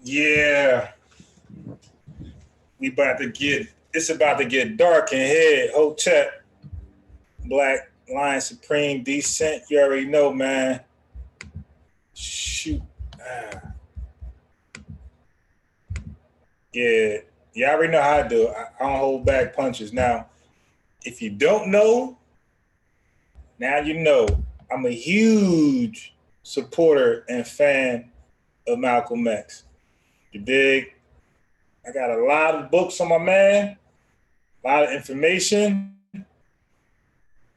Yeah, it's about to get dark in here. Hotep, Black Lion Supreme, Decent. You already know, man. Shoot. Ah, yeah, yeah, I already know how I do it. I don't hold back punches. Now, if you don't know, now you know. I'm a huge supporter and fan of Malcolm X. You dig? I got a lot of books on my man, a lot of information.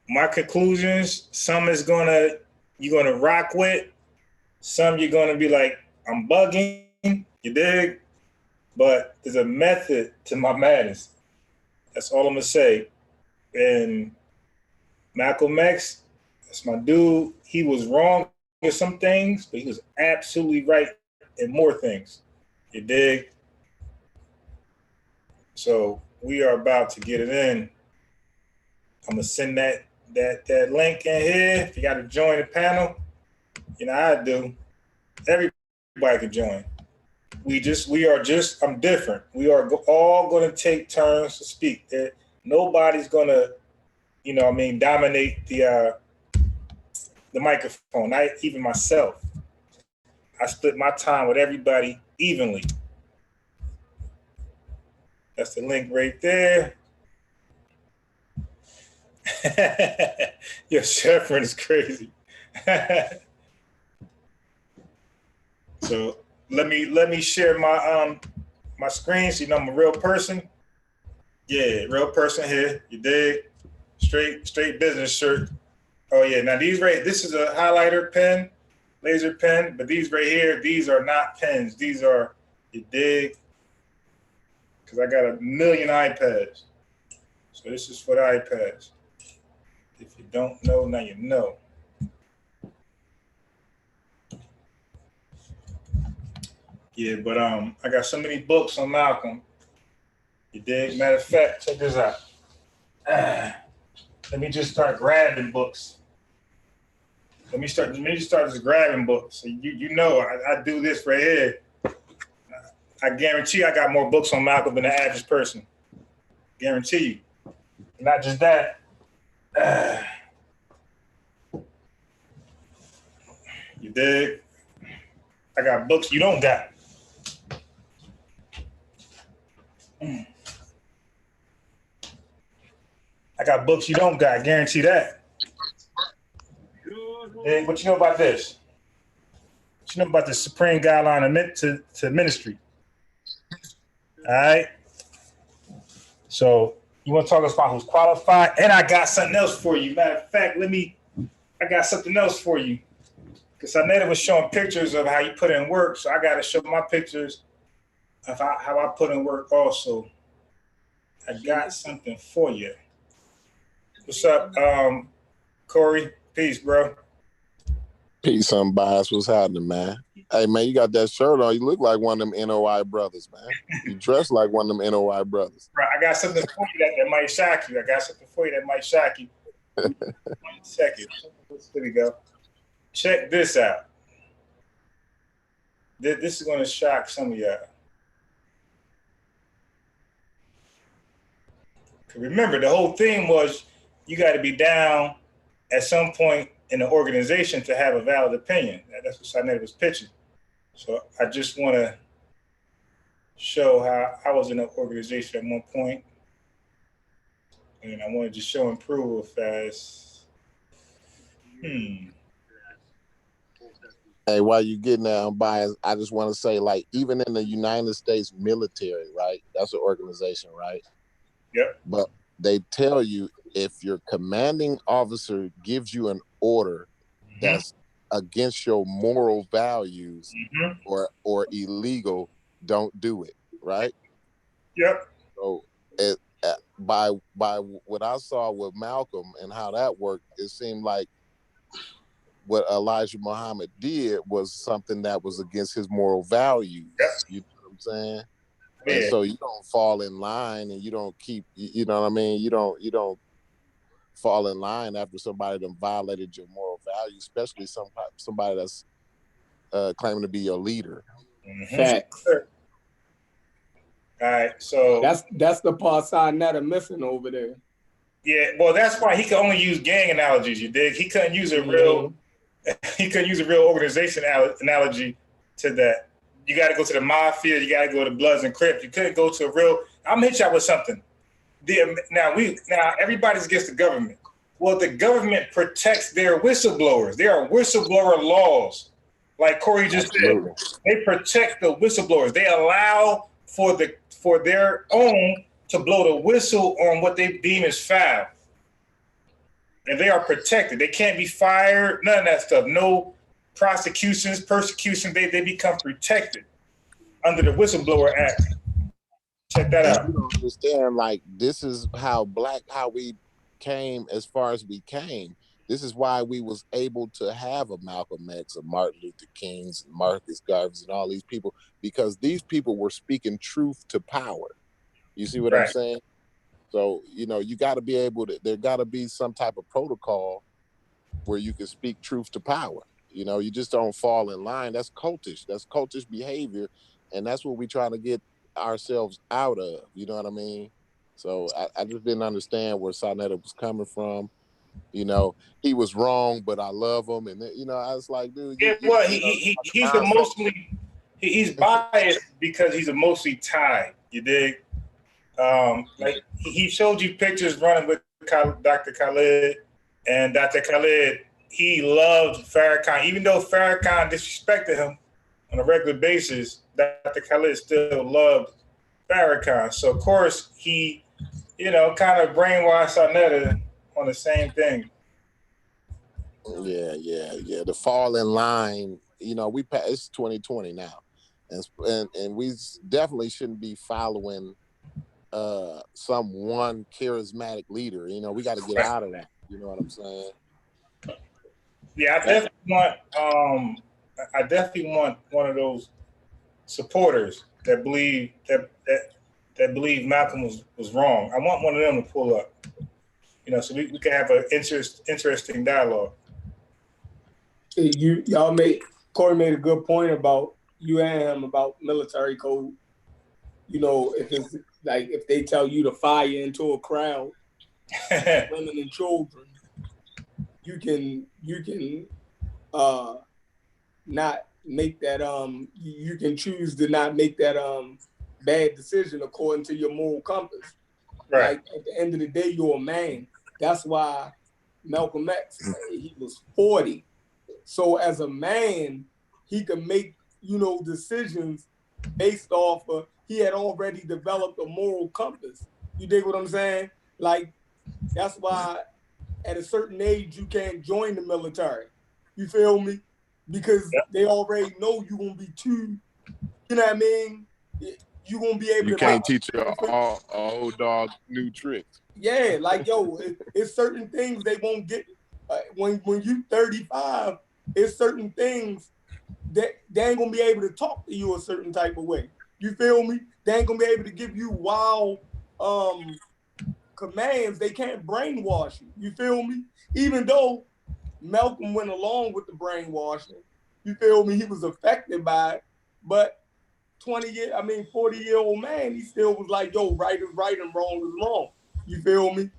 My conclusions, some is gonna you're gonna rock with, some you're gonna be like, I'm bugging, you dig? But there's a method to my madness. That's all I'm gonna say. And Malcolm X, that's my dude. He was wrong in some things, but he was absolutely right in more things. You dig? So we are about to get it in. I'm gonna send that link in here. If you got to join the panel, you know how I do. Everybody can join. We are just. I'm different. We are all going to take turns to speak. Nobody's going to, dominate the microphone. Not even myself. I split my time with everybody evenly. That's the link right there. Your Sheffrin is crazy. So let me share my screen so you know I'm a real person. Yeah, real person here. You dig? Straight business shirt. Oh yeah. Now this is a highlighter pen, laser pen, but these right here, these are not pens. These are, you dig? Because I got a million iPads. So this is for the iPads. If you don't know, now you know. Yeah, but I got so many books on Malcolm. You dig? Matter of fact, check this out. Let me just start grabbing books. Let me just start just grabbing books. So you know I do this right here. I guarantee I got more books on Malcolm than the average person. Guarantee you. Not just that. You dig? I got books you don't got. I got books you don't got. Guarantee that. Dig? What you know about this? What you know about the Supreme Guideline to Ministry? All right. So you want to talk about who's qualified? And I got something else for you. Matter of fact, I got something else for you. Because Saneta was showing pictures of how you put in work. So I got to show my pictures of how I put in work also. I got something for you. What's up, Corey? Peace, bro. Peace, unbiased. What's happening, man? Hey, man, you got that shirt on. You look like one of them NOI brothers, man. You dress like one of them NOI brothers. Right, I got something for you that might shock you. 1 second. There we go. Check this out. This is going to shock some of y'all. Remember, the whole thing was you got to be down at some point in the organization to have a valid opinion. That's what Sanet was pitching. So I just want to show how I was in an organization at one point, and I want to just show and prove fast. Hey, while you getting that unbiased, I just want to say, like, even in the United States military, right? That's an organization, right? Yep. But they tell you if your commanding officer gives you an order that's against your moral values or illegal, don't do it, right? Yep. So by what I saw with Malcolm and how that worked, it seemed like what Elijah Muhammad did was something that was against his moral values. Yep. You know what I'm saying? Yeah. And so you don't fall in line, and you don't keep, you know what I mean? You don't fall in line after somebody done violated your moral values, especially somebody that's claiming to be your leader. Facts. Sure. All right, so that's the part SANETER missing over there. Yeah, well, that's why he could only use gang analogies. You dig? He couldn't use a real, he couldn't use a real organization analogy to that. You got to go to the mafia. You got to go to Bloods and Crips. You couldn't go to a real. I'm gonna hit y'all with something. Now everybody's against the government. Well, the government protects their whistleblowers. There are whistleblower laws, like Corey just said. They protect the whistleblowers. They allow for their own to blow the whistle on what they deem as foul. And they are protected. They can't be fired, none of that stuff. No prosecutions, persecution. They become protected under the Whistleblower Act. Check that out. You don't understand, like, this is how we came as far as we came. This is why we was able to have a Malcolm X, a Martin Luther Kings, and Marcus Garvey's, and all these people, because these people were speaking truth to power. You see what I'm saying? So, you got to be able to, there got to be some type of protocol where you can speak truth to power. You just don't fall in line. That's cultish. That's cultish behavior. And that's what we're trying to get ourselves out of. You know what I mean? So I just didn't understand where SANETER was coming from. He was wrong, but I love him. And, I was like, dude. He's biased because he's emotionally tied. You dig? Like he showed you pictures running with Dr. Khalid, and Dr. Khalid, he loved Farrakhan. Even though Farrakhan disrespected him on a regular basis, Dr. Khalid still loved Farrakhan. So of course he, kind of brainwashed SANETER on the same thing. Yeah. The fall in line, it's 2020 now, and we definitely shouldn't be following some one charismatic leader. We got to get out of that. You know what I'm saying? Yeah, I definitely want one of those supporters that believe that believe Malcolm was wrong. I want one of them to pull up. So we can have an interesting dialogue. Corey made a good point about you and him about military code. If it's like if they tell you to fire into a crowd, women and children, you can not make that you can choose to not make that bad decision according to your moral compass. Right. Like at the end of the day, you're a man. That's why Malcolm X, he was 40. So as a man, he could make decisions based off of, he had already developed a moral compass. You dig what I'm saying? Like, that's why at a certain age, you can't join the military. You feel me? Because they already know you're going to be too, you know what I mean? You're going to be able to... You can't teach your old dog new tricks. Yeah, like, it's certain things they won't get. When you 35, it's certain things that they ain't going to be able to talk to you a certain type of way. You feel me? They ain't gonna be able to give you wild commands. They can't brainwash you. You feel me? Even though Malcolm went along with the brainwashing, you feel me? He was affected by it. But 40-year-old man, he still was like, right is right and wrong is wrong. You feel me?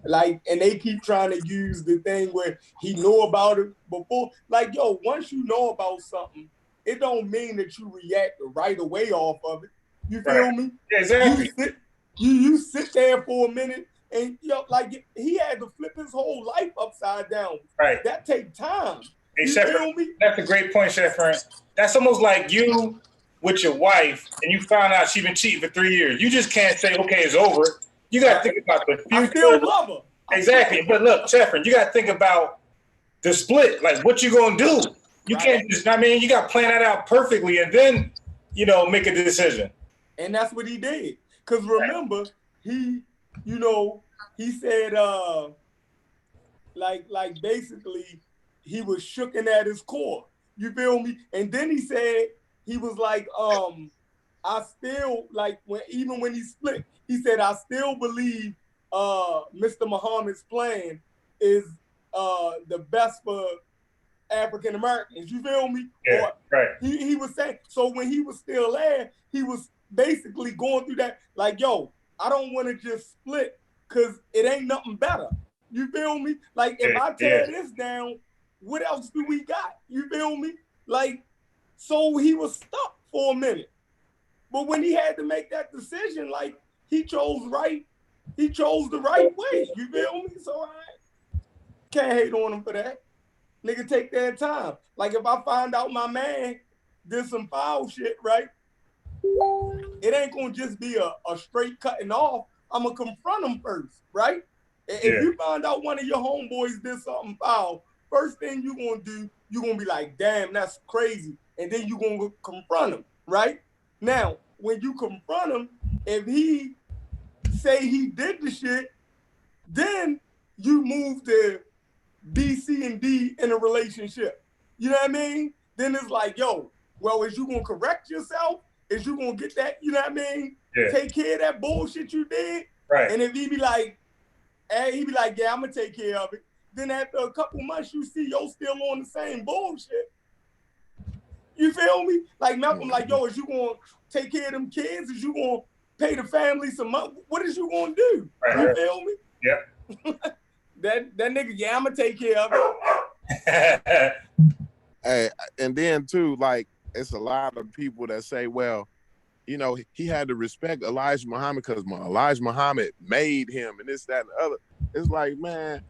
Like, and they keep trying to use the thing where he knew about it before. Like, once you know about something, it don't mean that you react right away off of it. You feel me? Yeah, exactly. You sit there for a minute and like he had to flip his whole life upside down. Right. That take time. Hey, you feel me? That's a great point, Sheffrin. That's almost like you with your wife and you found out she's been cheating for 3 years. You just can't say, okay, it's over. You got to think about the future. I still love her. Exactly. But look, Sheffrin, you got to think about the split. Like, what you going to do? You can't just, you got to plan that out perfectly and then, make a decision. And that's what he did. Because remember, he said, like basically, he was shooken at his core. You feel me? And then he said, he was like, I still, like, even when he split, he said, I still believe Mr. Muhammad's plan is the best for African Americans. You feel me? Yeah, right. He was saying, so when he was still there, he was basically going through that, like, yo, I don't want to just split because it ain't nothing better. You feel me? Like, if I tear this down, what else do we got? You feel me? Like, so he was stuck for a minute. But when he had to make that decision, like, he chose the right way. You feel me? So I can't hate on him for that. Nigga, take that time. Like, if I find out my man did some foul shit, right? It ain't gonna just be a straight cutting off. I'm gonna confront him first, right? If you find out one of your homeboys did something foul, first thing you gonna do, you gonna be like, damn, that's crazy. And then you gonna confront him, right? Now, when you confront him, if he say he did the shit, then you move to B, C, and D in a relationship. You know what I mean? Then it's like, yo, well, is you gonna correct yourself? Is you gonna get that, you know what I mean? Yeah. Take care of that bullshit you did. Right. And if he be like, yeah, I'm gonna take care of it. Then after a couple months, you see yo still on the same bullshit. You feel me? Like Malcolm, like, yo, is you gonna take care of them kids? Is you gonna pay the family some money? What is you gonna do? Right. You feel me? Yeah. that nigga, yeah, I'm gonna take care of it. Hey, and then too, like, it's a lot of people that say, well, you know, he had to respect Elijah Muhammad because Elijah Muhammad made him and this, that, and the other. It's like, man,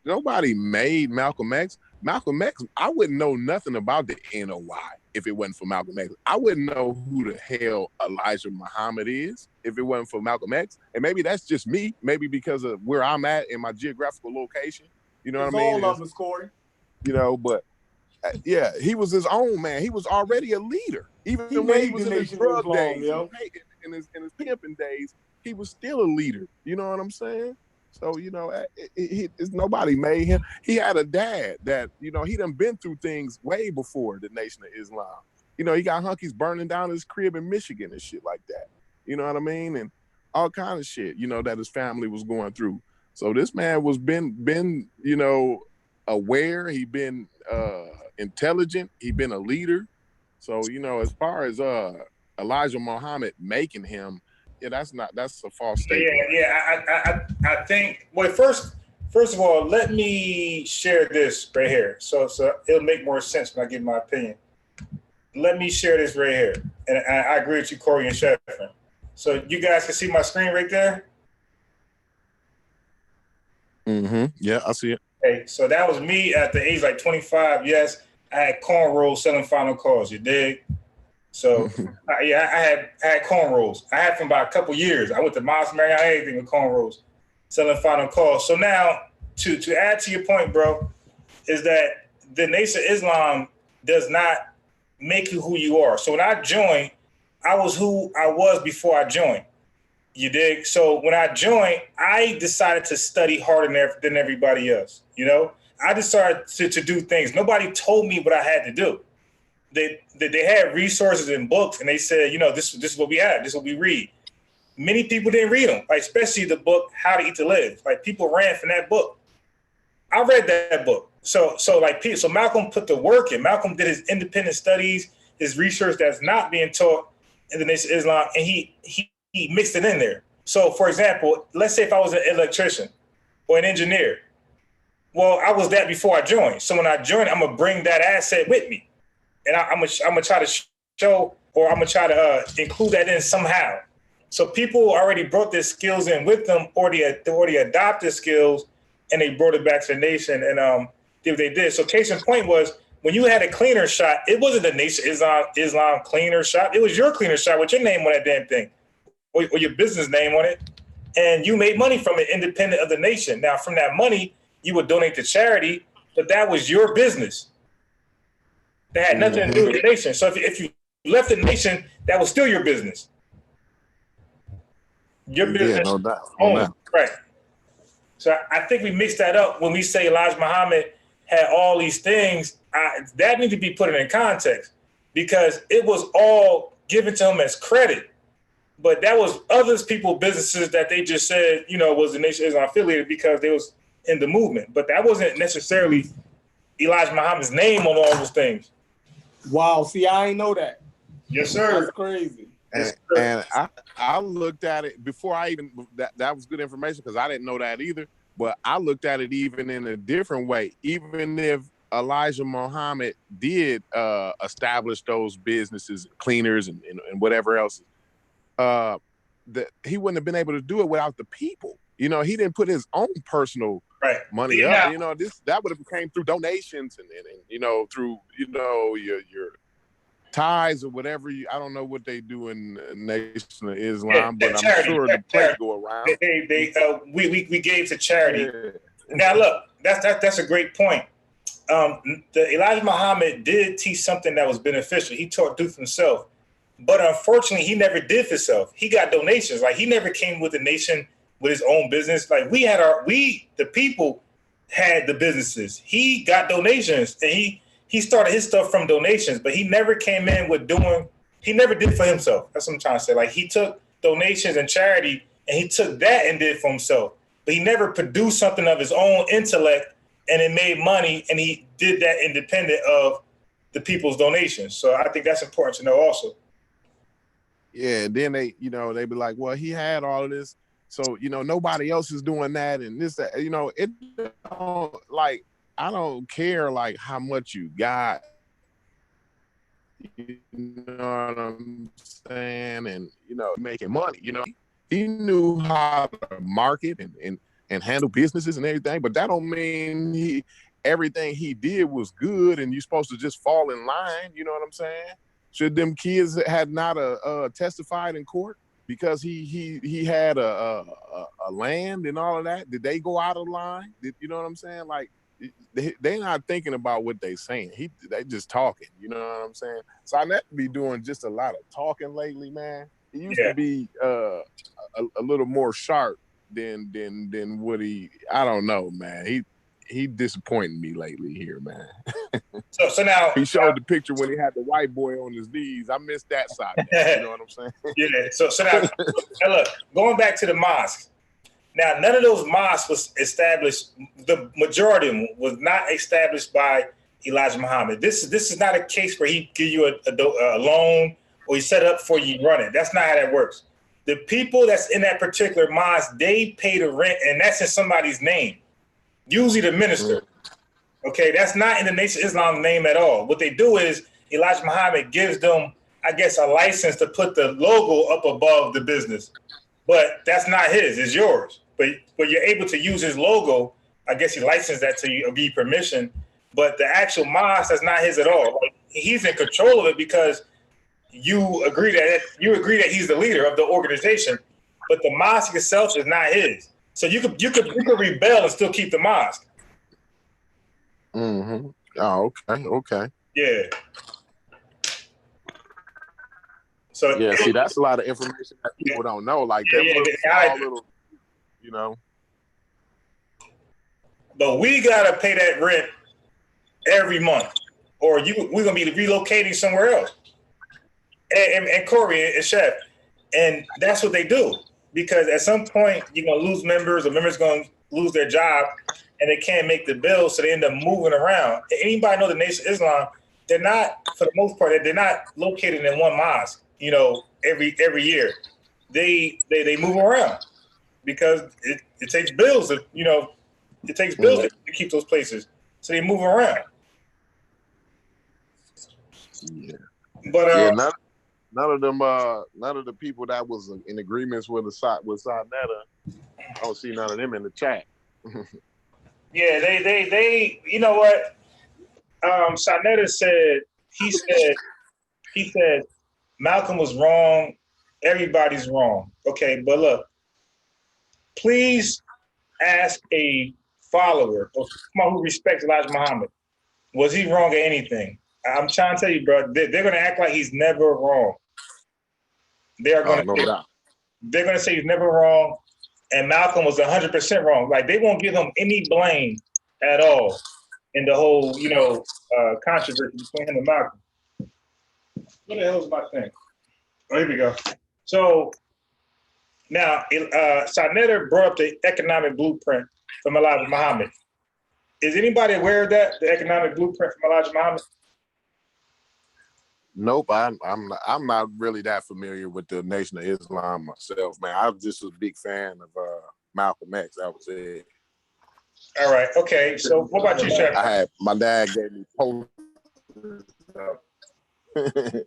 nobody made Malcolm X. Malcolm X, I wouldn't know nothing about the NOI if it wasn't for Malcolm X. I wouldn't know who the hell Elijah Muhammad is if it wasn't for Malcolm X. And maybe that's just me, maybe because of where I'm at in my geographical location. You know what I mean? All of us, Corey. You know, but yeah, he was his own man. He was already a leader. Even when he was in his drug days, in his pimping days, he was still a leader. You know what I'm saying? So, you know, nobody made him. He had a dad that, you know, he done been through things way before the Nation of Islam. You know, he got hunkies burning down his crib in Michigan and shit like that. You know what I mean? And all kind of shit, you know, that his family was going through. So this man was been, you know, aware. He been intelligent. He been a leader. So, you know, as far as Elijah Muhammad making him, yeah, that's a false statement. I think, well, first of all, let me share this right here. So it'll make more sense when I give my opinion. Let me share this right here. And I agree with you, Corey and Sheffrin. So you guys can see my screen right there? Mm-hmm. Yeah, I see it. Okay, so that was me at the age like 25. Yes, I had cornrows selling final calls. You dig? So I had cornrows. I had for about a couple years. I went to Miles Marriott, anything with cornrows, selling final calls. So now to add to your point, bro, is that the Nation of Islam does not make you who you are. So when I joined, I was who I was before I joined. You dig? So when I joined, I decided to study harder than everybody else. You know, I decided to do things. Nobody told me what I had to do. They had resources and books, and they said, you know, this is what we have. This is what we read. Many people didn't read them, like especially the book How to Eat to Live. Like people ran from that book. I read that book. So Malcolm put the work in. Malcolm did his independent studies, his research that's not being taught in the Nation of Islam, and he mixed it in there. So, for example, let's say if I was an electrician or an engineer, well, I was that before I joined. So when I joined, I'm gonna bring that asset with me, and I'm gonna try to show, or I'm gonna try to include that in somehow. So people already brought their skills in with them, or they already adopted skills, and they brought it back to the nation and did what they did. So case in point was when you had a cleaner shop, it wasn't the Nation Islam cleaner shop. It was your cleaner shop with your name on that damn thing, or your business name on it, and you made money from it independent of the nation. Now, from that money, you would donate to charity, but that was your business. That had nothing to do with the nation. So if you left the nation, that was still your business. Your business. Yeah, no doubt. Right. So I think we mixed that up when we say Elijah Muhammad had all these things. That needs to be put in context because it was all given to him as credit. But that was others people's businesses that they just said, you know, was the Nation of Islam affiliated because they was in the movement. But that wasn't necessarily Elijah Muhammad's name on all those things. Wow. See, I ain't know that. Yes, sir. That's crazy. And I looked at it before I even that was good information because I didn't know that either. But I looked at it even in a different way. Even if Elijah Muhammad did establish those businesses, cleaners and whatever else, that he wouldn't have been able to do it without the people. You know, he didn't put his own personal money up. You know, that would have came through donations and you know, through, you know, your ties or whatever. I don't know what they do in Nation of Islam, but I'm sure the plate go around. We gave to charity. Yeah. Now look, that's a great point. The Elijah Muhammad did teach something that was beneficial. He taught do for himself, but unfortunately, he never did for himself. He got donations. Like he never came with the nation with his own business. Like the people had the businesses. He got donations, and he started his stuff from donations, but he never came in with he never did for himself. That's what I'm trying to say. Like he took donations and charity and he took that and did it for himself, but he never produced something of his own intellect and it made money, and he did that independent of the people's donations. So I think that's important to know also. Yeah, then they be like, well, he had all of this, so, you know, nobody else is doing that and this, that, you know, it don't, like, I don't care like how much you got, you know what I'm saying, and you know, making money. You know, he knew how to market and handle businesses and everything, but that don't mean everything he did was good and you're supposed to just fall in line. You know what I'm saying? Should them kids had not testified in court because he had a land and all of that? Did they go out of line? You know what I'm saying? Like, they not thinking about what they saying. They just talking. You know what I'm saying? So I net be doing just a lot of talking lately, man. He used to be a little more sharp than what I don't know, man. He disappointed me lately here, man. So now he showed the picture when he had the white boy on his knees. I missed that side. You know what I'm saying? Yeah. So now look, going back to the mosques. Now, none of those mosques was established. The majority of them was not established by Elijah Muhammad. This is not a case where he give you a loan or he set up for you run it. That's not how that works. The people that's in that particular mosque, they pay the rent, and that's in somebody's name, usually the minister. Okay, that's not in the Nation of Islam's name at all. What they do is Elijah Muhammad gives them, I guess, a license to put the logo up above the business. But that's not his, it's yours. But you're able to use his logo. I guess he licensed that to you or give you permission. But the actual mosque, that's not his at all. Like, he's in control of it because you agree that he's the leader of the organization. But the mosque itself is not his. So you could rebel and still keep the mosque. Mm-hmm. Oh, okay. Yeah. So yeah, see, that's a lot of information that people don't know. Like little, you know. But we gotta pay that rent every month, or we're gonna be relocating somewhere else. And Corey and Chef, and that's what they do, because at some point you're gonna lose members, or members gonna lose their job, and they can't make the bill, so they end up moving around. Anybody know the Nation of Islam? They're not, for the most part, they're not located in one mosque. You know, every year, they move around because it takes bills. It takes bills to keep those places, so they move around. Yeah, but none of the people that was in agreements with SANETER, I don't see none of them in the chat. Yeah, they you know what? SANETER said he said Malcolm was wrong. Everybody's wrong. Okay, but look, please ask a follower or someone who respects Elijah Muhammad. Was he wrong at anything? I'm trying to tell you, bro, they're going to act like he's never wrong. They are going to. They're going to say he's never wrong, and Malcolm was 100% wrong. Like, they won't give him any blame at all in the whole, controversy between him and Malcolm. What the hell is my thing? Oh, here we go. So now, SANETER brought up the economic blueprint from Elijah Muhammad. Is anybody aware of that? The economic blueprint from Elijah Muhammad? Nope, I'm not really that familiar with the Nation of Islam myself, man. I was just a big fan of Malcolm X. That was it. All right. Okay. So what about you, Chef? My dad gave me posters. Hey,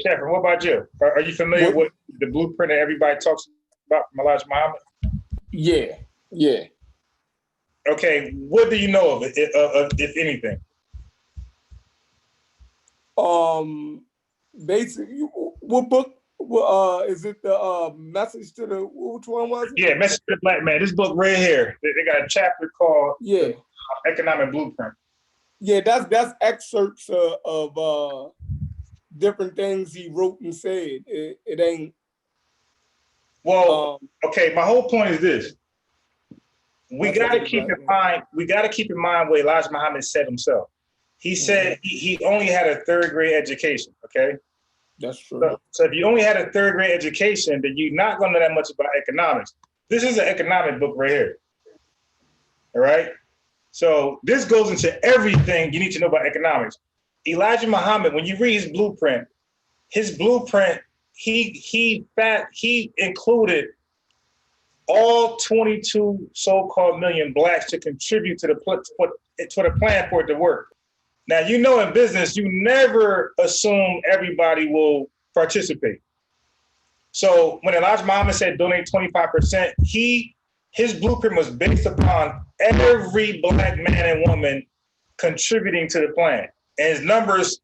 Chef, what about you? Are you familiar with the blueprint that everybody talks about from Elijah Muhammad? Yeah. Okay. What do you know of it, if anything? Basically, what book? Is it the Message to the? Which one was it? Yeah, Message to the Black Man. This book right here. They got a chapter called Economic Blueprint. Yeah, that's excerpts of different things he wrote and said. It ain't. Well, okay. My whole point is this: we got to keep in mind. We got to keep in mind what Elijah Muhammad said himself. He said he only had a third grade education. Okay, that's true. So if you only had a third grade education, then you're not going to know that much about economics. This is an economic book right here. All right. So this goes into everything you need to know about economics. Elijah Muhammad, when you read his blueprint, he included all 22 so-called million blacks to contribute to the plan for it to work. Now, you know, in business, you never assume everybody will participate. So when Elijah Muhammad said donate 25%, his blueprint was based upon every black man and woman contributing to the plan. And his numbers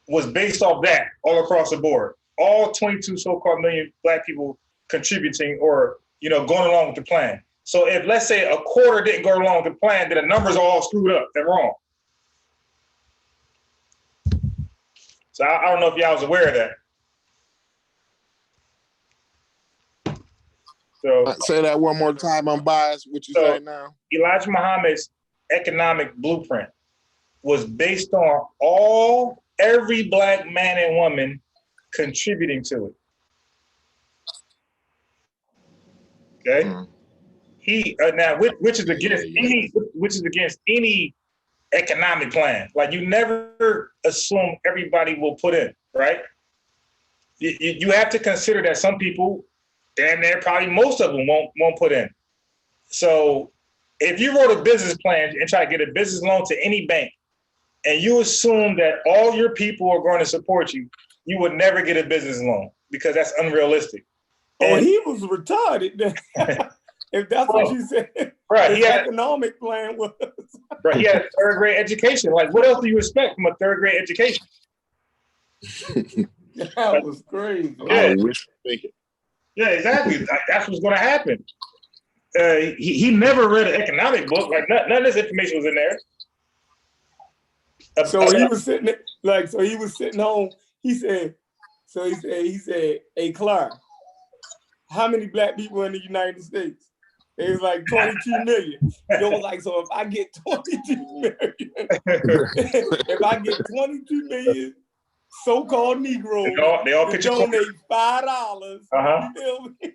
was based off that all across the board. All 22 so-called million black people contributing or, you know, going along with the plan. So if, let's say, a quarter didn't go along with the plan, then the numbers are all screwed up. They're wrong. So I don't know if y'all was aware of that. So say that one more time. I'm biased. What you say now? Elijah Muhammad's economic blueprint was based on every black man and woman contributing to it. Okay. Mm-hmm. He now which is against any economic plan. Like, you never assume everybody will put in, right? You have to consider that some people, damn near probably most of them won't put in. So if you wrote a business plan and try to get a business loan to any bank, and you assume that all your people are going to support you, you would never get a business loan because that's unrealistic. And he was retarded. If that's what you said. Right. His economic plan was. Right. He had a third grade education. Like, what else do you expect from a third grade education? That was crazy. Yeah. Yeah, exactly. That's what's going to happen. He never read an economic book. Like, none of this information was in there. So he was sitting home. He said, hey, Clark, how many black people in the United States? It was like 22 million. You was like, so if I get 22 million, if I get 22 million so-called Negroes, they all to donate $5, you feel me?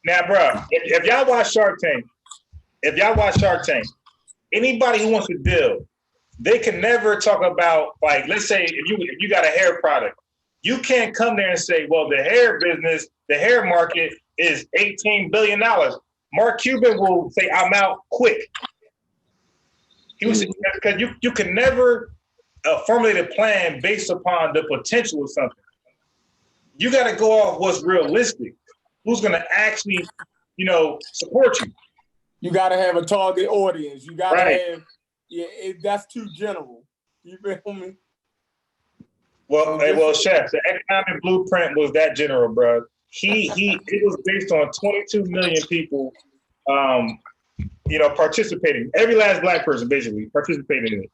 Now, bro, if y'all watch Shark Tank, anybody who wants to deal, they can never talk about, like, let's say if you got a hair product, you can't come there and say, well, the hair business, the hair market is $18 billion. Mark Cuban will say, I'm out quick. He was because you can never formulate a plan based upon the potential of something. You got to go off what's realistic. Who's going to actually, support you? You got to have a target audience. You got to have, that's too general. You feel me? Well, Chef, the economic blueprint was that general, bro. It was based on 22 million people, participating. Every last black person basically participated in it.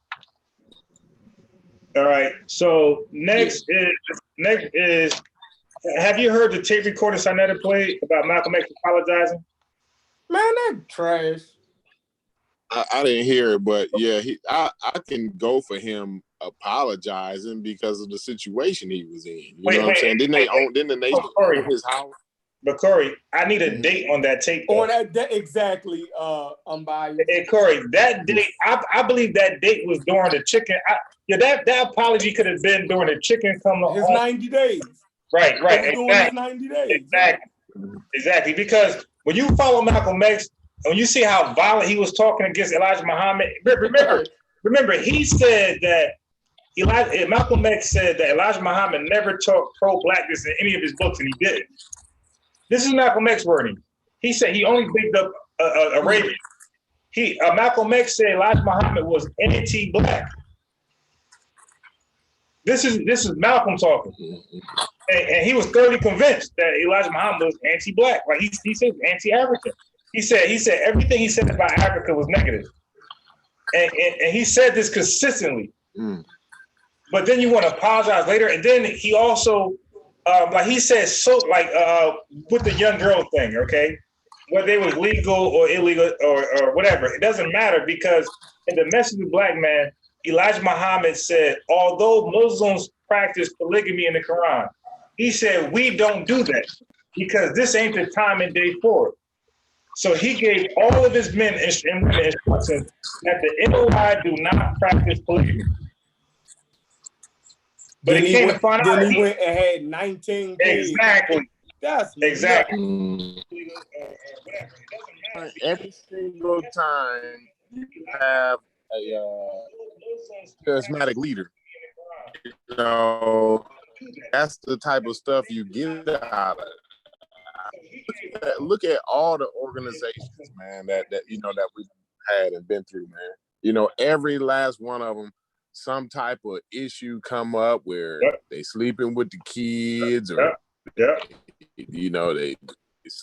All right. So next is, have you heard the tape recording SANETER played about Malcolm X apologizing? Man, that trash. I didn't hear it, but yeah, I can go for him apologizing because of the situation he was in. You know what I'm saying? Didn't the nation own his house? But Corey, I need a date on that tape. On that exactly, unbiased. And Corey, that date, I believe that date was during the chicken. That apology could have been during the chicken coming his on. 90 days. Right, exactly. During his 90 days. Exactly. Because when you follow Malcolm X, and when you see how violent he was talking against Elijah Muhammad, remember, he said that Malcolm X said that Elijah Muhammad never taught pro-blackness in any of his books, and he didn't. This is Malcolm X wording. He said he only picked up Arabian. Malcolm X said Elijah Muhammad was anti-black. This is Malcolm talking, and he was thoroughly convinced that Elijah Muhammad was anti-black. Like he said, anti-African. He said everything he said about Africa was negative, and he said this consistently. But then you want to apologize later, and then he also, like he said, with the young girl thing, okay, whether it was legal or illegal or whatever, it doesn't matter, because in the Message of the Black Man, Elijah Muhammad said, although Muslims practice polygamy in the Quran, he said, we don't do that because this ain't the time and day for it. So he gave all of his men and women instructions that the NOI do not practice polygamy. But then he went and had 19 kids. Exactly. That's exactly. Every single time you have a charismatic leader, you know, that's the type of stuff you get out of it. Look at all the organizations, man, that you know that we've had and been through, man. You know, every last one of them, some type of issue come up where they sleeping with the kids, or you know, they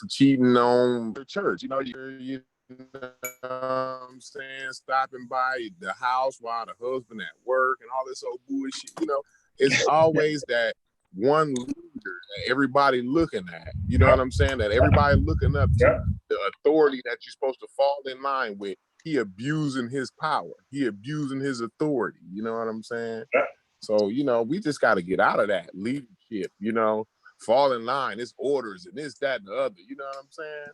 cheating on the church. You know, you know what I'm saying, stopping by the house while the husband at work and all this old bullshit. You know, it's always that one leader that everybody looking at. You know what I'm saying? That everybody looking up to the authority that you're supposed to fall in line with. He abusing his power. He abusing his authority. You know what I'm saying? So, you know, we just got to get out of that leadership, you know, fall in line. It's orders and this, that, and the other. You know what I'm saying?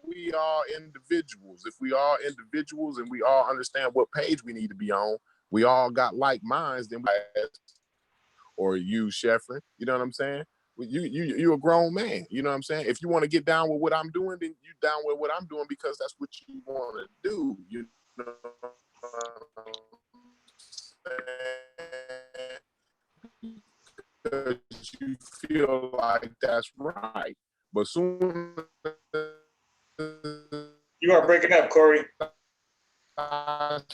We are individuals. If we are individuals and we all understand what page we need to be on, we all got like minds, then or you, Sheffrin, you know what I'm saying? You're a grown man, you know what I'm saying? If you want to get down with what I'm doing, then you down with what I'm doing because that's what you want to do, you know what I'm saying? Because you feel like that's right. But soon you are breaking up, Corey. Out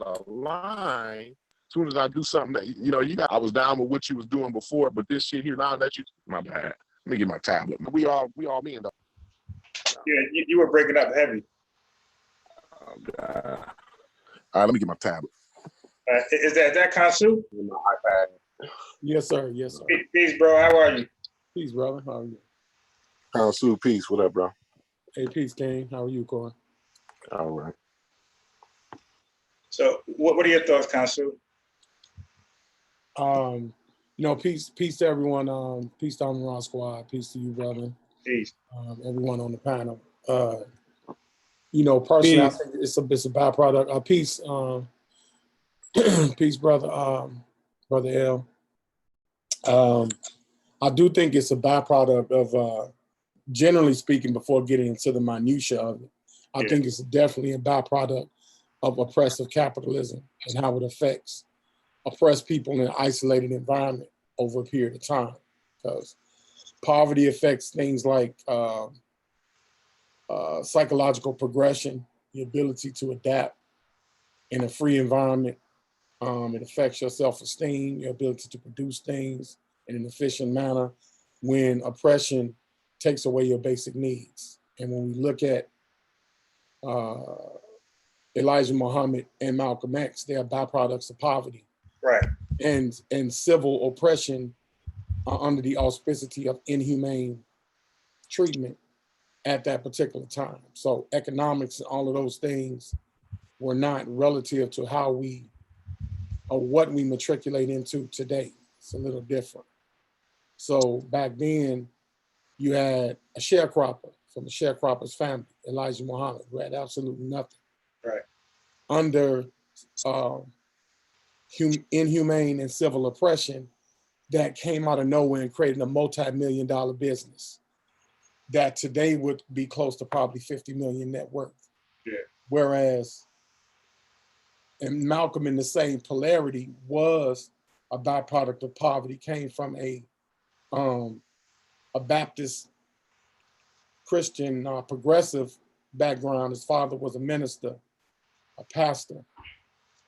of line. Soon as I do something that, you know, I was down with what you was doing before, but this shit here now that my bad. Let me get my tablet. We all mean though. Yeah, you were breaking up heavy. Oh, God. All right, let me get my tablet. Is that Kansu? My iPad. Yes, sir. Yes, sir. Peace, bro. How are you? Peace, brother. How are you? Kansu, peace. What up, bro? Hey, peace, King. How are you, Corey? All right. So, what are your thoughts, Kansu? You know, peace to everyone. Peace to Raw Squad. Peace to you, brother. Peace. Everyone on the panel. You know, personally, I think it's a byproduct. Peace, peace, brother. Brother L. I do think it's a byproduct of, generally speaking, before getting into the minutia of it, I think it's definitely a byproduct of oppressive capitalism and how it affects oppressed people in an isolated environment over a period of time. Because poverty affects things like psychological progression, the ability to adapt in a free environment. It affects your self-esteem, your ability to produce things in an efficient manner when oppression takes away your basic needs. And when we look at Elijah Muhammad and Malcolm X, they are byproducts of poverty. Right. And civil oppression under the auspicity of inhumane treatment at that particular time. So economics and all of those things were not relative to how we or what we matriculate into today. It's a little different. So back then, you had a sharecropper from a sharecropper's family, Elijah Muhammad, who had absolutely nothing. Right. Under inhumane and civil oppression that came out of nowhere and created a multi-million-dollar business that today would be close to probably 50 million net worth. Yeah. Whereas, and Malcolm in the same polarity was a byproduct of poverty, came from a Baptist Christian progressive background. His father was a minister, a pastor,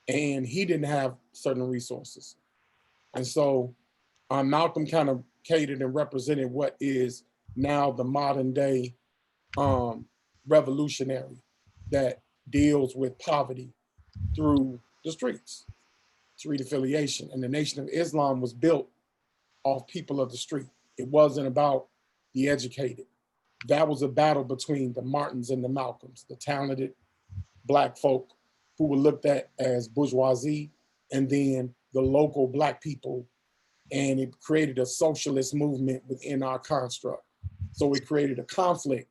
and he didn't have certain resources. And so Malcolm kind of catered and represented what is now the modern day revolutionary that deals with poverty through the streets, street affiliation. And the Nation of Islam was built off people of the street. It wasn't about the educated. That was a battle between the Martins and the Malcolms, the talented Black folk who were looked at as bourgeoisie, and then the local Black people. And it created a socialist movement within our construct. So it created a conflict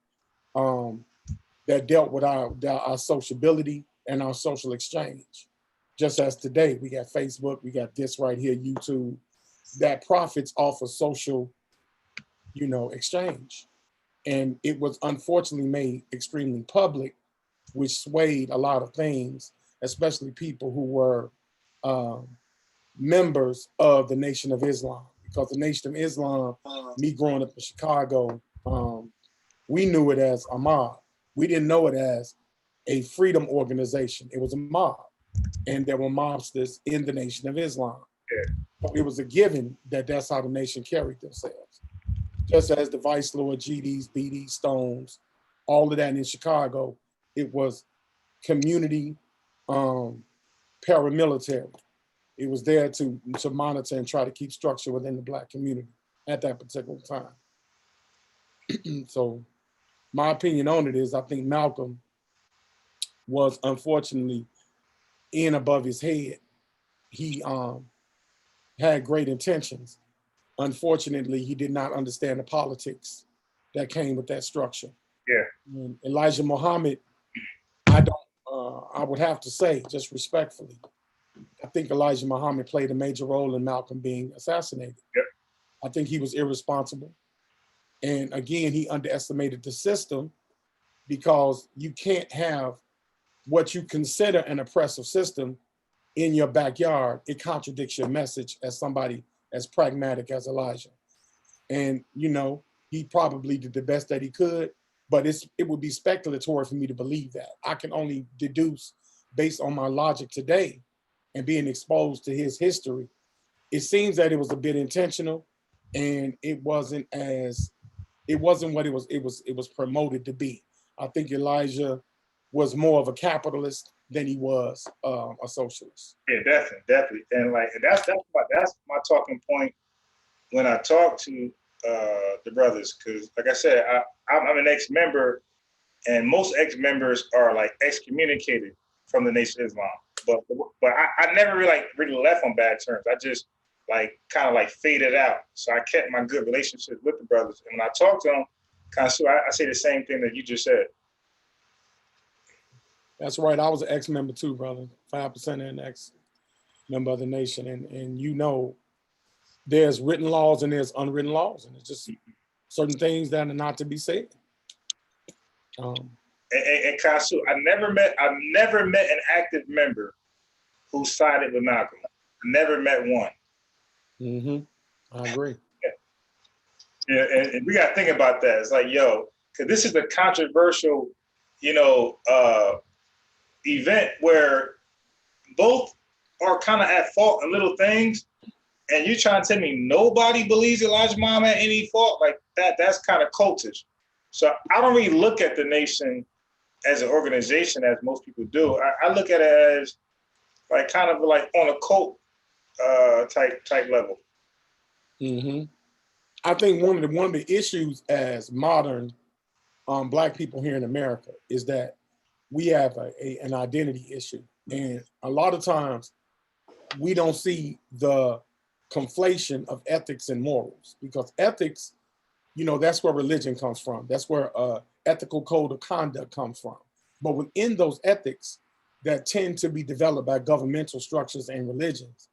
that dealt with our sociability and our social exchange. Just as today, we got Facebook, we got this right here, YouTube, that profits off of social, exchange. And it was unfortunately made extremely public, which swayed a lot of things, especially people who were members of the Nation of Islam. Because the Nation of Islam, me growing up in Chicago, we knew it as a mob. We didn't know it as a freedom organization. It was a mob. And there were mobsters in the Nation of Islam. Yeah. It was a given that that's how the nation carried themselves. Just as the Vice Lord, GDs, BDs, Stones, all of that in Chicago, it was community paramilitary. It was there to monitor and try to keep structure within the Black community at that particular time. So my opinion on it is I think Malcolm was unfortunately in above his head. He had great intentions. Unfortunately, he did not understand the politics that came with that structure. Yeah. And Elijah Muhammad, I would have to say, just respectfully, I think Elijah Muhammad played a major role in Malcolm being assassinated. Yep. I think he was irresponsible. And again, he underestimated the system because you can't have what you consider an oppressive system in your backyard. It contradicts your message as somebody as pragmatic as Elijah. And, he probably did the best that he could, but it would be speculatory for me to believe that. I can only deduce based on my logic today and being exposed to his history. It seems that it was a bit intentional, and it wasn't what it was promoted to be. I think Elijah was more of a capitalist than he was a socialist. Yeah, definitely. And that's my talking point when I talk to the brothers, because like I said, I'm an ex-member, and most ex-members are like excommunicated from the Nation of Islam. But I never really left on bad terms. I just kind of faded out. So I kept my good relationships with the brothers. And when I talk to them, I say the same thing that you just said. That's right. I was an ex-member too, brother. 5% and ex-member of the Nation. And there's written laws and there's unwritten laws. And it's just certain things that are not to be said. And Kansu, I never met an active member who sided with Malcolm. Never met one. Mm-hmm. I agree. Yeah, and we got to think about that. It's because this is a controversial, event where both are kind of at fault in little things, and you're trying to tell me nobody believes Elijah Muhammad had any fault? That's kind of cultish. So I don't really look at the Nation as an organization as most people do. I look at it as kind of on a cult type level. Mm-hmm. I think one of the issues as modern Black people here in America is that we have an identity issue, and a lot of times we don't see the conflation of ethics and morals, because ethics, that's where religion comes from. That's where ethical code of conduct comes from. But within those ethics that tend to be developed by governmental structures and religions,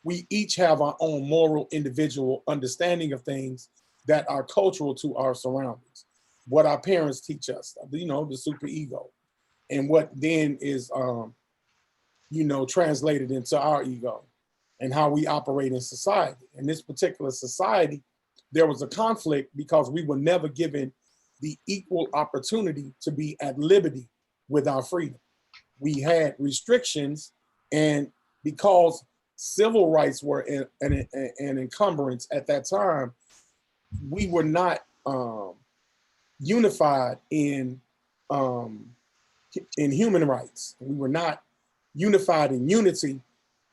we each have our own moral individual understanding of things that are cultural to our surroundings. What our parents teach us, the super ego, and what then is, translated into our ego and how we operate in society. In this particular society, there was a conflict because we were never given the equal opportunity to be at liberty with our freedom. We had restrictions, and because civil rights were an encumbrance at that time, we were not unified in human rights. We were not unified in unity.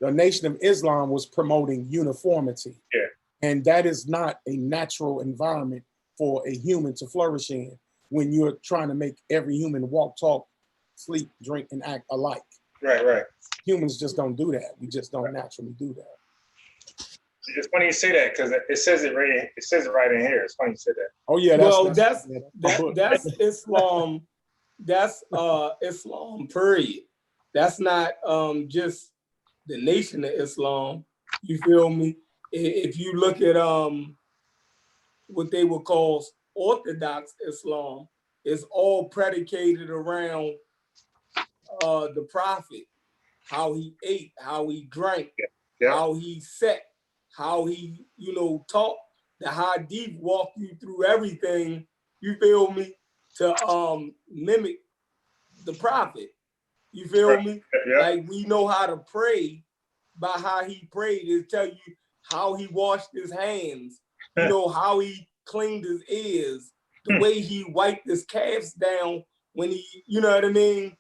The Nation of Islam was promoting uniformity. Yeah. And that is not a natural environment for a human to flourish in when you're trying to make every human walk, talk, sleep, drink, and act alike. Right. Humans just don't do that. We just don't naturally do that. It's funny you say that because it says it right. It says it right in here. It's funny you said that. Oh yeah, that's Islam. That's Islam. Period. That's not just the Nation of Islam. You feel me? If you look at what they would call Orthodox Islam, it's all predicated around the Prophet, how he ate, how he drank, how he sat, how he, taught. The Hadith walk you through everything, you feel me, to mimic the Prophet. You feel me? Yeah. Like we know how to pray by how he prayed. It tell you how he washed his hands, how he cleaned his ears, the way he wiped his calves down when he, you know what I mean?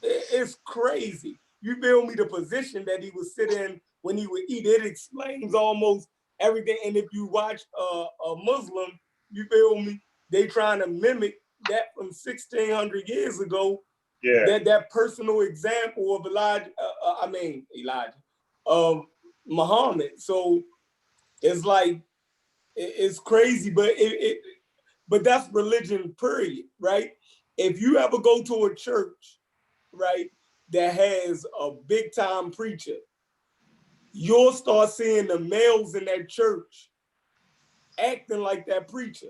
It's crazy. You feel me? The position that he would sit in when he would eat, it explains almost everything. And if you watch a Muslim, you feel me? They trying to mimic that from 1600 years ago. Yeah. That personal example of of Muhammad. So it's like it's crazy, but that's religion, period, right? If you ever go to a church, right, that has a big time preacher, you'll start seeing the males in that church acting like that preacher.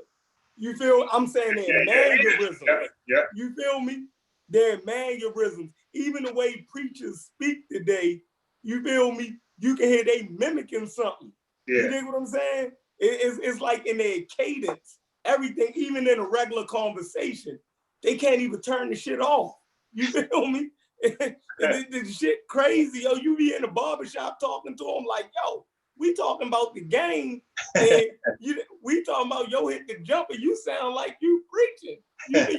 You feel? I'm saying they're mannerisms. Yeah. You feel me? They're mannerisms. Even the way preachers speak today, you feel me? You can hear they mimicking something. Yeah. You dig what I'm saying? It's like in their cadence, everything, even in a regular conversation, they can't even turn the shit off. You feel me? The shit crazy. Yo, you be in the barbershop talking to them like, yo, we talking about the game, and we talking about yo hit the jumper. You sound like you preaching.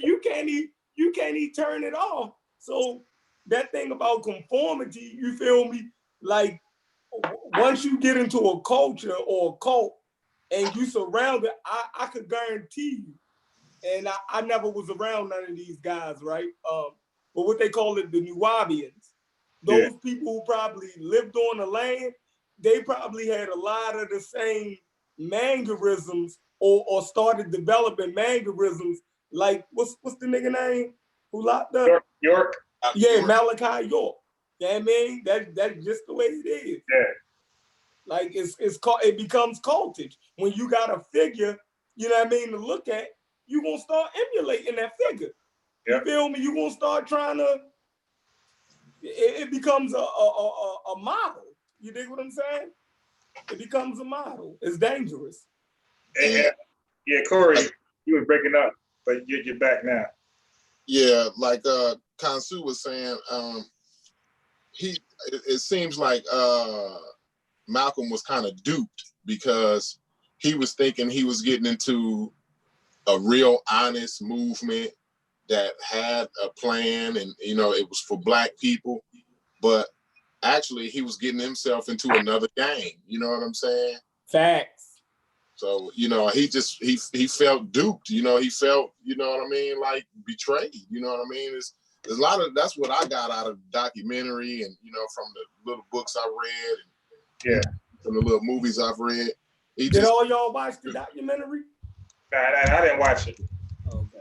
You can't even turn it off. So that thing about conformity, you feel me? Like once you get into a culture or a cult and you surround it, I could guarantee you. And I never was around none of these guys, right? But what they call it, the Nuwabians. Those people who probably lived on the land, they probably had a lot of the same mannerisms or started developing mannerisms. Like what's the nigga name who locked up? York. Yeah, Malachi York. You know what I mean? That's just the way it is. Yeah. Like it becomes cultish. When you got a figure, you know what I mean, to look at, you gonna start emulating that figure. You feel me? You gonna start trying to. It becomes a model. You dig what I'm saying? It becomes a model. It's dangerous. Yeah, Corey, you were breaking up, but you're back now. Yeah, like Kansu was saying, it seems like Malcolm was kind of duped because he was thinking he was getting into a real honest movement that had a plan and, it was for Black people, but actually he was getting himself into another game. You know what I'm saying? Facts. So, he felt duped, he felt, what I mean, like betrayed, you know what I mean? There's a lot of, that's what I got out of the documentary and, from the little books I read. And, from the little movies I've read. Did all y'all watch the documentary? I didn't watch it. Okay.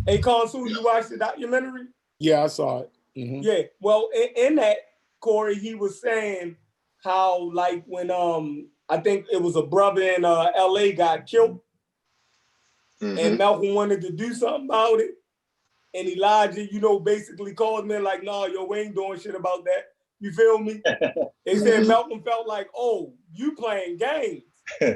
Hey, Consul, you watched the documentary? Yeah, I saw it. Mm-hmm. Yeah. Well, in that, Corey, he was saying how, like, when I think it was a brother in LA got killed, and Malcolm wanted to do something about it, and Elijah, basically called me like, "Nah, yo, we ain't doing shit about that." You feel me? They said Malcolm felt like, "Oh, you playing games?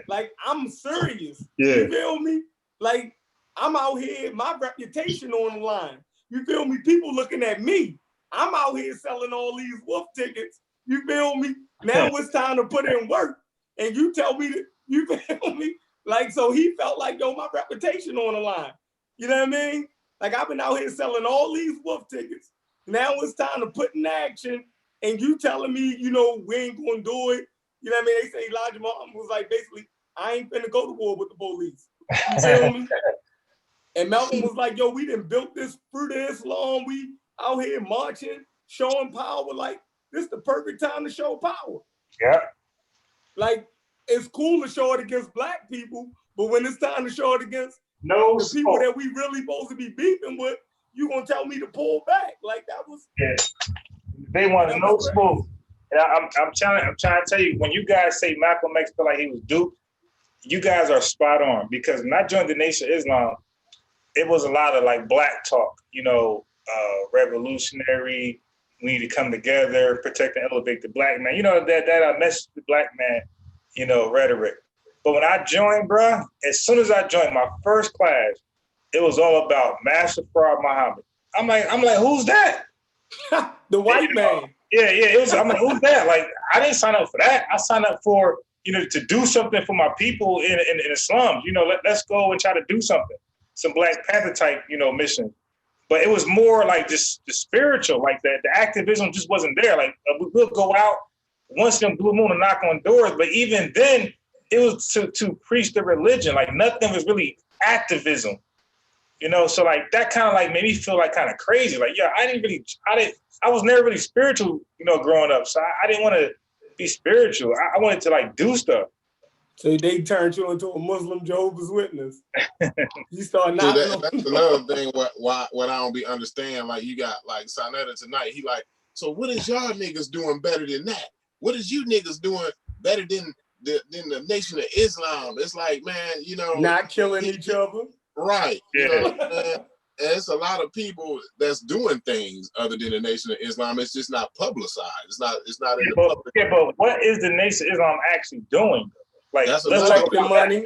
Like, I'm serious." Yeah. You feel me? Like, I'm out here, my reputation on the line. You feel me? People looking at me. I'm out here selling all these Wolf tickets. You feel me? Now it's time to put in work. And you tell me that, you feel me? Like, so he felt like, yo, my reputation on the line. You know what I mean? Like, I've been out here selling all these Wolf tickets. Now it's time to put in action. And you telling me, we ain't gonna do it. You know what I mean? They say Elijah Muhammad was like, basically, I ain't finna go to war with the police. You feel me? And Malcolm was like, yo, we done built this fruit of Islam. We out here marching, showing power. Like, this is the perfect time to show power. Yeah. Like, it's cool to show it against Black people, but when it's time to show it against the people that we really supposed to be beefing with, you gonna tell me to pull back? Like, that was... Yeah. They want no smoke. And I'm trying to tell you, when you guys say Malcolm X felt like he was duped, you guys are spot on. Because when I joined the Nation of Islam, it was a lot of like Black talk, revolutionary, we need to come together, protect and elevate the Black man. That message to the Black man, rhetoric. But when I joined, bruh, as soon as I joined my first class, it was all about Master Farad Muhammad. I'm like, who's that? The white man. Yeah. It was. I'm like, who's that? Like, I didn't sign up for that. I signed up for, to do something for my people in the slums. Let's go and try to do something. Some Black Panther type, mission. But it was more like just the spiritual, like that. The activism just wasn't there. Like, we'll go out once in a blue moon and knock on doors. But even then, it was to preach the religion. Like, nothing was really activism. So like that kind of like made me feel like kind of crazy. Like, yeah, I was never really spiritual, growing up. So I didn't want to be spiritual. I wanted to like do stuff. So they turned you into a Muslim Jehovah's Witness. You start knocking. That's another thing. What I don't be understand. Like, you got like SANETER tonight. He like, so what is y'all niggas doing better than that? What is you niggas doing better than the Nation of Islam? It's like, man, not killing each other. Right. Yeah. And it's a lot of people that's doing things other than the Nation of Islam. It's just not publicized. It's not in the public. Yeah, but what is the Nation of Islam actually doing? Like, let's talk about money.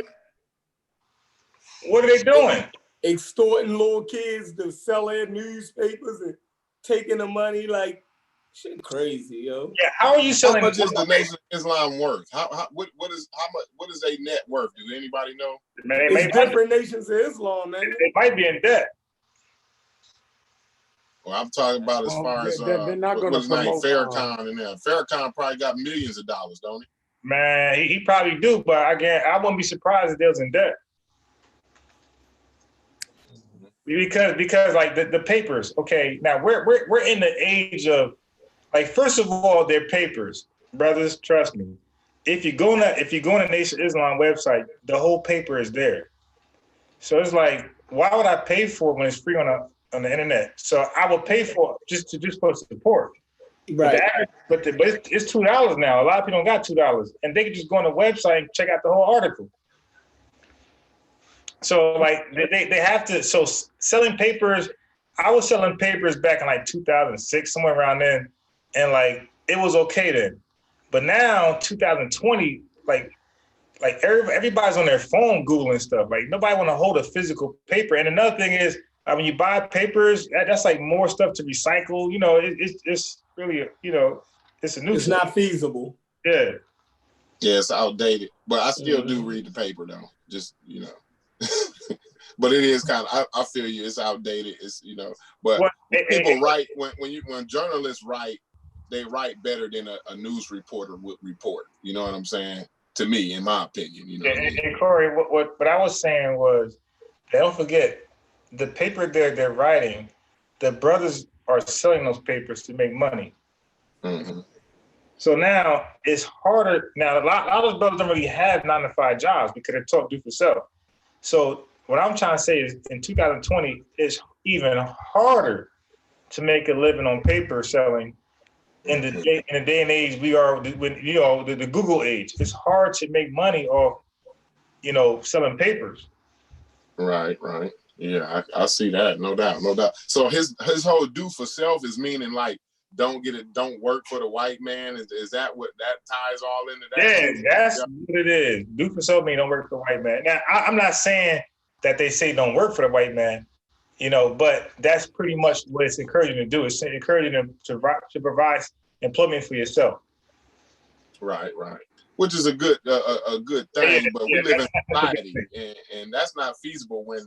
What are they doing? Extorting little kids to sell their newspapers and taking the money. Like, shit crazy, yo. Yeah, how are you selling? How much is the Nation of Islam worth? What is their net worth? Does anybody know? It's different nations of Islam, man. They might be in debt. Well, I'm talking about as far as they're not going to promote Farrakhan and them. Farrakhan probably got millions of dollars, don't he? Man, he probably do, but I wouldn't be surprised if they was in debt. Because like the papers. Okay, now we're in the age of, like, first of all, they're papers, brothers. Trust me. If you go on the Nation of Islam website, the whole paper is there. So it's like, why would I pay for it when it's free on the internet? So I will pay for it just for support. Right. But it's $2 now. A lot of people don't got $2, and they can just go on the website and check out the whole article. So like they have to. So selling papers, I was selling papers back in like 2006, somewhere around then, and like it was okay then. But now 2020, like everybody's on their phone Googling stuff. Like, nobody want to hold a physical paper. And another thing is, when you buy papers, that's like more stuff to recycle. It's really, it's a new. It's not feasible. Yeah. Yeah, it's outdated. But I still do read the paper though. Just, but it is kind of, I feel you, it's outdated. It's, but people write, when journalists write, they write better than a news reporter would report. You know what I'm saying? To me, in my opinion, And Corey, what I was saying was, don't forget, the paper they're writing, the brothers are selling those papers to make money. Mm-hmm. So now it's harder. Now a lot of those brothers don't really have 9-to-5 jobs because they're taught to do for self. So what I'm trying to say is in 2020, it's even harder to make a living on paper selling in the day and age we are with the Google age. It's hard to make money off selling papers. Right. Yeah, I see that, no doubt. So his whole do for self is meaning like don't work for the white man. Is that what that ties all into that? Yeah, that's what it is. Do for self means don't work for the white man. Now I'm not saying that they say don't work for the white man, but that's pretty much what it's encouraging to do. It's encouraging them to provide employment for yourself. Right. Which is a good thing, but we live in society, and that's not feasible when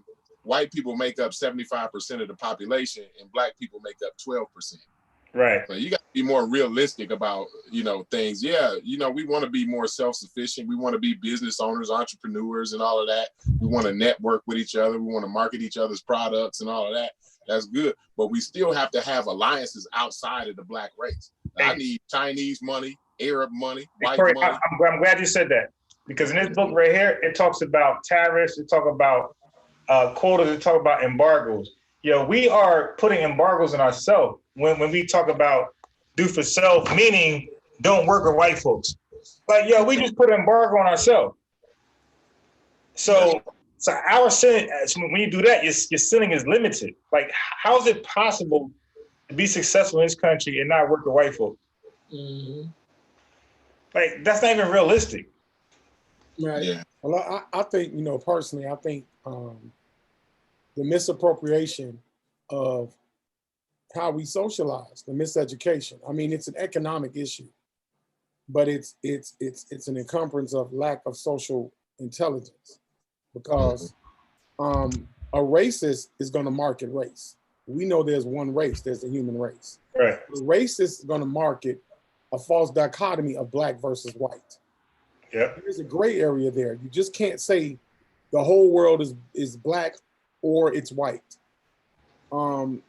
white people make up 75% of the population and black people make up 12%. Right. So you got to be more realistic about things. Yeah, we want to be more self-sufficient. We want to be business owners, entrepreneurs, and all of that. We want to network with each other. We want to market each other's products and all of that. That's good, but we still have to have alliances outside of the black race. I need Chinese money, Arab money, white money. I'm glad you said that, because in this book right here, it talks about tariffs, it talks about quotas, it talks about embargoes. We are putting embargoes on ourselves when we talk about do for self, meaning don't work with white folks. Like, we just put an embargo on ourselves. So our sin, when you do that, your sinning is limited. Like, how is it possible to be successful in this country and not work with white folks? Mm-hmm. Like, that's not even realistic. Right. Yeah. Well, I think, personally, I think the misappropriation of how we socialize, the miseducation. I mean, it's an economic issue, but it's an encumbrance of lack of social intelligence, because a racist is going to market race. We know there's one race, there's the human race. Right. The racist is going to market a false dichotomy of black versus white. Yeah. There's a gray area there. You just can't say the whole world is black or it's white.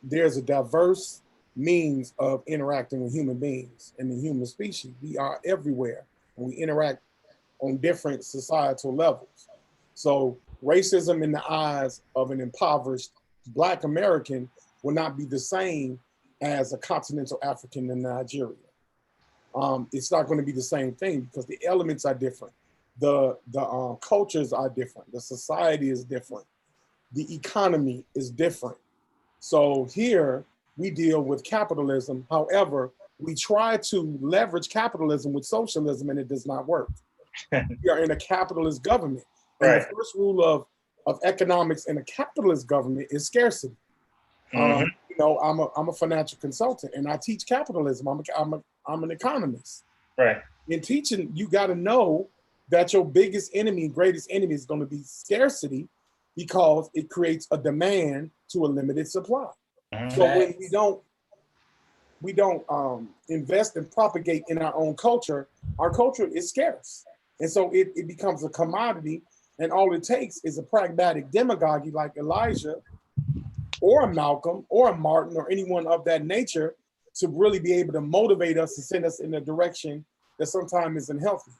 There's a diverse means of interacting with human beings and the human species. We are everywhere, and we interact on different societal levels. So racism in the eyes of an impoverished Black American will not be the same as a continental African in Nigeria. It's not going to be the same thing because the elements are different. The cultures are different. The society is different. The economy is different. So here we deal with capitalism. However, we try to leverage capitalism with socialism, and it does not work. We are in a capitalist government. And right. The first rule of economics in a capitalist government is scarcity. I'm a financial consultant and I teach capitalism. I'm an economist. Right. In teaching, you got to know that your biggest enemy, greatest enemy is going to be scarcity, because it creates a demand to a limited supply. So when we don't invest and propagate in our own culture, our culture is scarce. And so it becomes a commodity, and all it takes is a pragmatic demagogue like Elijah or a Malcolm or a Martin or anyone of that nature to really be able to motivate us and send us in a direction that sometimes isn't healthy.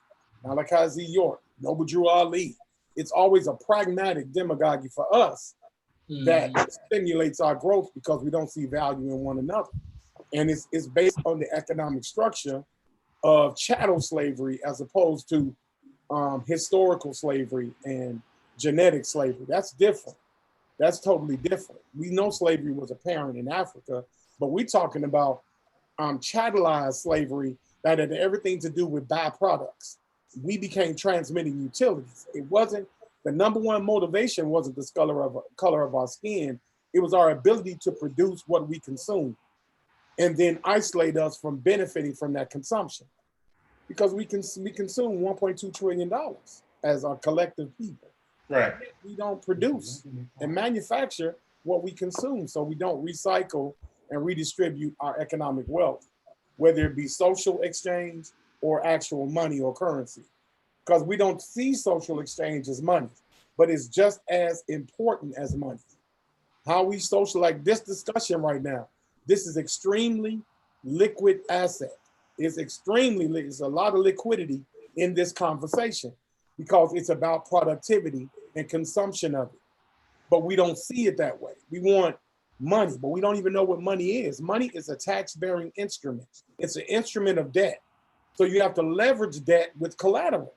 Malachi Z. York, Noble Drew Ali. It's always a pragmatic demagogue for us that stimulates our growth because we don't see value in one another. And it's based on the economic structure of chattel slavery as opposed to historical slavery and genetic slavery. That's different. That's totally different. We know slavery was apparent in Africa, but we're talking about chattelized slavery that had everything to do with byproducts. We became transmitting utilities. It wasn't, the number one motivation wasn't the color of our skin. It was our ability to produce what we consume and then isolate us from benefiting from that consumption. Because we consume $1.2 trillion as our collective people. Right. We don't produce and manufacture what we consume. So we don't recycle and redistribute our economic wealth, whether it be social exchange or actual money or currency. Because we don't see social exchange as money, but it's just as important as money. How we social, like this discussion right now, this is extremely liquid asset. It's it's a lot of liquidity in this conversation because it's about productivity and consumption of it. But we don't see it that way. We want money, but we don't even know what money is. Money is a tax-bearing instrument. It's an instrument of debt. So you have to leverage debt with collateral.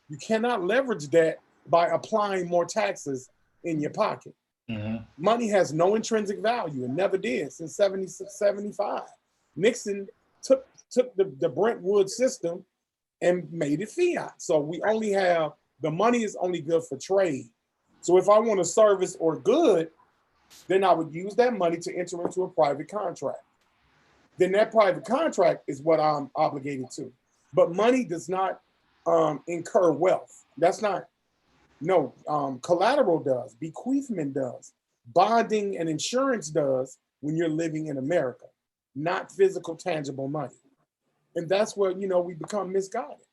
You cannot leverage debt by applying more taxes in your pocket. Mm-hmm. Money has no intrinsic value and never did since 75. Nixon took the Brentwood system and made it fiat. So we only have, the money is only good for trade. So if I want a service or good, then I would use that money to enter into a private contract. Then that private contract is what I'm obligated to. But money does not incur wealth. That's not, no, collateral does, bequeathment does, bonding and insurance does when you're living in America, not physical, tangible money. And that's where, we become misguided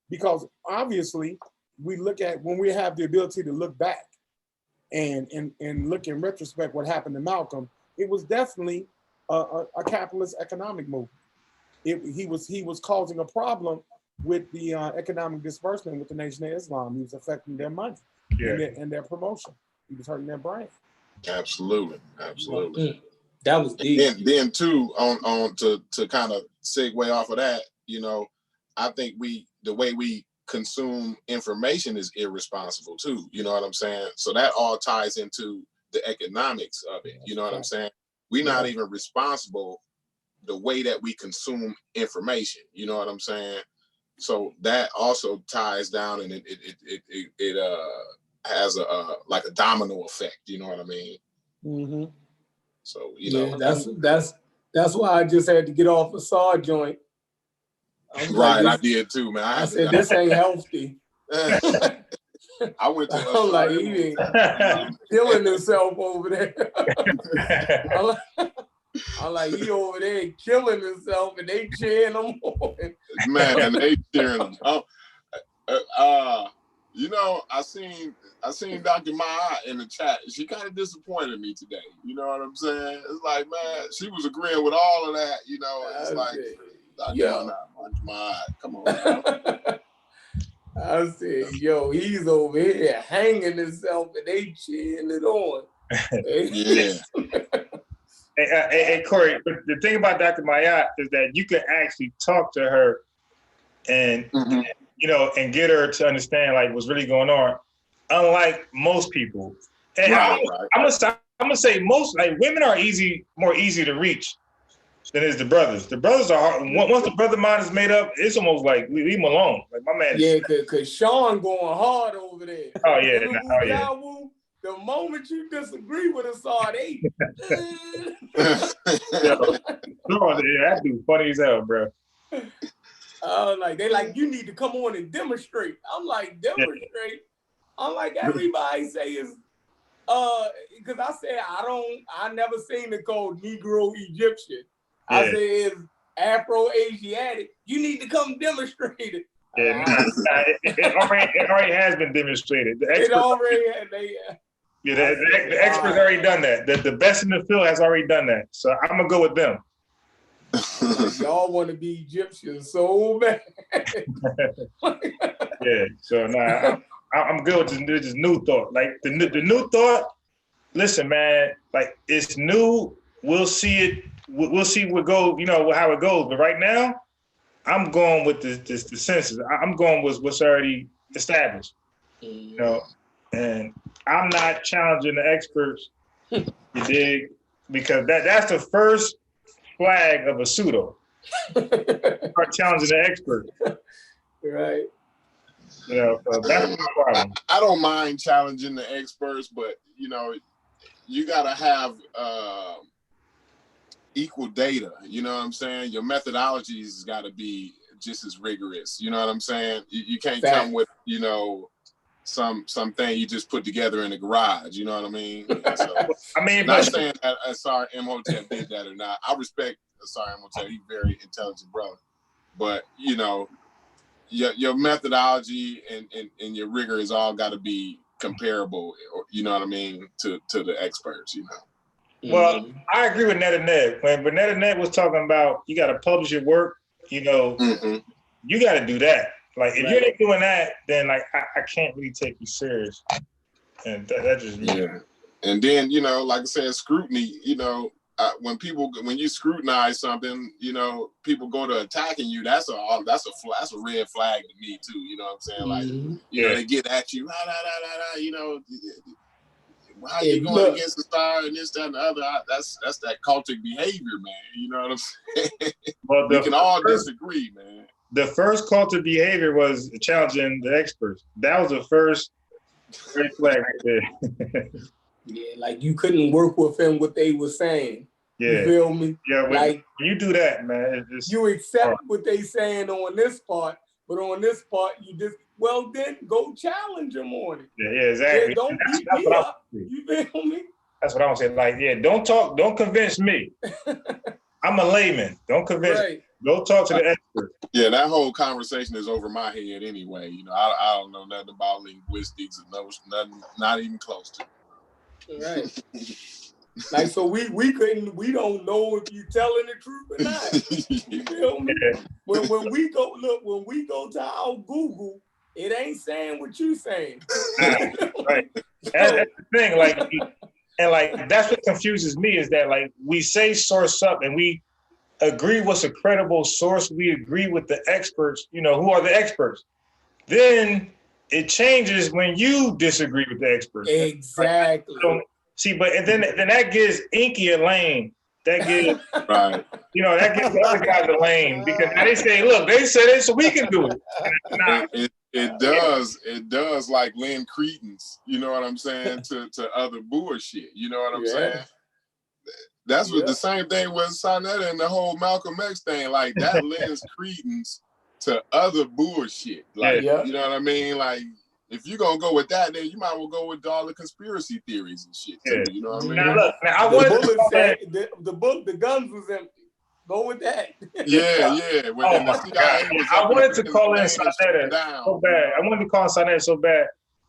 because obviously we look at, when we have the ability to look back and look in retrospect what happened to Malcolm, it was definitely a capitalist economic movement. He was causing a problem with the economic disbursement with the Nation of Islam. He was affecting their money and their promotion. He was hurting their brand. Absolutely. That was deep. Then too, on to kind of segue off of that, I think the way we consume information is irresponsible too. You know what I'm saying? So that all ties into the economics of it. You know what I'm saying? We're not even responsible the way that we consume information. You know what I'm saying? So that also ties down, and it has like a domino effect. You know what I mean? Mm-hmm. So that's why I just had to get off a saw joint. Right, I did too, man. I said this ain't healthy. I went to. I'm like, he killing himself over there. I'm like, he over there killing himself, and they cheering him on. Man, and they cheering him. I seen Dr. Maya in the chat. She kind of disappointed me today. You know what I'm saying? It's like, man, she was agreeing with all of that. It's like, Dr. Maya, come on. I said, he's over here hanging himself, and they cheering it on. Yeah. Hey, Corey, but the thing about Dr. Maya is that you can actually talk to her and, and get her to understand like what's really going on. Unlike most people. And I'm gonna say most, like, women are more easy to reach than is the brothers. The brothers are hard. Once the brother mind is made up, it's almost like leave him alone. Like my man. Yeah, cause Sean going hard over there. Oh yeah. The moment you disagree with us, they. That dude funny as hell, bro. They like, you need to come on and demonstrate. I'm like, demonstrate. Yeah. I'm like, everybody say is because I said I never seen it called Negro Egyptian. Yeah. I said it's Afro-Asiatic. You need to come demonstrate it. Yeah, it already has been demonstrated. The experts already done that. The best in the field has already done that. So I'm gonna go with them. Y'all want to be Egyptian so bad. Yeah. So I'm good with this new thought. Like the new thought. Listen, man. Like it's new. We'll see it. We'll see what goes. How it goes. But right now, I'm going with the census. I'm going with what's already established. And I'm not challenging the experts. You dig? Because that's the first flag of a pseudo. Start challenging the experts. Right. So that's my problem. I don't mind challenging the experts, but you gotta have equal data. You know what I'm saying? Your methodologies has got to be just as rigorous. You know what I'm saying? You can't come with something you just put together in the garage. You know what I mean? So, not saying that Asar Imhotep did that or not. I respect Asar Imhotep. He's a very intelligent brother, but your methodology and your rigor is all got to be comparable. You know what I mean to the experts. Well, I agree with Ned and Ned. When Ned and Ned was talking about you got to publish your work you know, you got to do that. Like, if you ain't doing that, then like I can't really take you serious. And that just me. Yeah. And then, you know, like I said, scrutiny, you know, when you scrutinize something, you know, people go to attacking you. That's a red flag to me too. You know what I'm saying? Like, you know, they get at you, you know, how you going against the star and this, that, and the other. That's that cultic behavior, man. You know what I'm saying? Well, we can all disagree, man. The first cultic behavior was challenging the experts. That was the first red flag right there. Yeah, like you couldn't work with them what they were saying. Yeah. You feel me? Yeah, like when you do that, man, you accept what they saying on this part, but on this part you just then go challenge them on it. Yeah, exactly. Yeah, don't beat me up. You feel me? That's what I'm saying. Like, don't convince me. I'm a layman. Don't convince me. Go talk to the expert. Yeah, that whole conversation is over my head anyway. You know, I don't know nothing about linguistics and nothing, not even close to it. Right. Like, so we don't know if you're telling the truth or not. You feel me? When we go to our Google, it ain't saying what you saying. Right. That's the thing. Like, and like that's what confuses me is that like we say source up and we agree what's a credible source. We agree with the experts. You know, who are the experts? Then it changes when you disagree with the experts. Exactly. Like, see, but and then that gives Inky a lane. That gives you know, that gives the other guys a lane because now they say, look, they said it, so we can do it. It does like lend credence, you know what I'm saying, to other bullshit. You know what I'm saying? That's what the same thing with SANETER and the whole Malcolm X thing. Like that lends credence to other bullshit. Like, you know what I mean? Like, if you're gonna go with that, then you might well go with all the conspiracy theories and shit too. You know what I mean? Now look, I wanted to say the guns was empty. Go with that. Yeah. I wanted to call in SANETER so bad. I wanted to call SANETER so bad,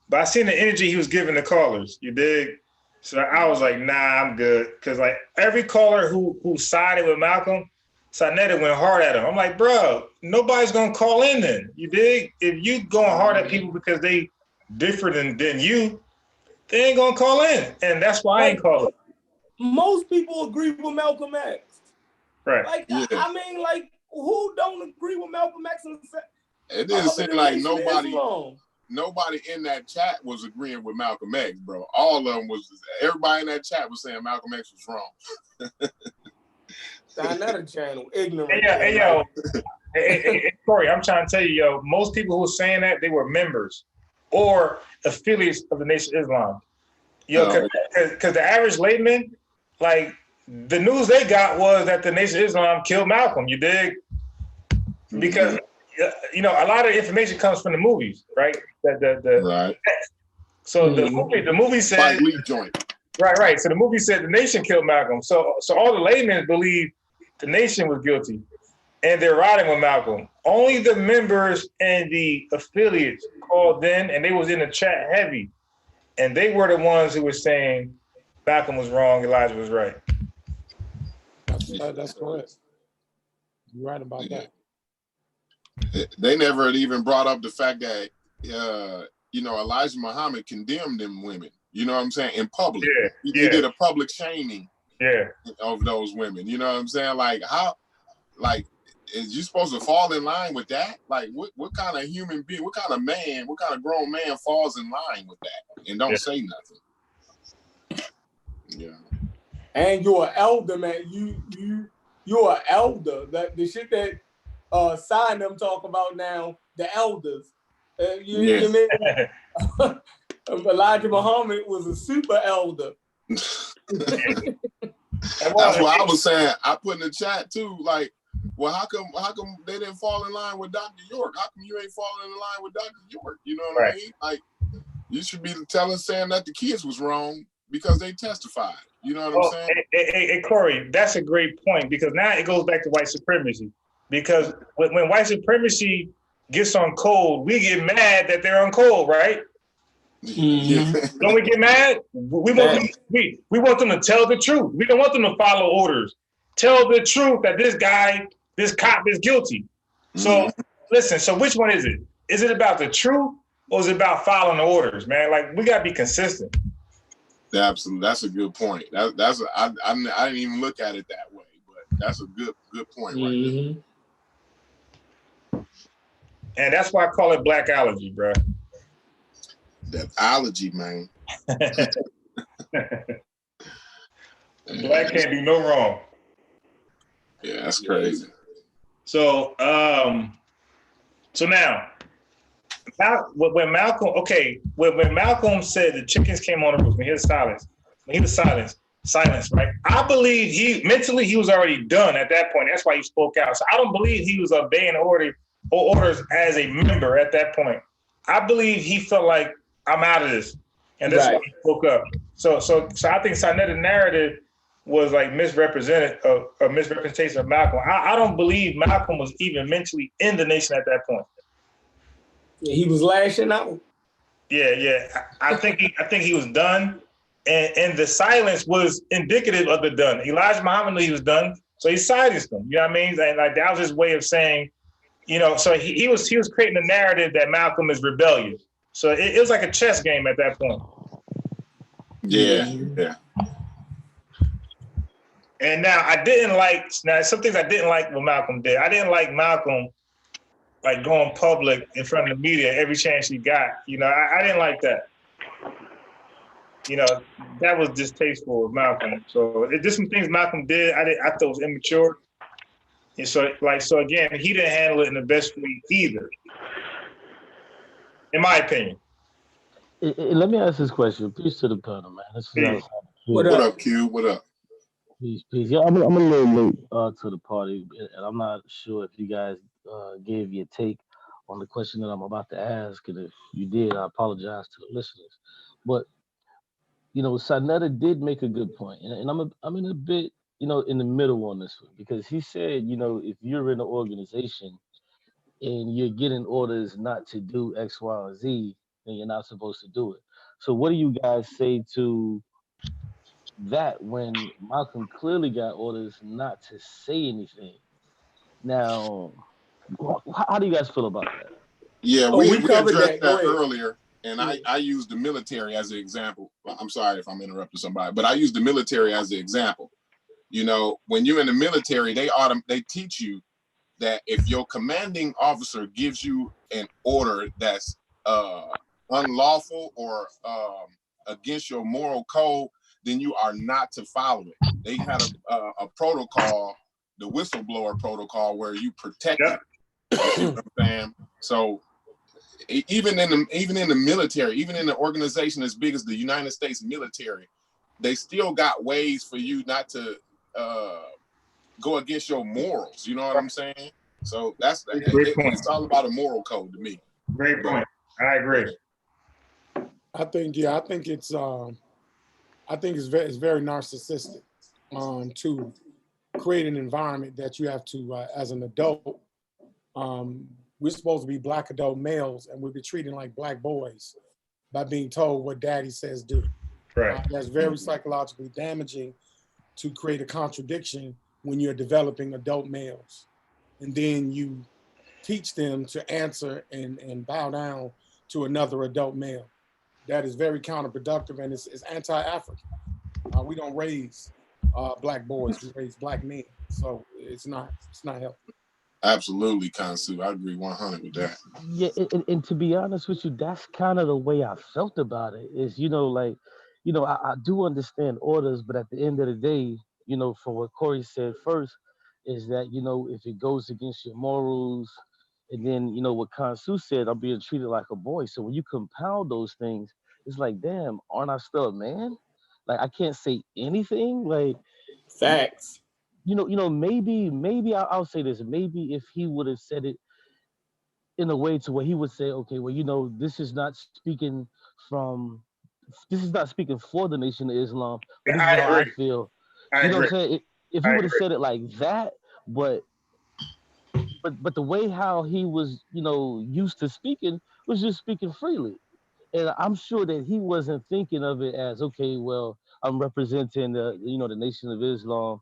but I seen the energy he was giving the callers. You dig? So I was like, nah, I'm good. Cause like every caller who sided with Malcolm, SANETER went hard at him. I'm like, bro, nobody's gonna call in then. You dig? If you going hard at people because they different than you, they ain't gonna call in. And that's why I ain't calling. Most people agree with Malcolm X. Right. Like, I mean, like, who don't agree with Malcolm X? It didn't seem like nobody in that chat was agreeing with Malcolm X, bro. All of them everybody in that chat was saying Malcolm X was wrong. SANETER channel, ignorant. Hey, Corey, I'm trying to tell you, yo, most people who were saying that, they were members or affiliates of the Nation of Islam. Yo, because the average layman, like, the news they got was that the Nation of Islam killed Malcolm, you dig? Because, you know, a lot of information comes from the movies, right? Right. So the movie said... Right. So the movie said the Nation killed Malcolm. So all the laymen believe the Nation was guilty, and they're riding with Malcolm. Only the members and the affiliates called in, and they was in the chat heavy, and they were the ones who were saying Malcolm was wrong, Elijah was right. That's correct. You're right about that. They never even brought up the fact that you know, Elijah Muhammad condemned them women. You know what I'm saying? In public. He did a public shaming of those women. You know what I'm saying? Like, how, like, is you supposed to fall in line with that? Like, what kind of human being, what kind of grown man falls in line with that and don't say nothing? Yeah. And you're an elder, man. You're an elder. The shit that Sign them talk about now, the elders. You mean? Elijah Muhammad was a super elder. That's what I was saying. I put in the chat too, like, well, how come they didn't fall in line with Dr. York? How come you ain't falling in line with Dr. York? You know what I mean? Like, you should be saying that the kids was wrong because they testified. You know what I'm saying? Hey, Corey, that's a great point because now it goes back to white supremacy. Because when white supremacy gets on code, we get mad that they're on code, right? Mm-hmm. Don't we get mad? We want them to tell the truth. We don't want them to follow orders. Tell the truth that this cop is guilty. So listen, so which one is it? Is it about the truth or is it about following the orders, man? Like, we gotta be consistent. Absolutely, that's a good point. I didn't even look at it that way, but that's a good point right there. And that's why I call it black allergy, bro. That allergy, man. Black can't do no wrong. Yeah, that's crazy. So, so now, when Malcolm said the chickens came on the roof, when he was silenced, right? I believe he was already done at that point. That's why he spoke out. So I don't believe he was obeying orders as a member at that point. I believe he felt like, I'm out of this, and that's why he spoke up. So I think SANETER narrative was like misrepresented, a misrepresentation of Malcolm. I don't believe Malcolm was even mentally in the nation at that point. Yeah, he was lashing out. Yeah. I think he was done, and the silence was indicative of the done. Elijah Muhammad knew he was done, so he silenced them. You know what I mean? And like, that was his way of saying, you know. So he was creating a narrative that Malcolm is rebellious. So it was like a chess game at that point. Yeah. And now some things I didn't like what Malcolm did. I didn't like Malcolm like going public in front of the media every chance he got. You know, I didn't like that. You know, that was distasteful of Malcolm. So just some things Malcolm did, I thought was immature. And so again, he didn't handle it in the best way either, in my opinion. Let me ask this question. Peace to the panel, man. This is What up, Q? What up? Peace. Yeah, I'm a little late to the party, and I'm not sure if you guys gave your take on the question that I'm about to ask, and if you did, I apologize to the listeners. But you know, SANETER did make a good point, and I'm in a bit, you know, in the middle on this one, because he said, you know, if you're in an organization and you're getting orders not to do X, Y, or Z, then you're not supposed to do it. So what do you guys say to that when Malcolm clearly got orders not to say anything? Now, how do you guys feel about that? Yeah, we addressed that earlier, and I used the military as an example. I'm sorry if I'm interrupting somebody, but I used the military as an example. You know, when you're in the military, they teach you that if your commanding officer gives you an order that's unlawful or against your moral code, then you are not to follow it. They had a protocol, the whistleblower protocol, where you protect it. You know what I'm saying? So even in the military, even in an organization as big as the United States military, they still got ways for you not to go against your morals. You know what I'm saying? So it's all about a moral code to me. Great point. I agree. I think it's very narcissistic to create an environment that you have to, as an adult, we're supposed to be black adult males, and we'll be treated like black boys by being told what daddy says do. Right. That's very psychologically damaging to create a contradiction when you're developing adult males. And then you teach them to answer and bow down to another adult male. That is very counterproductive, and it's anti-African. We don't raise black boys, we raise black men. So it's not healthy. Absolutely, Kansu. I agree 100 with that. Yeah, and to be honest with you, that's kind of the way I felt about it. Is, you know, like, you know, I do understand orders, but at the end of the day, you know, from what Corey said first, is that, you know, if it goes against your morals, and then, you know, what Kansu said, I'm being treated like a boy. So when you compound those things, it's like, damn, aren't I still a man? Like, I can't say anything. Like, facts. You know, maybe I'll say this. Maybe if he would have said it in a way to where he would say, okay, well, you know, this is not speaking for the Nation of Islam, but this is how I feel. You know what I'm saying? If he would have said it like that, but the way how he was, you know, used to speaking was just speaking freely. And I'm sure that he wasn't thinking of it as, okay, well, I'm representing the Nation of Islam.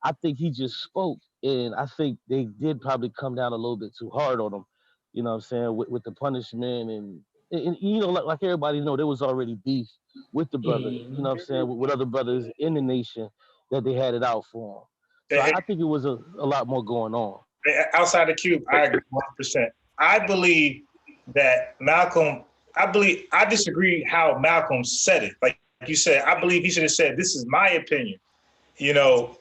I think he just spoke, and I think they did probably come down a little bit too hard on him. You know what I'm saying, with the punishment and you know, like everybody know, there was already beef with the brother. You know what I'm saying, with other brothers in the nation that they had it out for him. So I think it was a lot more going on. Outside the cube, I agree 100%. I believe that Malcolm. I disagree how Malcolm said it. Like you said, I believe he should have said, "This is my opinion." You know,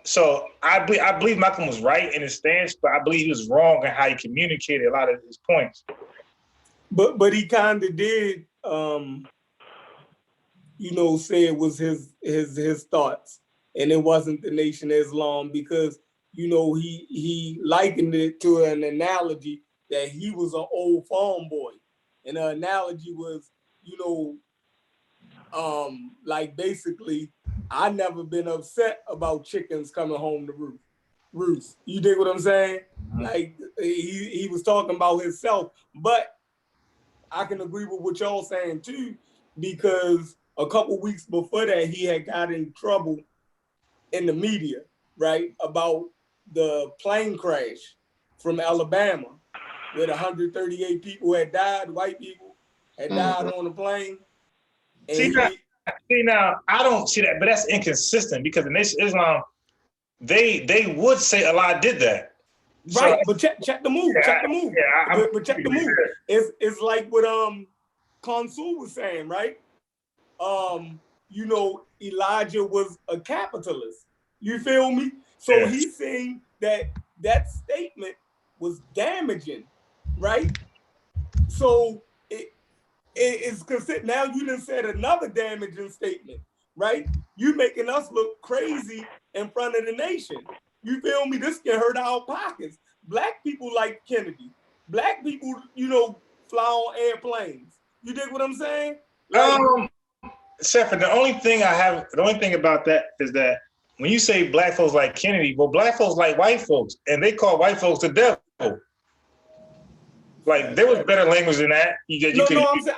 so I believe Malcolm was right in his stance, but I believe he was wrong in how he communicated a lot of his points. But he kind of did, you know, say it was his thoughts, and it wasn't the Nation of Islam, because, you know, he likened it to an analogy that he was an old farm boy, and the analogy was, you know, like basically, I never been upset about chickens coming home to roost. You dig what I'm saying? Like he was talking about himself, but I can agree with what y'all saying too, because a couple weeks before that, he had got in trouble in the media, right, about the plane crash from Alabama, where 138 people had died, white people had died on the plane. See now, I don't see that, but that's inconsistent, because the Nation of Islam, they would say Allah did that. Right, so, but check the move. Check the move. Yeah, but check the move. It's like what Consul was saying, right? You know, Elijah was a capitalist. You feel me? So he's saying that statement was damaging, right? So it's considered. Now you done said another damaging statement, right? You making us look crazy in front of the nation. You feel me? This can hurt our pockets. Black people like Kennedy. Black people, you know, fly on airplanes. You dig what I'm saying? Like, Seffer, the only thing about that is that when you say black folks like Kennedy, well, black folks like white folks, and they call white folks the devil. Like, there was better language than that.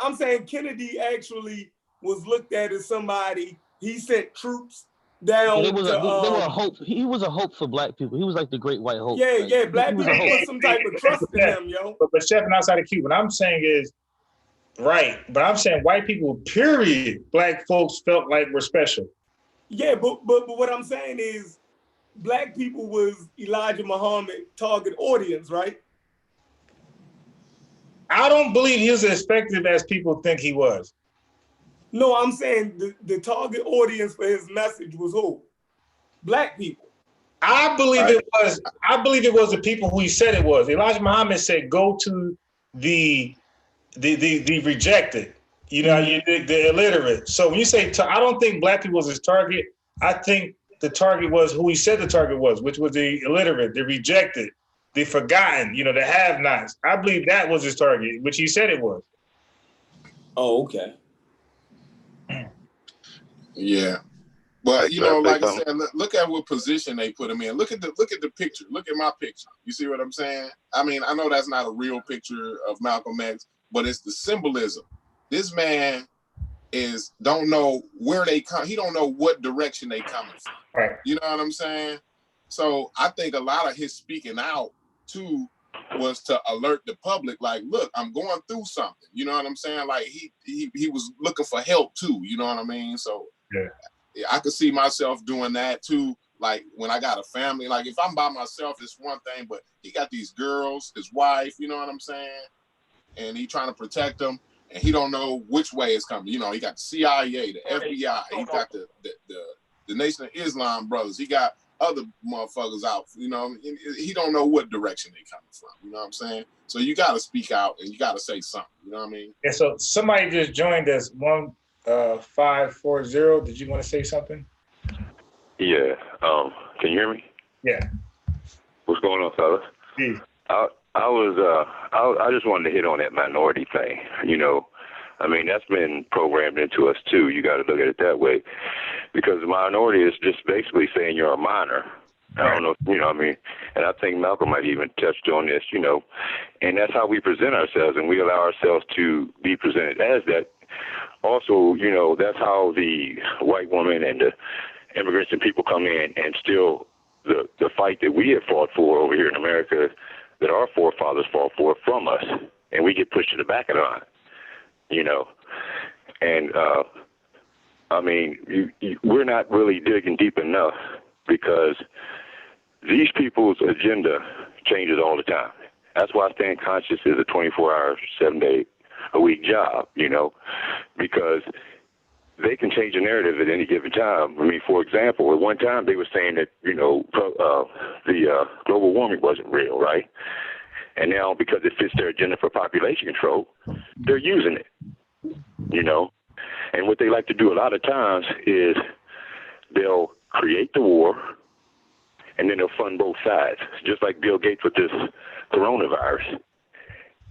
I'm saying Kennedy actually was looked at as somebody, he sent troops down they were a hope. He was a hope for black people. He was like the great white hope. Yeah, like, yeah, black people put some type of trust in him, yo. But Chef, and outside of Cuba, what I'm saying is, right, but I'm saying white people, period, black folks felt like we're special. Yeah, but what I'm saying is, black people was Elijah Muhammad target audience, right? I don't believe he was as effective as people think he was. No, I'm saying the target audience for his message was who? Black people. I believe it was the people who he said it was. Elijah Muhammad said, "Go to the rejected, you know, the illiterate." So when you say, I don't think black people was his target. I think the target was who he said the target was, which was the illiterate, the rejected, the forgotten, you know, the have-nots. I believe that was his target, which he said it was. Oh, okay. Yeah, but you know, like I said, look at what position they put him in. Look at the picture. Look at my picture. You see what I'm saying? I mean, I know that's not a real picture of Malcolm X, but it's the symbolism. This man don't know where they come. He don't know what direction they coming from. Right. You know what I'm saying? So I think a lot of his speaking out too was to alert the public, like, look, I'm going through something. You know what I'm saying? Like he was looking for help too. You know what I mean? So yeah, I could see myself doing that too. Like when I got a family, like if I'm by myself, it's one thing, but he got these girls, his wife, you know what I'm saying? And he trying to protect them, and he don't know which way it's coming. You know, he got the CIA, the FBI, he got the Nation of Islam brothers, he got other motherfuckers out, you know, he don't know what direction they coming from, you know what I'm saying? So you got to speak out and you got to say something, you know what I mean? And so somebody just joined us, 1540. Did you want to say something? Yeah. Can you hear me? Yeah. What's going on, fellas? Yeah. I just wanted to hit on that minority thing. You know, I mean, that's been programmed into us too. You got to look at it that way, because the minority is just basically saying you're a minor. I don't know, you know what I mean? And I think Malcolm might even touched on this, you know, and that's how we present ourselves, and we allow ourselves to be presented as that. Also, you know, that's how the white woman and immigrants and people come in and still the fight that we have fought for over here in America, that our forefathers fought for from us, and we get pushed to the back of the line, you know. And I mean, we're not really digging deep enough, because these people's agenda changes all the time. That's why staying conscious is a 24-hour, 7-day-a-week job, you know, because they can change the narrative at any given time. I mean, for example, at one time they were saying that, you know, the global warming wasn't real, right? And now, because it fits their agenda for population control, they're using it, you know. And what they like to do a lot of times is they'll create the war, and then they'll fund both sides, just like Bill Gates with this coronavirus.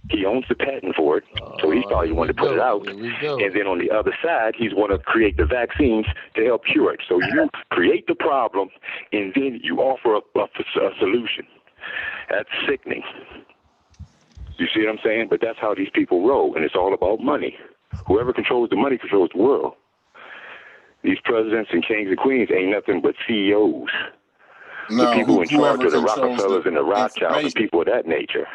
He owns the patent for it, so he's probably wanted to put it out. And then on the other side, he's want to create the vaccines to help cure it. So you create the problem, and then you offer a solution. That's sickening. You see what I'm saying? But that's how these people roll, and it's all about money. Whoever controls the money controls the world. These presidents and kings and queens ain't nothing but CEOs. No, the people in charge are the controls Rockefellers and the Rothschilds and people of that nature.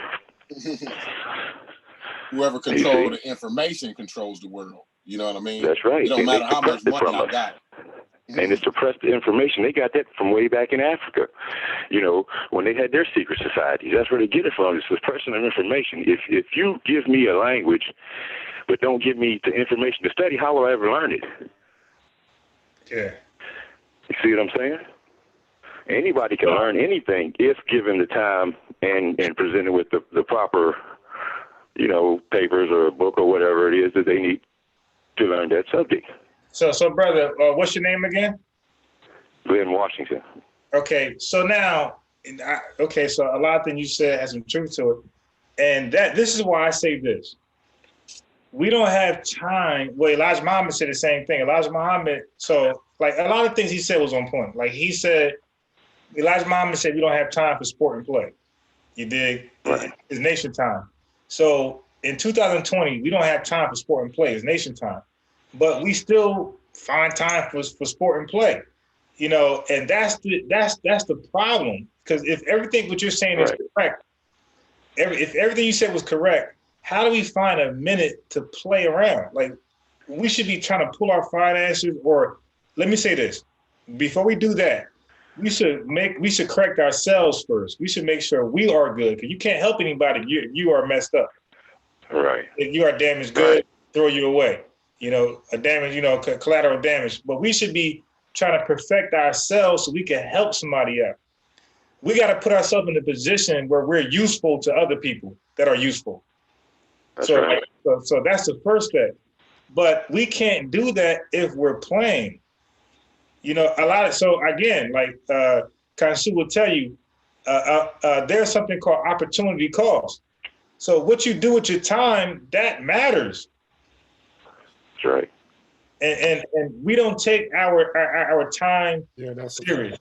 Whoever controls the information controls the world. You know what I mean? That's right. It don't matter how much money I got. And it's suppressed the information. They got that from way back in Africa. You know, when they had their secret societies, that's where they get it from. It's suppression of information. If you give me a language but don't give me the information to study, how will I ever learn it? Yeah. You see what I'm saying? Anybody can learn anything if given the time and presented with the proper, you know, papers or a book or whatever it is that they need to learn that subject. So brother, what's your name again? Glenn Washington. Okay, so now, so a lot of things you said has some truth to it, and this is why I say this. We don't have time. Well, Elijah Muhammad said the same thing. Elijah Muhammad, so like a lot of things he said was on point. Like he said, Elijah Muhammad said we don't have time for sport and play. You dig? Right. It's nation time. So in 2020, we don't have time for sport and play. It's nation time. But we still find time for sport and play. You know, and that's the problem. Because if everything what you're saying is correct, if everything you said was correct, how do we find a minute to play around? Like, we should be trying to pull our finances, or let me say this, before we do that, we should correct ourselves first. We should make sure we are good, because you can't help anybody. You are messed up. Right. If you are damaged good, throw you away. You know, a damage, you know, collateral damage. But we should be trying to perfect ourselves so we can help somebody out. We got to put ourselves in a position where we're useful to other people that are useful. That's so, right. so that's the first step. But we can't do that if we're playing. You know, so again, like Kansu will tell you, there's something called opportunity cost. So what you do with your time, that matters. That's right. And we don't take our time serious.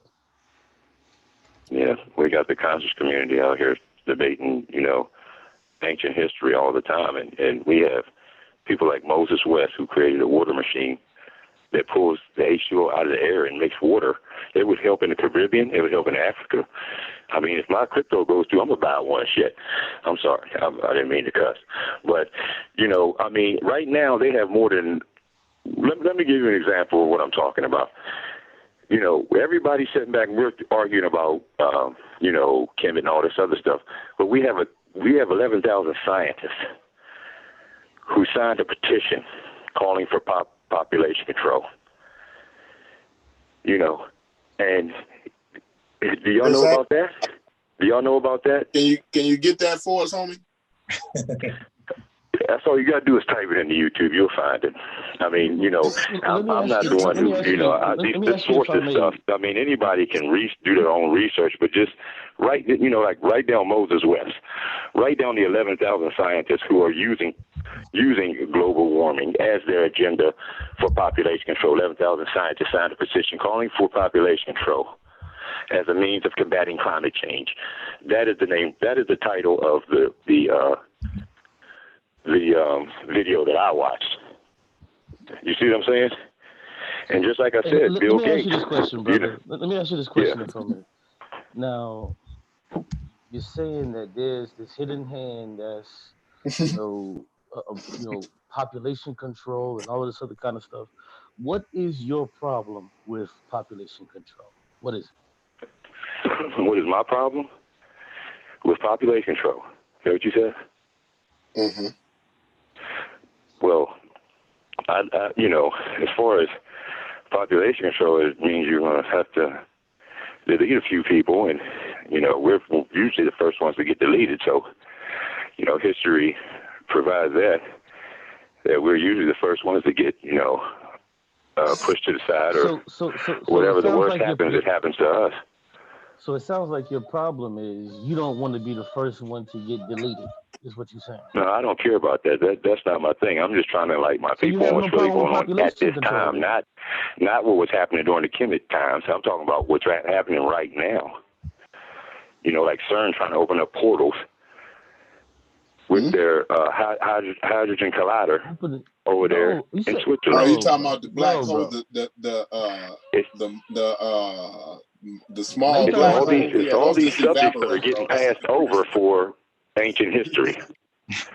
Yeah, we got the conscious community out here debating, you know, ancient history all the time, and we have people like Moses West, who created a water machine that pulls the H2O out of the air and makes water. It would help in the Caribbean. It would help in Africa. I mean, if my crypto goes through, I'm going to buy one. Shit. I'm sorry. I didn't mean to cuss. But, you know, I mean, right now they have more than – let me give you an example of what I'm talking about. You know, everybody's sitting back and we're arguing about, you know, Kim and all this other stuff. But we have 11,000 scientists who signed a petition calling for population control. You know, and do y'all know about that? Do y'all know about that? Can you get that for us, homie? That's all you got to do is type it into YouTube. You'll find it. I mean, you know, I'm not the one who, you know, the sources stuff. I mean, anybody can do their own research, but just write down Moses West. Write down the 11,000 scientists who are using global warming as their agenda for population control. 11,000 scientists signed a petition calling for population control as a means of combating climate change. That is the name. That is the title of the video that I watched. You see what I'm saying? And just like I said, Bill Gates. Let me ask you this question, brother. Let me ask you this question for a minute. Now, you're saying that there's this hidden hand that's, population control and all this other kind of stuff. What is your problem with population control? What is it? What is my problem with population control? Is that what you said? Mm-hmm. Well, I as far as population control, it means you're going to have to delete a few people, and we're usually the first ones to get deleted. So, history provides that we're usually the first ones to get pushed to the side, or so whatever the worst happens, it happens to us. So it sounds like your problem is you don't want to be the first one to get deleted, is what you're saying. No, I don't care about that. That's not my thing. I'm just trying to enlighten my people on what's really going on at this time, not what was happening during the Kemet times. I'm talking about what's happening right now. Like CERN trying to open up portals with their hydrogen collider over there in Switzerland. Are you talking about the black hole, the small black hole? All these subjects that are getting passed over for ancient history.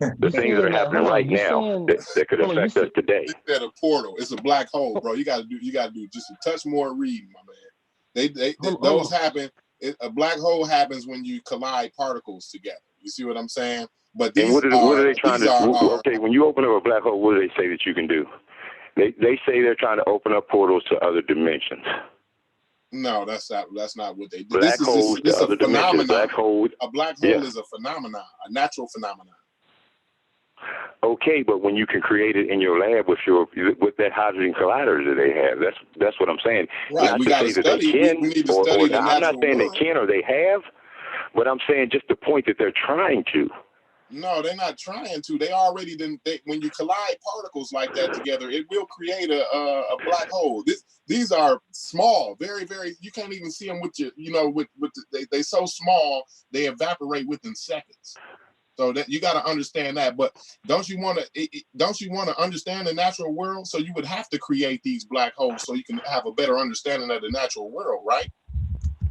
The things that are happening right now that could affect us today. It's a portal. It's a black hole, bro. You gotta do just a touch more reading, my man. Those happen. A black hole happens when you collide particles together. You see what I'm saying? But these what are they trying to do? Okay, when you open up a black hole, what do they say that you can do? They say they're trying to open up portals to other dimensions. No, that's not what they do. Black holes, this is a phenomenon. Black hole. A black hole is a phenomenon, a natural phenomenon. Okay, but when you can create it in your lab with that hydrogen collider that they have, that's what I'm saying. Right, not we to say that they can, we need to study the I'm not saying world. they can or they have, but I'm saying just the point that they're trying to. No, they're not trying to. They already when you collide particles like that together, it will create a black hole. These are small, very, very. You can't even see them with your, they so small they evaporate within seconds. So that you got to understand that. But don't you want to understand the natural world? So you would have to create these black holes so you can have a better understanding of the natural world, right?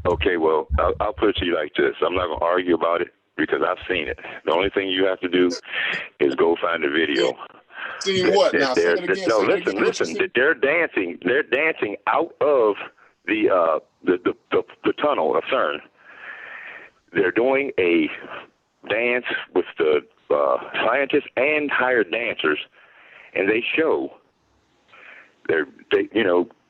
Okay, well, I'll put it to you like this. I'm not going to argue about it because I've seen it. The only thing you have to do is go find the video. Seen what? Now, say it again. No, listen. They're dancing out of the tunnel of CERN. They're doing a dance with the scientists and hired dancers, and they show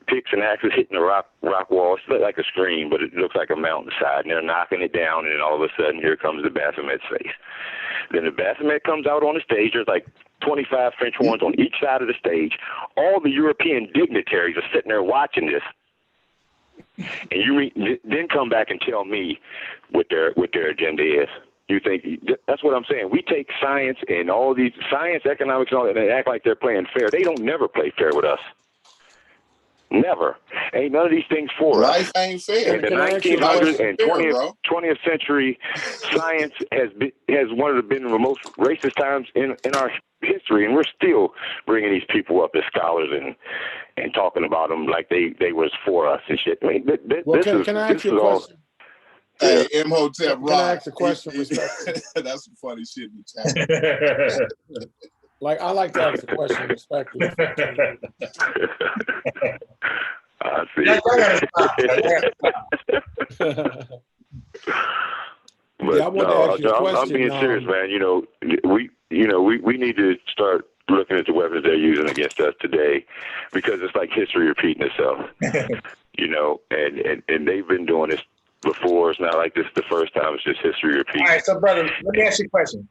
picks and axes hitting the rock wall. It's like a screen, but it looks like a mountainside, and they're knocking it down, and then all of a sudden here comes the Baphomet's face. Then the Baphomet comes out on the stage. There's like 25 French horns on each side of the stage. All the European dignitaries are sitting there watching this. And you then come back and tell me what their agenda is. You think that's what I'm saying? We take science and all these science, economics, and all that, and they act like they're playing fair. They don't never play fair with us. Never. Ain't none of these things for us. Life ain't fair. In the 1900s and 20th century, science has one of been the most racist times in our history, and we're still bringing these people up as scholars and talking about them like they was for us and shit. I mean, can I ask you a question? Hey, Imhotep Rock. Can I ask a question? That's some funny shit you talking. Like, I like to ask a question respectfully. I see. But I want to ask you a question. I'm being serious, man. We need to start looking at the weapons they're using against us today, because it's like history repeating itself. And they've been doing this before. It's not like this is the first time. It's just history repeating. All right, so brother, let me ask you a question.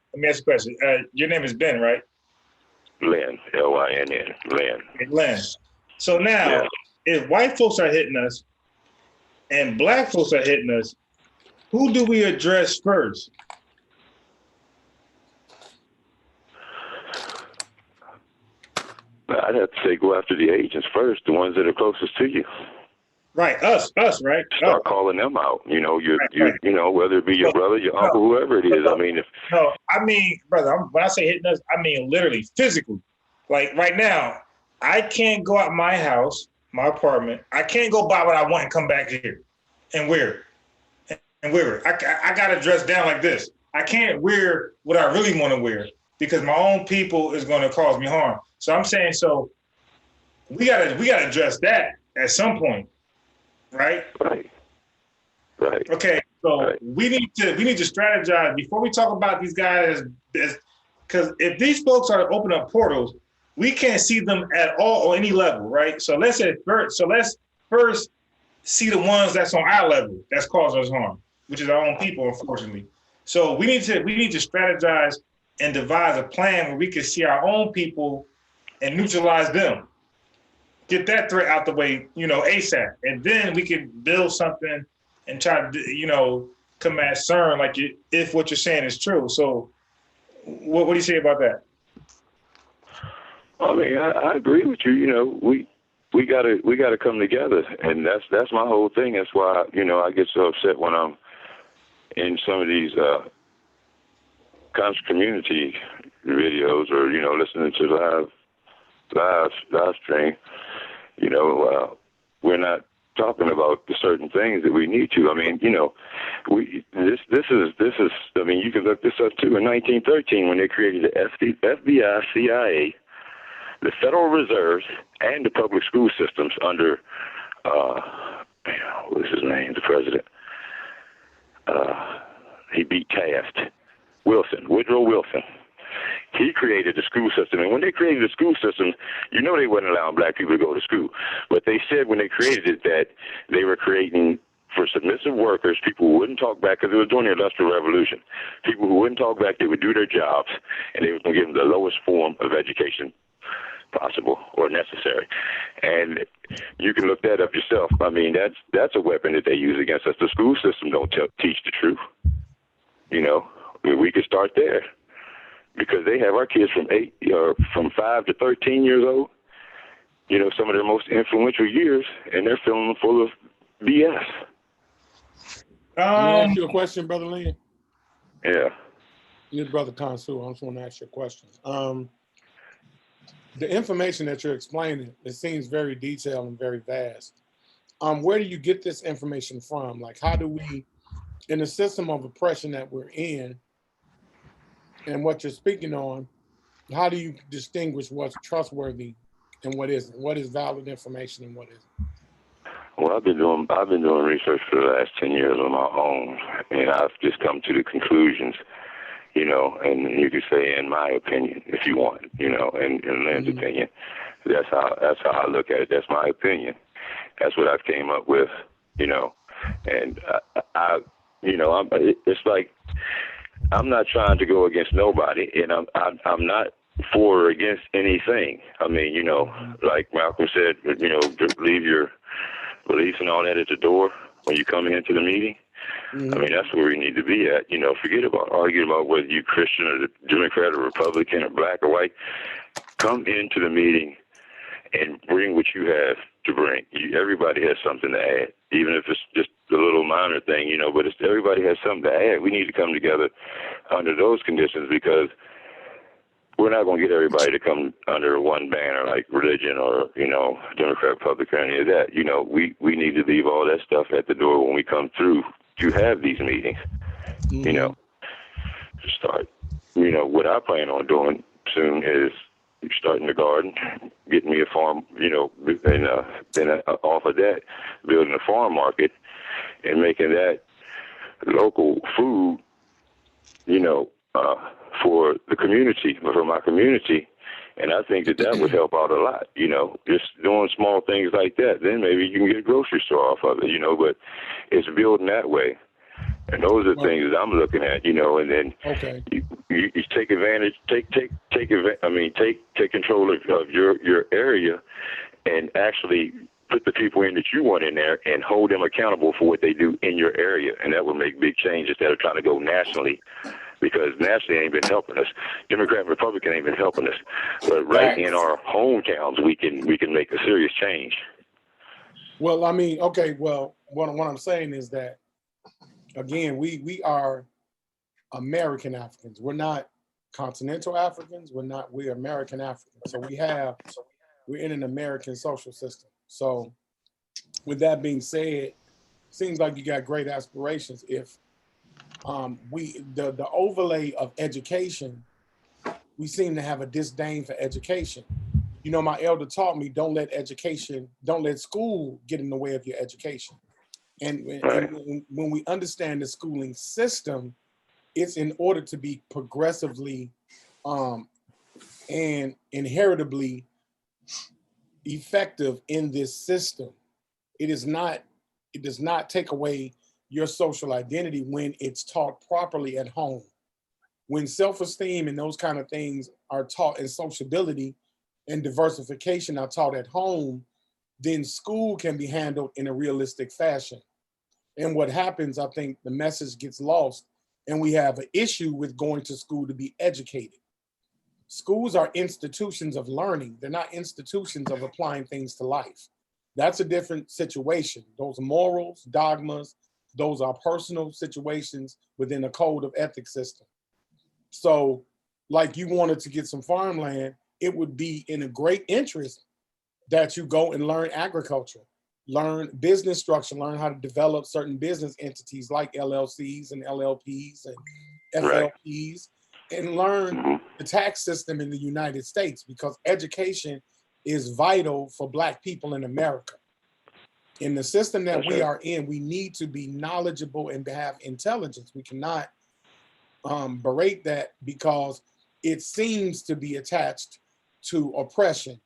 Your name is Ben, right? Lynn, Lynn, Lynn. Lynn. So now, if white folks are hitting us and black folks are hitting us, who do we address first? I'd have to say go after the agents first, the ones that are closest to you. Right, us, right? Start calling them out. Whether it be your brother, your uncle, whoever it is. I mean, brother, when I say hitting us, I mean literally physically. Like right now, I can't go out my house. my apartment. I can't go buy what I want and come back here and wear it. I got to dress down like this. I can't wear what I really want to wear because my own people is going to cause me harm. So I'm saying, so we gotta address that at some point, right? Right. Okay, so we need to strategize before we talk about these guys, because if these folks are to open up portals, we can't see them at all on any level, right? So let's first see the ones that's on our level that's causing us harm, which is our own people, unfortunately. So we need to strategize and devise a plan where we can see our own people and neutralize them. Get that threat out the way, ASAP, and then we can build something and try to, combat CERN if what you're saying is true. So, what do you say about that? I mean, I agree with you. We gotta come together, and that's my whole thing. That's why I get so upset when I'm in some of these conscious community videos or listening to live stream. We're not talking about the certain things that we need to. I mean, this is. I mean, you can look this up too. In 1913, when they created the FBI, CIA, the Federal Reserves, and the public school systems under, what's his name? The president. He beat Taft. Woodrow Wilson. He created the school system, and when they created the school system, they wasn't allowing black people to go to school. But they said when they created it that they were creating for submissive workers, people who wouldn't talk back, because it was during the Industrial Revolution. People who wouldn't talk back, they would do their jobs, and they were going to give them the lowest form of education possible or necessary. And you can look that up yourself. I mean, that's a weapon that they use against us. The school system don't teach the truth. We could start there. Because they have our kids from 5 to 13 years old, some of their most influential years, and they're filling them full of BS. Let me ask you a question, Brother Lynn. Yeah. You're Brother Consu. I just want to ask you a question. The information that you're explaining, it seems very detailed and very vast. Where do you get this information from? Like, how do we, in the system of oppression that we're in, and what you're speaking on, how do you distinguish what's trustworthy and what isn't? What is valid information and what isn't? Well, I've been doing research for the last 10 years on my own, and I've just come to the conclusions, and you could say, in my opinion, if you want, in Lynn's opinion. That's how I look at it. That's my opinion. That's what I came up with, and it's like, I'm not trying to go against nobody, and I'm not for or against anything. I mean, like Malcolm said, leave your beliefs and all that at the door when you come into the meeting. I mean, that's where we need to be at. Forget about arguing about whether you're Christian or Democrat or Republican or black or white. Come into the meeting and bring what you have to bring. Everybody has something to add, even if it's just a little minor thing, but everybody has something to add. We need to come together under those conditions because we're not going to get everybody to come under one banner like religion or, Democrat, Republican, or any of that. We need to leave all that stuff at the door when we come through to have these meetings, to start. What I plan on doing soon is starting the garden, getting me a farm, and then off of that, building a farm market and making that local food, for the community, for my community. And I think that would help out a lot, just doing small things like that. Then maybe you can get a grocery store off of it, but it's building that way. And those are things that I'm looking at, and then you take advantage, take control of your area and actually put the people in that you want in there and hold them accountable for what they do in your area. And that will make big change instead of trying to go nationally, because nationally ain't been helping us. Democrat and Republican ain't been helping us. But right in our hometowns, we can make a serious change. Well, I mean, what I'm saying is that, again, we are American Africans. We're not continental Africans. We're American Africans. So we're in an American social system. So with that being said, seems like you got great aspirations. If the overlay of education, we seem to have a disdain for education. You know, my elder taught me, don't let school get in the way of your education. And when we understand the schooling system, it's in order to be progressively and inheritably effective in this system. It does not take away your social identity when it's taught properly at home. When self-esteem and those kind of things are taught, and sociability and diversification are taught at home, then school can be handled in a realistic fashion. And what happens, I think the message gets lost, and we have an issue with going to school to be educated. Schools are institutions of learning. They're not institutions of applying things to life. That's a different situation. Those morals, dogmas, those are personal situations within a code of ethics system. So like you wanted to get some farmland, it would be in a great interest that you go and learn agriculture, learn business structure, learn how to develop certain business entities like LLCs and LLPs and FLPs, and learn the tax system in the United States, because education is vital for Black people in America. In the system that we are in, we need to be knowledgeable and have intelligence. We cannot berate that because it seems to be attached to oppression.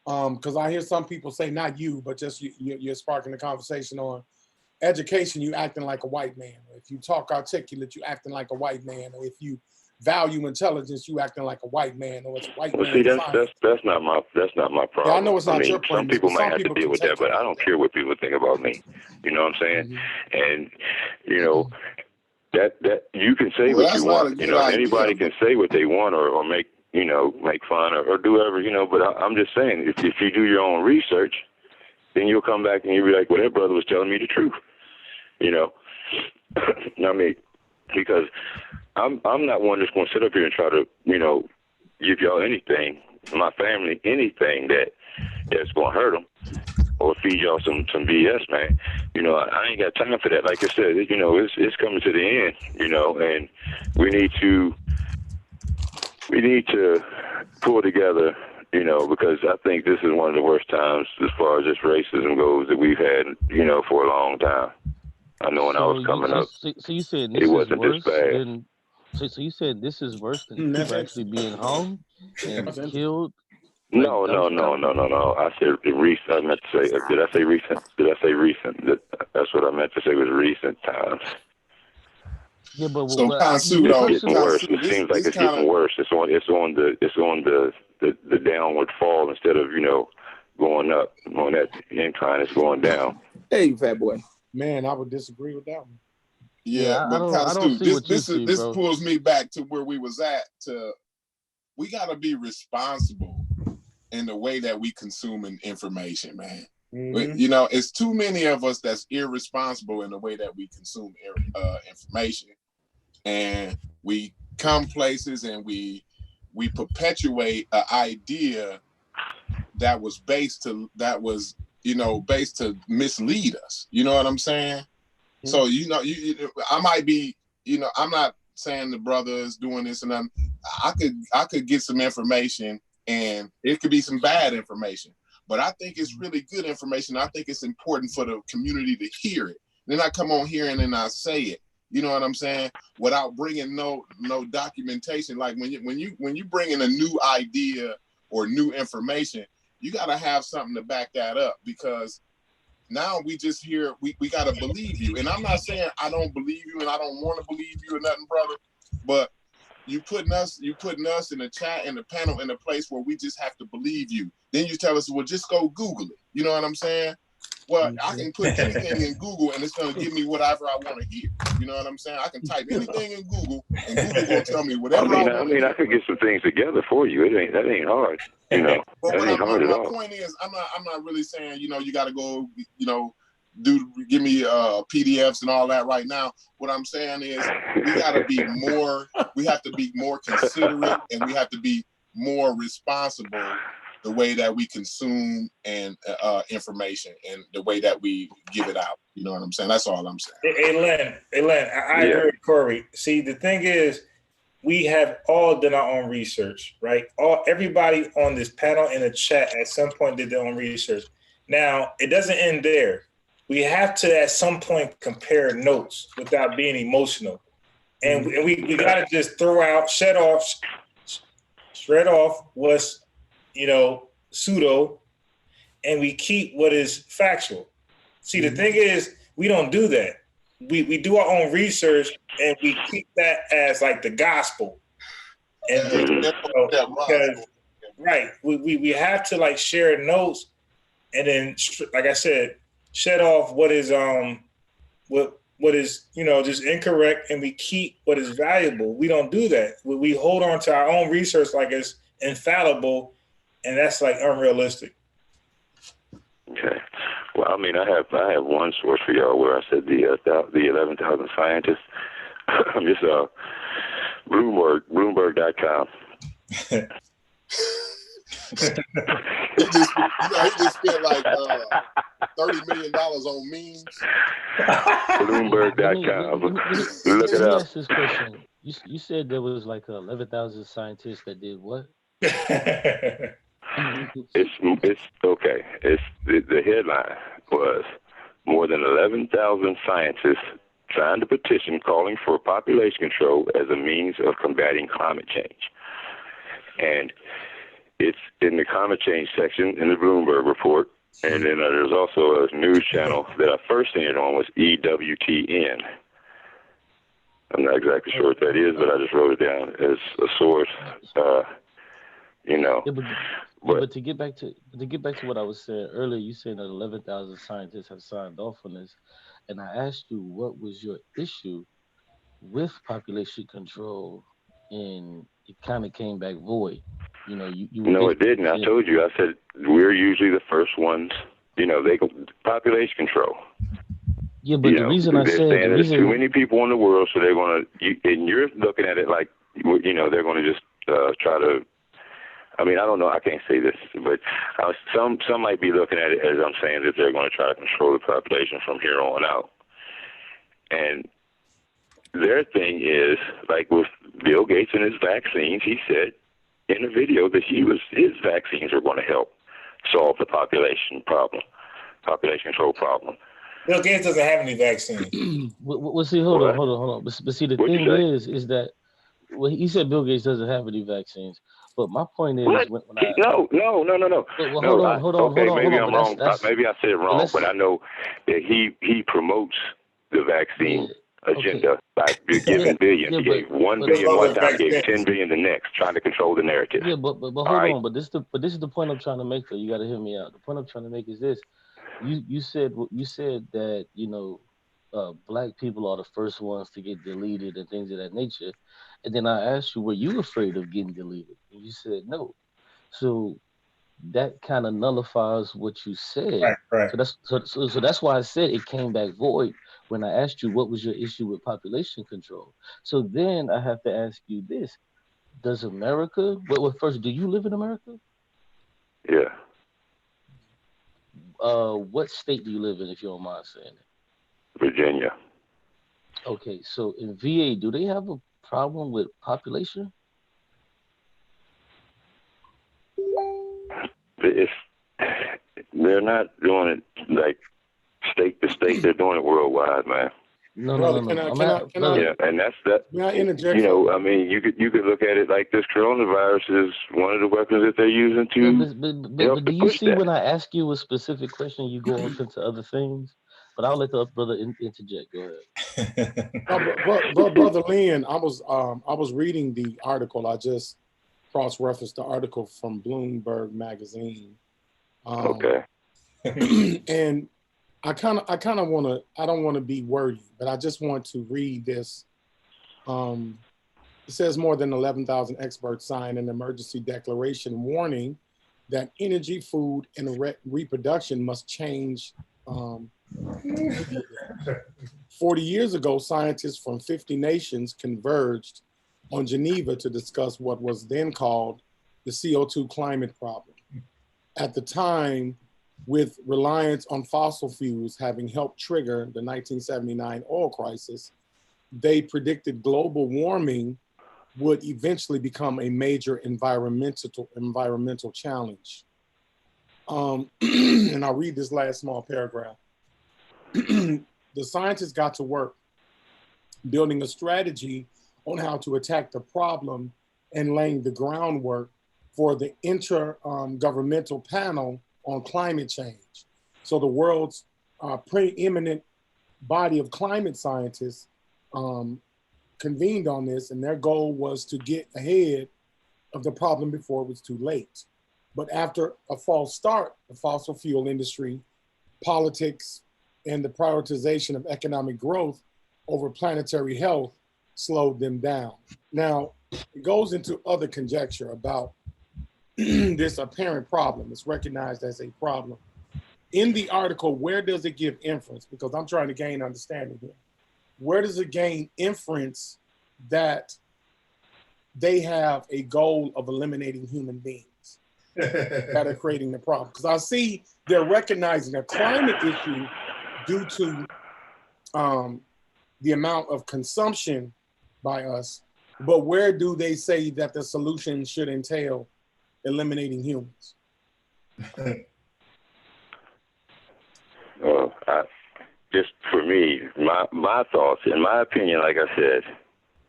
Because I hear some people say, not you, but just you're sparking the conversation on education, you acting like a white man. Or if you talk articulate, you acting like a white man. Or if you value intelligence, you acting like a white man. Or it's white man. See, that's not my problem. Yeah, I know it's not your point. Some people might have to deal with that, but I don't care what people think about me. You know what I'm saying? And you know that you can say what you want. You know, anybody can say what they want or make fun or do whatever, but I'm just saying, if you do your own research, then you'll come back and you'll be like, well, that brother was telling me the truth, I mean, because I'm not one that's going to sit up here and try to, give y'all anything, my family, anything that's going to hurt them or feed y'all some BS, man. I ain't got time for that. Like I said, it's coming to the end, and we need to pull together, because I think this is one of the worst times as far as this racism goes that we've had, for a long time. I know when I was coming up, so you said this it wasn't worse this bad. than, so you said this is worse than people actually being hung and killed? No. I said recent. I meant to say, did I say recent? That's what I meant to say was recent times. Yeah, but so it's getting worse. It seems like it's getting worse. It's on the downward fall instead of going up. On that incline, it's going down. Hey, fat boy. Man, I would disagree with that one. Yeah, but this pulls me back to where we was at. We got to be responsible in the way that we consume information, man. Mm-hmm. It's too many of us that's irresponsible in the way that we consume information, and we come places and we perpetuate an idea that was based to mislead us. You know what I'm saying? Mm-hmm. So I might be, I'm not saying the brother is doing this, and I could get some information, and it could be some bad information. But I think it's really good information. I think it's important for the community to hear it. Then I come on here and then I say it. You know what I'm saying? Without bringing no documentation. Like when you bring in a new idea or new information, you got to have something to back that up, because now we just hear we got to believe you. And I'm not saying I don't believe you and I don't want to believe you or nothing, brother. But you putting us in the chat, in the panel, in a place where we just have to believe you. Then you tell us, well, just go Google it. You know what I'm saying? Well, I can put anything in Google and it's going to give me whatever I want to hear. You know what I'm saying? I can type anything in Google and Google will tell me whatever I want. I could get some things together for you. That ain't hard. But that ain't hard at all. My point is, I'm not really saying, you got to go, give me PDFs and all that right now. What I'm saying is we have to be more considerate, and we have to be more responsible the way that we consume and information and the way that we give it out. You know what I'm saying? That's all I'm saying. Hey, Len, I agree with Corey. See, the thing is, we have all done our own research, right? Everybody on this panel in the chat at some point did their own research. Now, it doesn't end there. We have to, at some point, compare notes without being emotional. And we got to just shred off what's, pseudo, and we keep what is factual. See, the thing is, we don't do that. We do our own research and we keep that as like the gospel. And because, right, we have to like share notes and then, like I said, shed off what is what is just incorrect, and we keep what is valuable. We don't do that. We hold on to our own research like it's infallible, and that's like unrealistic. Okay. Well, I mean, I have one source for y'all where I said the 11,000 scientists. I'm just Bloomberg.com. he just spent like $30 million on memes. Bloomberg.com. Look it up. Let me ask this question. You said there was like 11,000 scientists that did what? It's okay. The headline was more than 11,000 scientists signed a petition calling for population control as a means of combating climate change. And it's in the climate change section in the Bloomberg report. And then there's also a news channel that I first seen it on was EWTN. I'm not exactly sure what that is, but I just wrote it down as a source. But to get back to what I was saying earlier, you said that 11,000 scientists have signed off on this, and I asked you what was your issue with population control, and it kind of came back void. No, it didn't. I told you. I said we're usually the first ones. They go population control. Yeah, but the reason I said there's too many people in the world, so they're going to. And you're looking at it like they're going to just try to. I mean, I don't know. I can't say this, but some might be looking at it as I'm saying that they're going to try to control the population from here on out. And their thing is like with Bill Gates and his vaccines. He said in a video that his vaccines are going to help solve the population control problem. Bill Gates doesn't have any vaccines. Well, see, hold on. But see, the thing is that he said Bill Gates doesn't have any vaccines. But my point is, what? When I no. Well, hold on. Maybe I'm wrong. Maybe I said it wrong, but I know that he promotes the vaccine agenda by giving billions. He gave $1 billion one time, he gave $10 billion the next, trying to control the narrative. Yeah, but hold on. But this is the point I'm trying to make. Though you got to hear me out. The point I'm trying to make is this: you said that black people are the first ones to get deleted and things of that nature. And then I asked you, were you afraid of getting deleted? And you said no. So that kind of nullifies what you said. Right. So that's why I said it came back void when I asked you what was your issue with population control. So then I have to ask you this: does America? Well, first, do you live in America? Yeah. What state do you live in, if you don't mind saying it? Virginia. Okay, so in VA, do they have a problem with population? They're not doing it like state to state. They're doing it worldwide, man. No. Can I Yeah, and that's that. May I interject? I mean, you could look at it like this coronavirus is one of the weapons that they're using to. But do you see when I ask you a specific question, you go off into other things? But I'll let the other brother interject. Go ahead. Brother Lynn, I was reading the article. I just cross-referenced the article from Bloomberg magazine. Okay. And I kind of want to. I don't want to be wordy, but I just want to read this. It says more than 11,000 experts signed an emergency declaration warning that energy, food, and reproduction must change. 40 years ago, scientists from 50 nations converged on Geneva to discuss what was then called the CO2 climate problem. at the time, with reliance on fossil fuels having helped trigger the 1979 oil crisis, they predicted global warming would eventually become a major environmental challenge. And I'll read this last small paragraph. The scientists got to work building a strategy on how to attack the problem and laying the groundwork for the intergovernmental panel on climate change. So the world's preeminent body of climate scientists convened on this, and their goal was to get ahead of the problem before it was too late. But after a false start, the fossil fuel industry, politics, and the prioritization of economic growth over planetary health slowed them down. Now, it goes into other conjecture about this apparent problem. It's recognized as a problem. In the article, where does it give inference? Because I'm trying to gain understanding here. Where does it gain inference that they have a goal of eliminating human beings that are creating the problem? Because I see they're recognizing a climate issue due to the amount of consumption by us, but where do they say that the solution should entail eliminating humans? Well, just for me, my thoughts, in my opinion, like I said,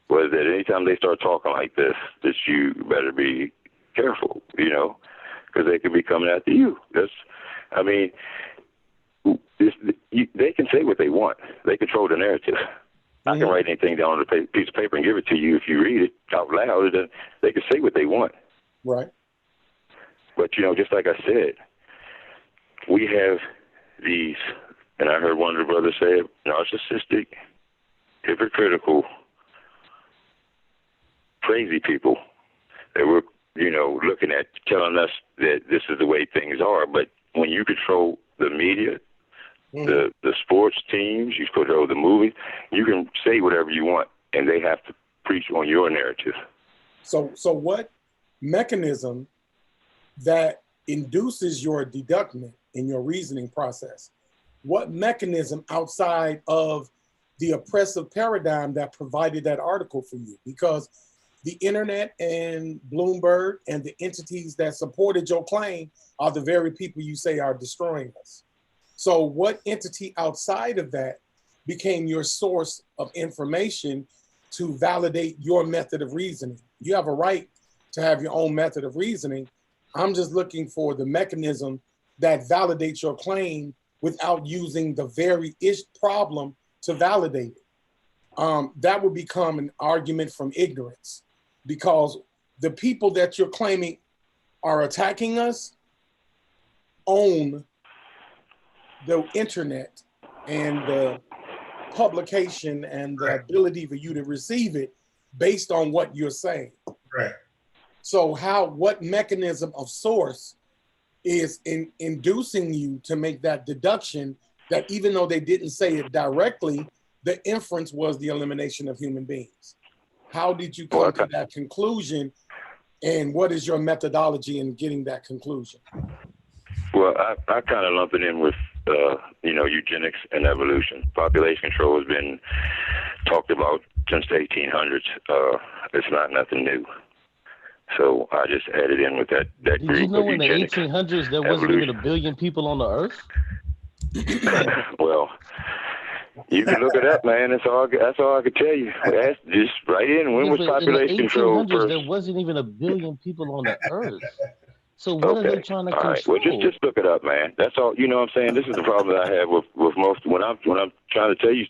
was that anytime they start talking like this, that you better be careful, you know, because they could be coming after you. They can say what they want. They control the narrative. Mm-hmm. I can write anything down on a piece of paper and give it to you. If you read it out loud, they can say what they want. Right. But, you know, just like I said, we have these, and I heard one of the brothers say it, narcissistic, hypocritical, crazy people that we're, you know, looking at, telling us that this is the way things are. But when you control the media, mm-hmm. the sports teams, you control the movies, you can say whatever you want, and they have to preach on your narrative. So what mechanism that induces your deductment in your reasoning process? What mechanism outside of the oppressive paradigm that provided that article for you? Because the internet and Bloomberg and the entities that supported your claim are the very people you say are destroying us. So what entity outside of that became your source of information to validate your method of reasoning? You have a right to have your own method of reasoning. I'm just looking for the mechanism that validates your claim without using the very problem to validate it. That would become an argument from ignorance, because the people that you're claiming are attacking us own the internet and the publication and the ability for you to receive it based on what you're saying. Right. So what mechanism of source is inducing you to make that deduction that even though they didn't say it directly, the inference was the elimination of human beings? How did you come to that conclusion, and what is your methodology in getting that conclusion? Well, I kind of lump it in with, eugenics and evolution. Population control has been talked about since the 1800s. It's not nothing new. So I just added in with that group. Did you know in the 1800s there wasn't evolution. even 1 billion people on the earth? Well, you can look it up, man. That's all I can tell you. Just write in, when was population control first? There wasn't even 1 billion people on the earth. So what are they trying to control? Right. Well, just look it up, man. That's all. You know what I'm saying? This is the problem that I have with most when I'm trying to tell you.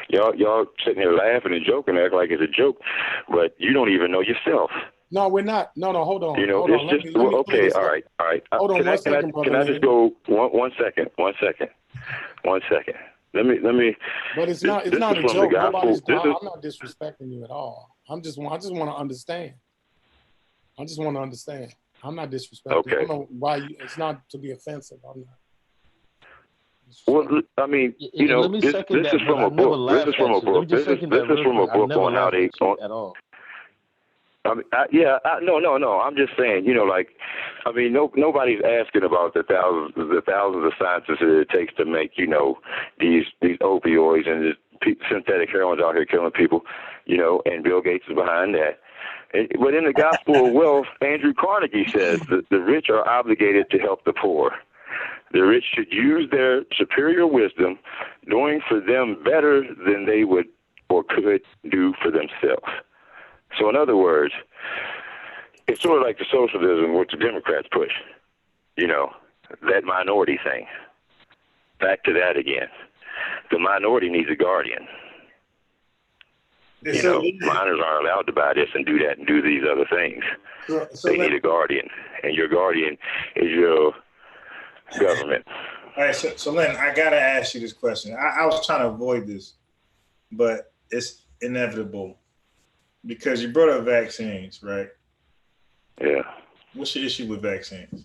Y'all sitting here laughing and joking, act like it's a joke, but you don't even know yourself. No, we're not. No, hold on. You know, hold it's just okay. All right. Hold on one second, brother. Can I just go one second? Let me. But it's not a joke. I'm not disrespecting you at all. I just want to understand. I'm not disrespecting. Okay. I don't know why it's not to be offensive. I'm not. Well, I mean, this is from a book. This is from a book. This is from a book on how they. At all. I mean, no. I'm just saying, like, I mean, nobody's asking about the thousands of scientists that it takes to make, these opioids and this synthetic heroin's out here killing people, and Bill Gates is behind that. But in the Gospel of Wealth, Andrew Carnegie says that the rich are obligated to help the poor. The rich should use their superior wisdom, doing for them better than they would or could do for themselves. So in other words, it's sort of like the socialism which the Democrats push, that minority thing. Back to that again. The minority needs a guardian. Minors aren't allowed to buy this and do that and do these other things. They need a guardian, and your guardian is your government. All right, so Lynn, I gotta ask you this question. I was trying to avoid this, but it's inevitable because you brought up vaccines, right? Yeah. What's your issue with vaccines?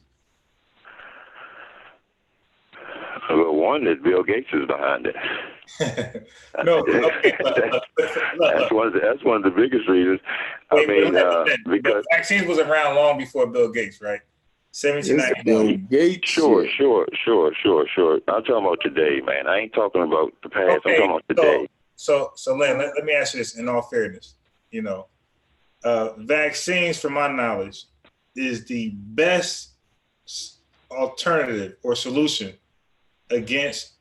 Well, one is Bill Gates is behind it. No, okay, that's one of the biggest reasons. Because vaccines was around long before Bill Gates, right? 1791. Bill Gates. Sure. I'm talking about today, man. I ain't talking about the past. Okay, I'm talking about today. So Lynn, let me ask you this in all fairness. Vaccines, from my knowledge, is the best alternative or solution against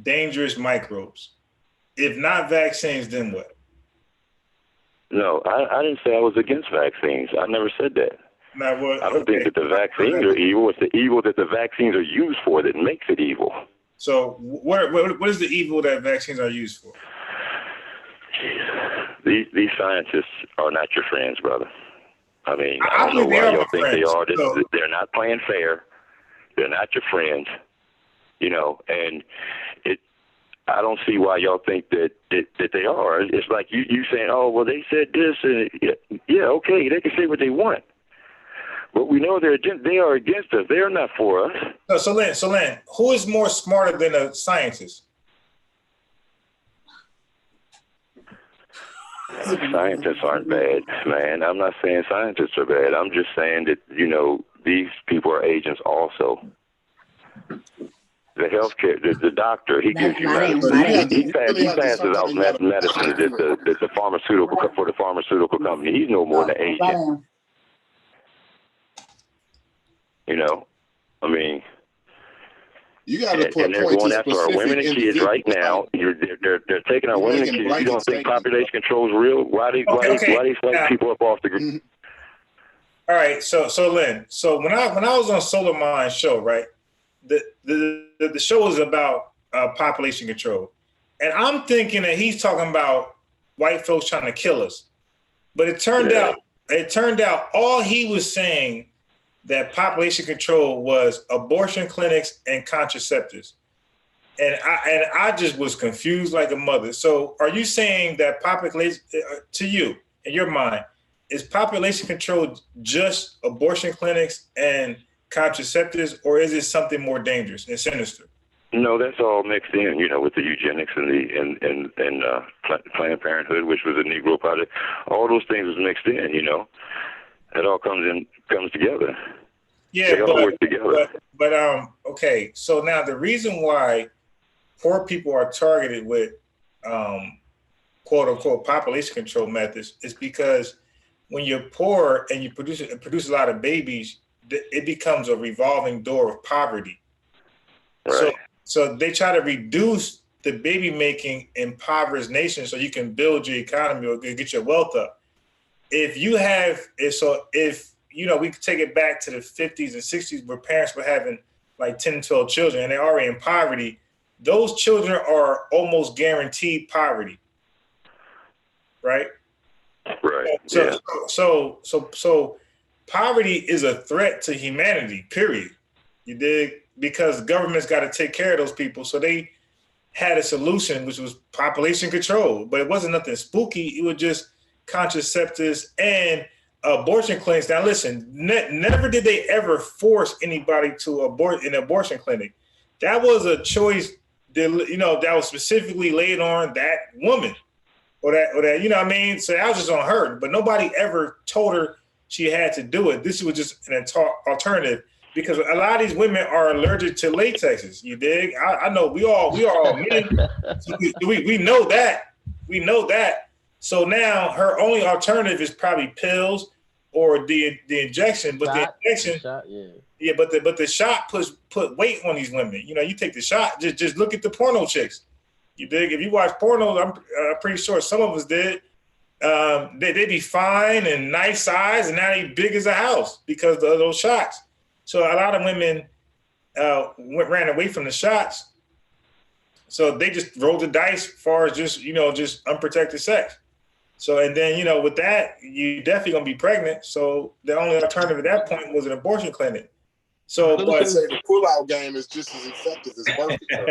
dangerous microbes. If not vaccines, then what? No, I didn't say I was against vaccines. I never said that. I don't think that the vaccines are evil. It's the evil that the vaccines are used for that makes it evil. So what is the evil that vaccines are used for? These scientists are not your friends, brother. I mean, I don't know why y'all think they are. They're not playing fair. They're not your friends. And I don't see why y'all think that they are. It's like you saying, oh, well, they said this, and yeah, okay, they can say what they want. But we know they are against us. They are not for us. So Lynn, who is more smarter than a scientist? Scientists aren't bad, man. I'm not saying scientists are bad. I'm just saying that, these people are agents also. The healthcare, the doctor, he gives you medicine. He passes out medicine that the pharmaceutical company. He's no more than an agent. I mean, you got to put and they're going after our women and kids right now. They're taking our women and kids. You don't think population control is real? Why they fight people up off the grid? All right, so Lynn, so when I was on Solar Mind show, right, the show was about population control, and I'm thinking that he's talking about white folks trying to kill us, but it turned out all he was saying that population control was abortion clinics and contraceptives, and I just was confused like a mother. So, are you saying that population, to you in your mind, is population control just abortion clinics and contraceptives, or is it something more dangerous and sinister? No, that's all mixed in, with the eugenics and Planned Parenthood, which was a Negro project. All those things was mixed in, It all comes together. Yeah, they all work together. But okay. So now the reason why poor people are targeted with quote unquote population control methods is because when you're poor and you produce a lot of babies, it becomes a revolving door of poverty. Right. So they try to reduce the baby making in impoverished nations so you can build your economy or get your wealth up. If we could take it back to the 50s and 60s where parents were having like 10 to 12 children and they're already in poverty, those children are almost guaranteed poverty. Right? Right. So poverty is a threat to humanity, period. You dig? Because government's got to take care of those people. So they had a solution, which was population control, but it wasn't nothing spooky. It was just contraceptives and abortion clinics. Now, listen, never did they ever force anybody to abort in an abortion clinic. That was a choice that, that was specifically laid on that woman or that, you know what I mean? So that was just on her, but nobody ever told her she had to do it. This was just an alternative, because a lot of these women are allergic to latexes. You dig? I know we all men. So we know that. We know that. So now her only alternative is probably pills or the injection. But the injection, but the shot put weight on these women. You know, you take the shot. Just look at the porno chicks. You dig? If you watch porno, I'm pretty sure some of us did. They be fine and nice size, and now they big as a house because of those shots. So a lot of women ran away from the shots. So they just rolled the dice as far as just unprotected sex. So, and then, with that, you definitely gonna be pregnant. So the only alternative at that point was an abortion clinic. So, but I say the pull-out game is just as effective as birth control.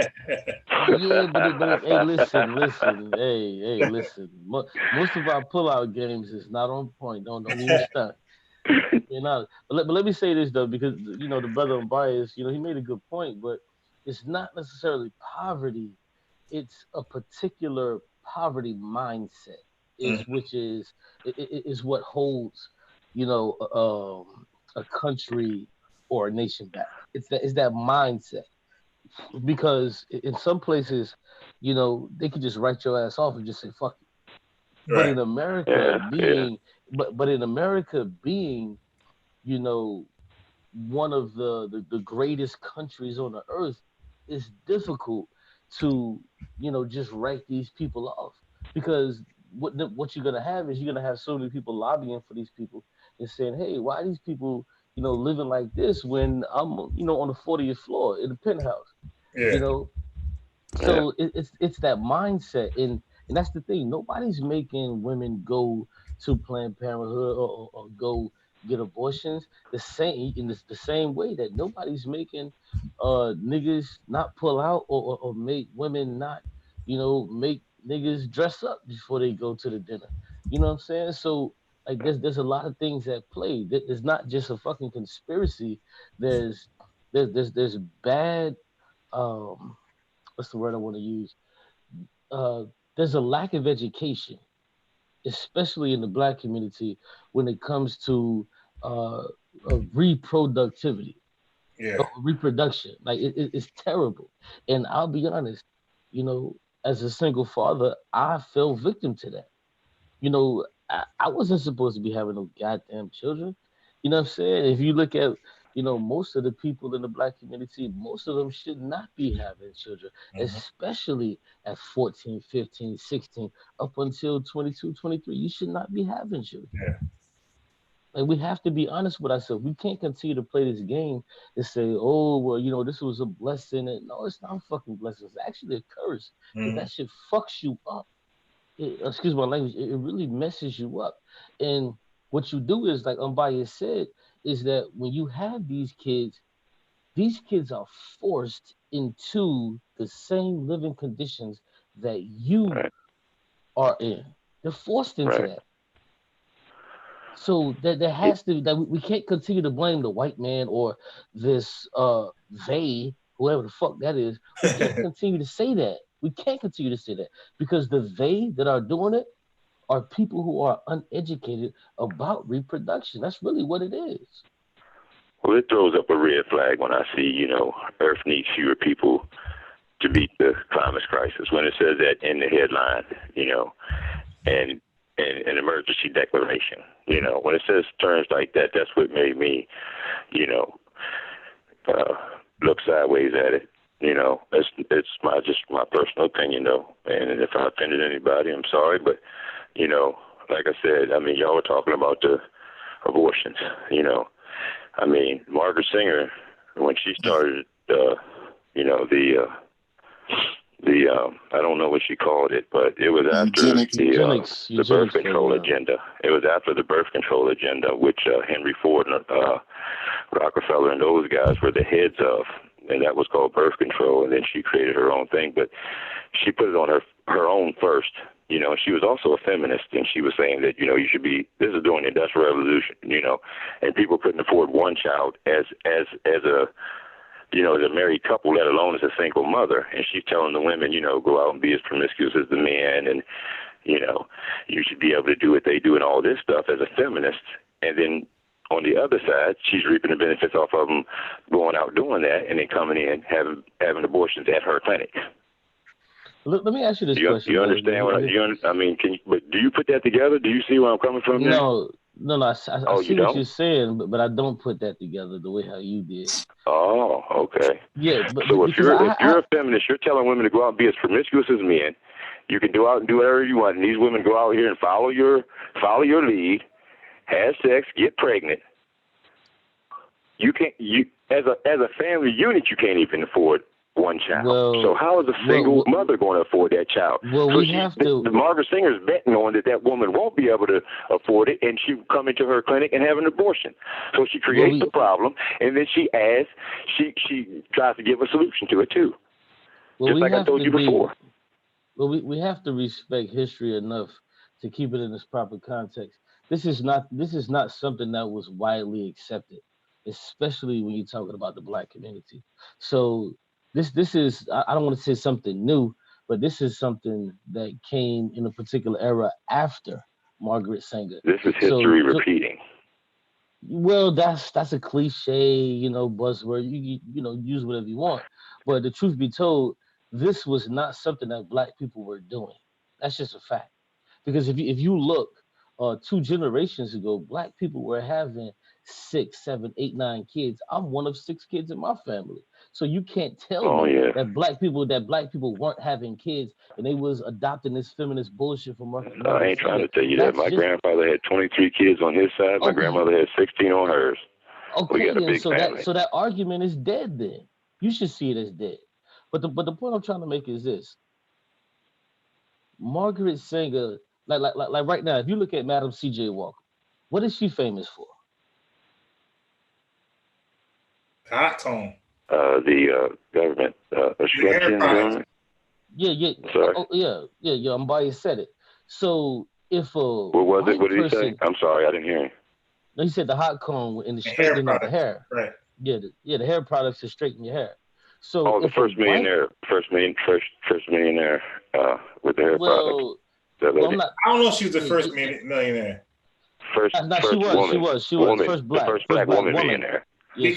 Yeah, but hey, listen. Most of our pull-out games is not on point. Don't even start. But let me say this though, because the brother on bias, he made a good point, but it's not necessarily poverty; it's a particular poverty mindset, which is what holds, a country or a nation back. It's that mindset, because in some places, they could just write your ass off and just say fuck you. Right. But in America, but in America being, one of the greatest countries on the earth, it's difficult to, just write these people off, because what you're gonna have is you're gonna have so many people lobbying for these people and saying, hey, why are these people, living like this when I'm, on the 40th floor in the penthouse, So it's that mindset, and that's the thing. Nobody's making women go to Planned Parenthood or go get abortions the same way that nobody's making niggas not pull out or make women not, make niggas dress up before they go to the dinner. You know what I'm saying? So like there's a lot of things at play. There's not just a fucking conspiracy. There's bad what's the word I want to use? There's a lack of education, especially in the Black community, when it comes to reproductivity, reproduction. Like it's terrible. And I'll be honest, as a single father, I fell victim to that. I wasn't supposed to be having no goddamn children. You know what I'm saying? If you look at, most of the people in the Black community, most of them should not be having children, especially at 14, 15, 16, up until 22, 23. You should not be having children. Yeah. Like, we have to be honest with ourselves. We can't continue to play this game and say, oh, well, this was a blessing. And no, it's not a fucking blessing. It's actually a curse. That shit fucks you up. Excuse my language, it really messes you up. And what you do is, like Unbiased said, is that when you have these kids are forced into the same living conditions that you are in. They're forced into that. So there has to, that we can't continue to blame the white man or this they, whoever the fuck that is. We can't continue to say that. We can't continue to say that, because the they that are doing it are people who are uneducated about reproduction. That's really what it is. Well, it throws up a red flag when I see, Earth needs fewer people to beat the climate crisis. When it says that in the headline, and an emergency declaration, when it says terms like that, that's what made me, look sideways at it. It's my personal opinion, though. And if I offended anybody, I'm sorry. But, like I said, y'all were talking about the abortions, Margaret Singer, when she started, I don't know what she called it, but it was after the birth control agenda. It was after the birth control agenda, which Henry Ford and Rockefeller and those guys were the heads of. And that was called birth control, and then she created her own thing, but she put it on her own first. She was also a feminist, and she was saying that, you should be, this is during the Industrial Revolution, and people couldn't afford one child as a, as a married couple, let alone as a single mother. And she's telling the women, go out and be as promiscuous as the men, and, You know, you should be able to do what they do and all this stuff as a feminist. And then on the other side, she's reaping the benefits off of them going out doing that and then coming in having abortions at her clinic. Let me ask you this question. You understand what I mean? But do you put that together? Do you see where I'm coming from? No. I see what you're saying, but I don't put that together the way how you did. Oh, okay. Yeah, so if you're a feminist, you're telling women to go out and be as promiscuous as men. You can go out and do whatever you want, and these women go out here and follow your lead, have sex, get pregnant. You can't. As a family unit, you can't even afford one child. So how is a single mother going to afford that child? The Margaret Sanger's betting on that woman won't be able to afford it, and she will come into her clinic and have an abortion. So she creates the problem, and then she tries to give a solution to it too. Just like I told you before. Well, we have to respect history enough to keep it in its proper context. This is not something that was widely accepted, especially when you're talking about the Black community. So this is, I don't want to say something new, but this is something that came in a particular era after Margaret Sanger. This is history repeating. Well, that's a cliche, buzzword. You use whatever you want. But the truth be told, this was not something that Black people were doing. That's just a fact. Because if you look 2 generations ago, Black people were having 6, 7, 8, 9 kids. I'm one of 6 kids in my family. So you can't tell me that black people weren't having kids and they was adopting this feminist bullshit from Margaret. No, I ain't trying to tell you that. My grandfather had 23 kids on his side. My grandmother had 16 on hers. Okay, we got a big family. So that argument is dead then. You should see it as dead. But the point I'm trying to make is this. Margaret Sanger, like right now, if you look at Madam C.J. Walker, what is she famous for? Hot comb. The government obstruction. Yeah. Sorry. I'm biased said it. So if what was it? What did he say? I'm sorry, I didn't hear him. No, he said the hot comb and the straightening of the hair. Right. Yeah, the hair products to straighten your hair. So the first millionaire with the hair products. I don't know if she was the first millionaire. First woman. She was first black woman millionaire. Yeah,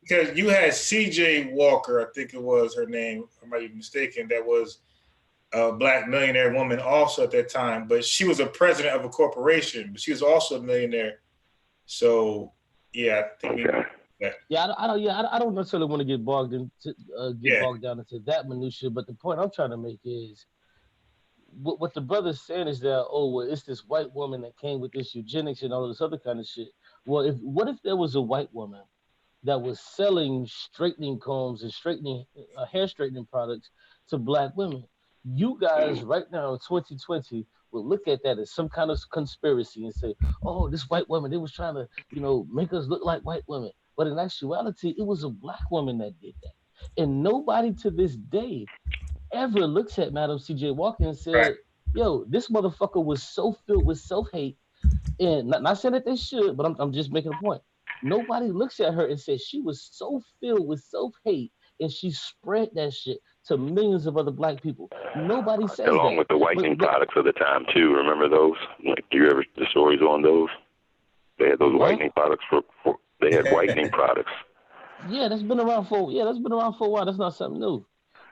because you had C.J. Walker, I think it was her name, I might be mistaken, that was a Black millionaire woman also at that time, but she was a president of a corporation, but she was also a millionaire. So, yeah, I think I don't necessarily want to get bogged down into that minutia, but the point I'm trying to make is what the brother's saying is that, it's this white woman that came with this eugenics and all this other kind of shit. Well, what if there was a white woman that was selling straightening combs and hair straightening products to Black women? You guys right now in 2020 will look at that as some kind of conspiracy and say, this white woman, they was trying to, make us look like white women. But in actuality, it was a Black woman that did that. And nobody to this day ever looks at Madam C.J. Walker and said, yo, this motherfucker was so filled with self-hate. And not saying that they should, but I'm just making a point. Nobody looks at her and says she was so filled with self-hate and she spread that shit to millions of other Black people. Nobody says that. Along with the whitening products of the time too. Remember those? Like, do you ever the stories on those? They had those whitening products they had whitening products. Yeah, that's been around for a while. That's not something new.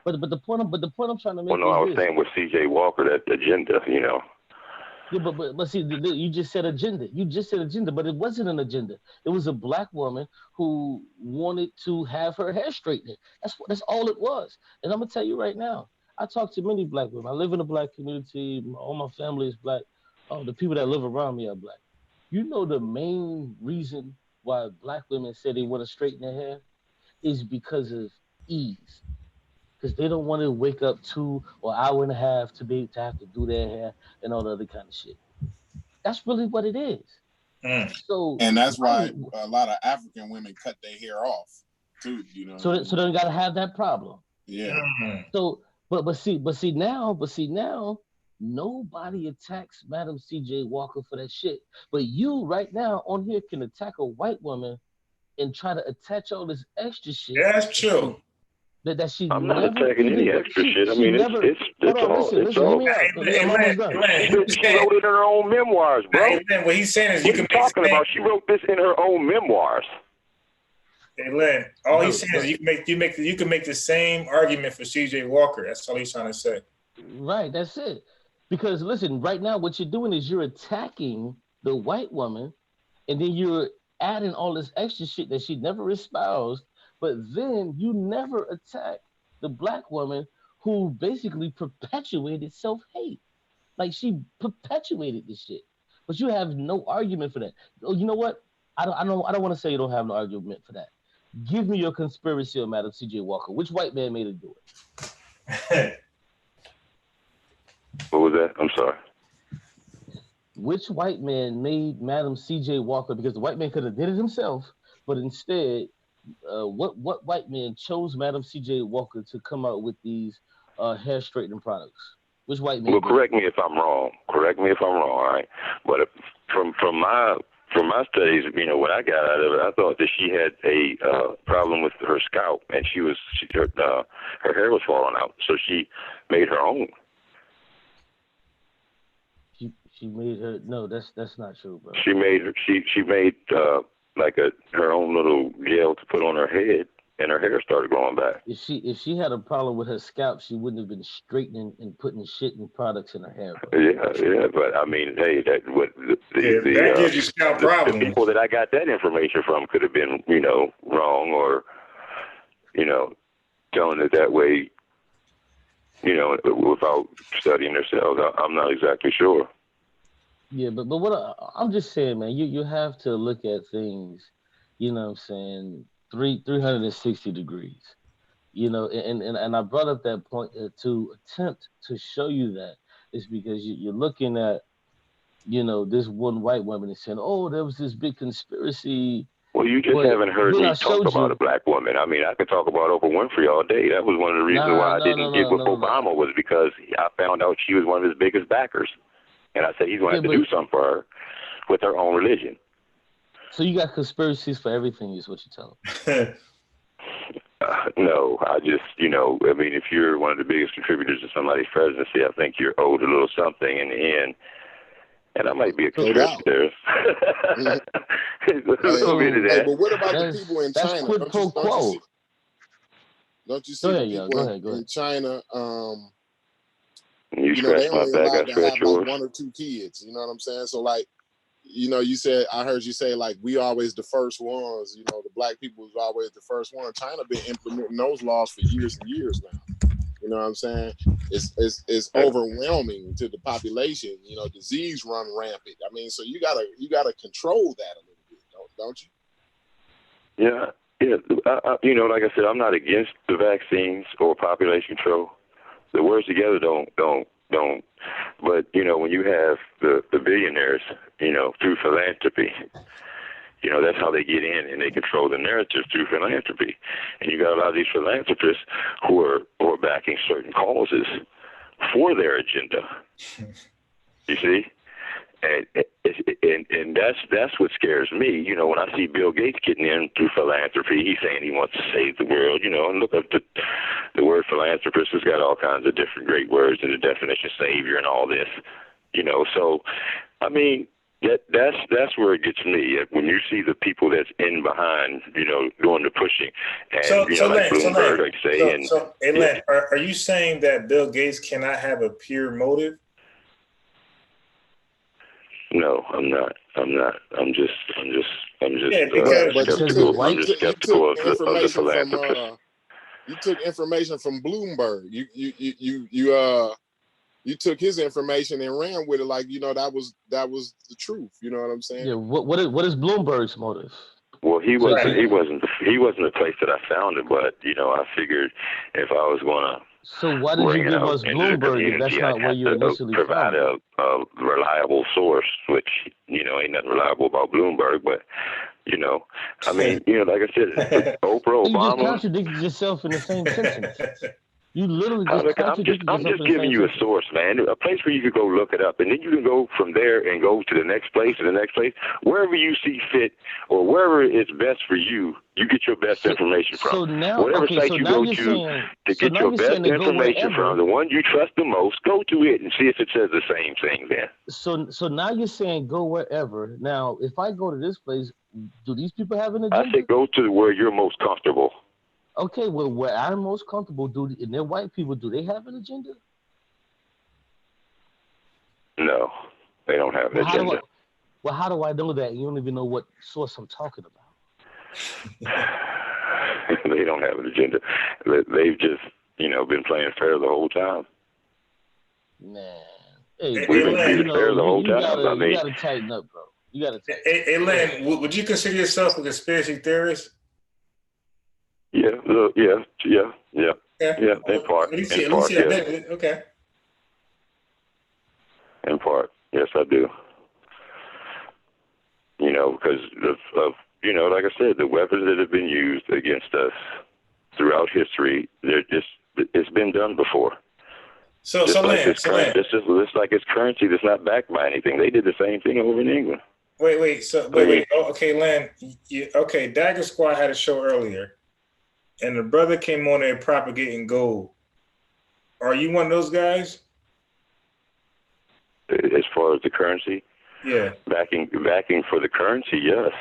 But the point I'm trying to make. Well, no, I was saying with C.J. Walker, that agenda, Yeah, but see, you just said agenda. But it wasn't an agenda. It was a Black woman who wanted to have her hair straightened. That's all it was. And I'm gonna tell you right now, I talk to many Black women. I live in a Black community. All my family is Black. The people that live around me are Black. You know the main reason why Black women say they want to straighten their hair is because of ease. Because they don't want to wake up 2 or hour and a half to have to do their hair and all the other kind of shit. That's really what it is. So, and that's why a lot of African women cut their hair off too. So they got to have that problem. Yeah. So, but see now, nobody attacks Madam C.J. Walker for that shit. But you right now on here can attack a white woman and try to attach all this extra shit. That's true. That she I'm not never attacking even, any extra shit. I she mean, never, it's hold on, all, listen, it's hear all. me out. Hey, I'm almost done. She wrote it in her own memoirs, bro. Hey, Lynn, what he's saying is What are you talking about? She wrote this in her own memoirs. Hey, Lynn, all he's saying is you can make the same argument for C.J. Walker. That's all he's trying to say. Right, that's it. Because listen, right now, what you're doing is you're attacking the white woman, and then you're adding all this extra shit that she never espoused, but then you never attack the black woman who basically perpetuated self-hate. Like she perpetuated this shit. But you have no argument for that. Oh, you know what? I don't want to say you don't have no argument for that. Give me your conspiracy on Madam C.J. Walker. Which white man made her do it? What was that? I'm sorry. Which white man made Madam C.J. Walker? Because the white man could have did it himself, but instead, what white man chose Madam C.J. Walker to come out with these hair straightening products? Which white man? Well, correct me if I'm wrong. All right. But from my studies, you know, what I got out of it, I thought that she had a problem with her scalp, and her hair was falling out, so she made her own. She made her. No, that's not true, bro. She made like her own little gel to put on her head, and her hair started growing back. If she had a problem with her scalp, she wouldn't have been straightening and putting shit and products in her hair, bro. Yeah, but I mean, hey, that gives you scalp problems. The people that I got that information from could have been, you know, wrong, or, you know, telling it that way, you know, without studying themselves. I'm not exactly sure. Yeah, but what I'm just saying, man, you have to look at things, you know what I'm saying, 360 degrees. You know, and I brought up that point to attempt to show you that is because you're looking at, you know, this one white woman and saying, oh, there was this big conspiracy. Well, you just haven't heard me talk about a black woman. I mean, I could talk about Oprah Winfrey all day. That was one of the reasons why I didn't get with Obama was because I found out she was one of his biggest backers. And I said, he's going to have to do something for her with her own religion. So you got conspiracies for everything is what you tell them. No, I just, you know, I mean, if you're one of the biggest contributors to somebody's presidency, I think you're owed a little something in the end. And I might be a conspiracy theorist. Hey, but what about the people in China? Don't you see the people in China? You know, they only allowed to have like 1 or 2 kids. You know what I'm saying? So like, you know, I heard you say like we always the first ones. You know, the black people was always the first one. China been implementing those laws for years and years now. You know what I'm saying? It's overwhelming to the population. You know, disease run rampant. I mean, so you gotta control that a little bit, don't you? Yeah. You know, like I said, I'm not against the vaccines or population control. The words together don't. But, you know, when you have the billionaires, you know, through philanthropy, you know, that's how they get in and they control the narrative through philanthropy. And you got a lot of these philanthropists who are backing certain causes for their agenda. You see? And that's what scares me. You know, when I see Bill Gates getting in through philanthropy, he's saying he wants to save the world, you know, and look up the word philanthropist has got all kinds of different great words in the definition, savior and all this, you know. So, I mean, that's where it gets me. When you see the people that's in behind, you know, doing the pushing, and Bloomberg, like say. Len, are you saying that Bill Gates cannot have a pure motive? No, I'm not. I'm just skeptical. I'm just skeptical of the philanthropist. You took information from Bloomberg. You took his information and ran with it like, you know, that was the truth. You know what I'm saying? Yeah. What is Bloomberg's motive? Well, he wasn't the place that I found it, but you know, I figured if I was going to. So why did you give us Bloomberg if that's not where you initially provide found a reliable source, which, you know, ain't nothing reliable about Bloomberg, but, you know, I mean, you know, like I said, Oprah, Obama. You just contradicted yourself in the same sentence. You literally I'm just just contradicted I'm yourself just in the giving same you a sentence. source, man. A place where you could go look it up, and then you can go from there and go to the next place and the next place, wherever you see fit, or wherever it's best for you. You get your best information from. So now, Whatever okay, site so you now go you're saying, to so get now your you're best saying to go information from, the wherever. one you trust the most, go to it and see if it says the same thing there. So now you're saying go wherever. Now, if I go to this place, do these people have an I agenda? said go to where you're most comfortable. Okay, well, where I'm most comfortable, and they're white people, do they have an agenda? No, they don't have an Well, agenda. how do I know that? You don't even know what source I'm talking about. They don't have an agenda. They've just, been playing fair the whole time. Man, hey, We've bro, been treated fair the whole time. I mean, you gotta tighten up, bro. You gotta tighten up. Hey, Len, would you consider yourself a conspiracy theorist? yeah, in part, At least yes. Okay. In part, yes, I do. Because of like I said, the weapons that have been used against us throughout history, it's been done before. Just like it's currency that's not backed by anything. They did the same thing over in England. Wait. Oh, okay, Len. Okay, Dagger Squad had a show earlier, and the brother came on there propagating gold. Are you one of those guys? As far as the currency, yeah, backing for the currency, yes.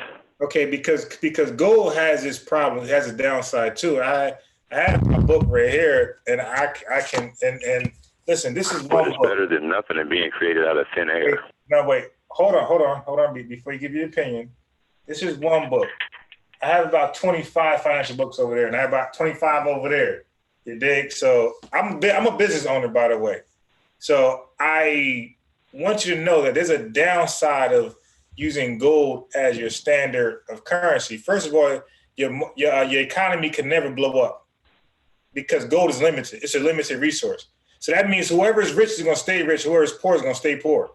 Okay, because gold has its problem. It has a downside too. I have my book right here, and I can and listen. This is one But it's book. better than nothing and being created out of thin air. Wait. Hold on. Before you give your opinion, this is one book. I have about 25 financial books over there, and I have about 25 over there. You dig? So I'm a business owner, by the way. So I want you to know that there's a downside of using gold as your standard of currency. First of all, your economy can never blow up because gold is limited. It's a limited resource. So that means whoever is rich is going to stay rich. Whoever is poor is going to stay poor.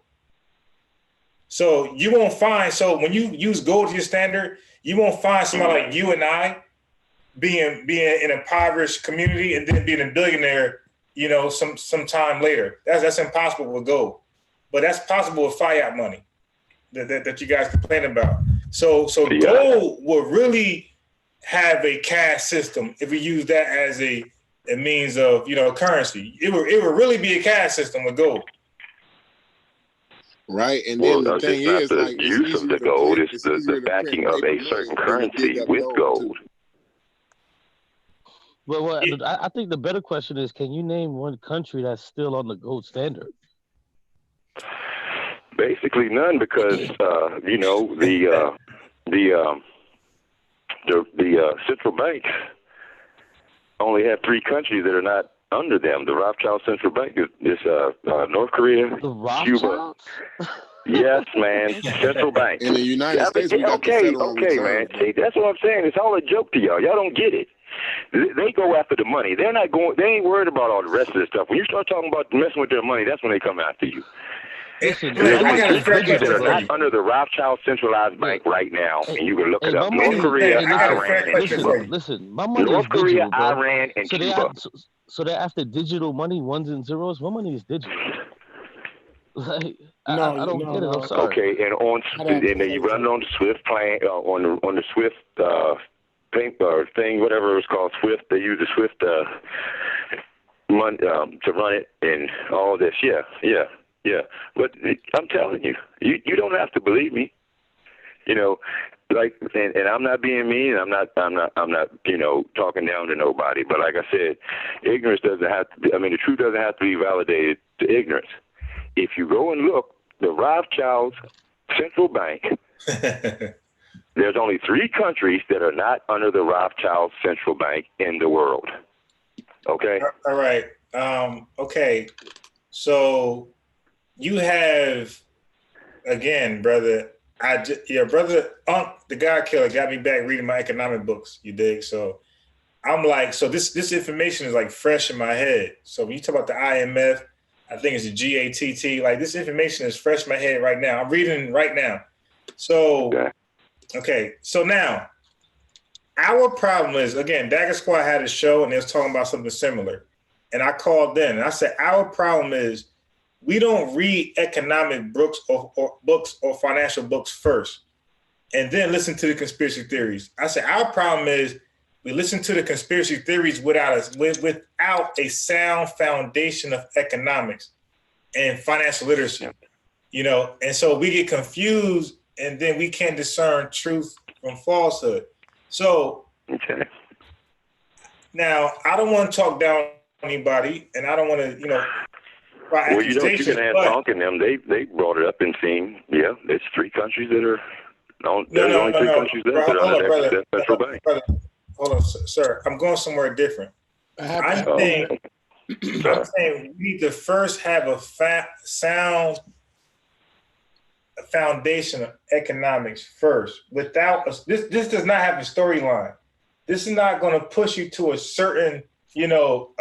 So you won't find. So when you use gold as your standard, you won't find somebody like you and I being in a impoverished community and then being a billionaire. Sometime later. That's impossible with gold, but that's possible with fiat money that you guys complain about. So gold will really have a caste system if we use that as a means of currency. It will really be a caste system with gold. Right, and then the thing is, the use of the gold is the backing of a certain currency with gold. Well, I think the better question is, can you name one country that's still on the gold standard? Basically none, because the central banks only have 3 countries that are not under them. The Rothschild Central Bank is North Korea, Cuba. Yes, man. Central Bank. In the United States, we got the federal reserve. Man. See, that's what I'm saying. It's all a joke to y'all. Y'all don't get it. They go after the money. They ain't worried about all the rest of this stuff. When you start talking about messing with their money, that's when they come after you. Listen, there's only 3 countries that are not under the Rothschild centralized bank right now, and you can look it up. North Korea, Iran, and Cuba. Listen, my money is digital, Korea, bro. Iran, and Cuba. So they're after digital money, ones and zeros. My money is digital. Like, I don't get it. I'm sorry. Okay, and then you run it on the Swift plan, on the Swift thing, whatever it was called, Swift. They use the Swift money to run it and all this. Yeah. But I'm telling you, you don't have to believe me. And I'm not being mean. I'm not talking down to nobody. But like I said, ignorance doesn't have to be. I mean, the truth doesn't have to be validated to ignorance. If you go and look, the Rothschilds Central Bank, there's only 3 countries that are not under the Rothschild Central Bank in the world. Okay? All right. Okay. So you have, again, brother, the God Killer got me back reading my economic books, you dig? So I'm like, so this information is like fresh in my head. So when you talk about the IMF, I think it's the GATT. Like, this information is fresh in my head right now. I'm reading right now. So, okay. So now, our problem is, again, Dagger Squad had a show and they was talking about something similar. And I called in and I said, our problem is we don't read economic books or financial books first and then listen to the conspiracy theories. I said, our problem is we listen to the conspiracy theories without a sound foundation of economics and financial literacy, you know? And so we get confused and then we can't discern truth from falsehood. So now I don't want to talk down on anybody and I don't want to, you know, well, you know, you can ask talking them. They brought it up and seen, there's 3 countries that are, there's only 3 countries that are under that central bank. Hold on, sir. I'm going somewhere different. I'm saying we need to first have a sound foundation of economics first. Without this does not have a storyline. This is not going to push you to a certain, you know,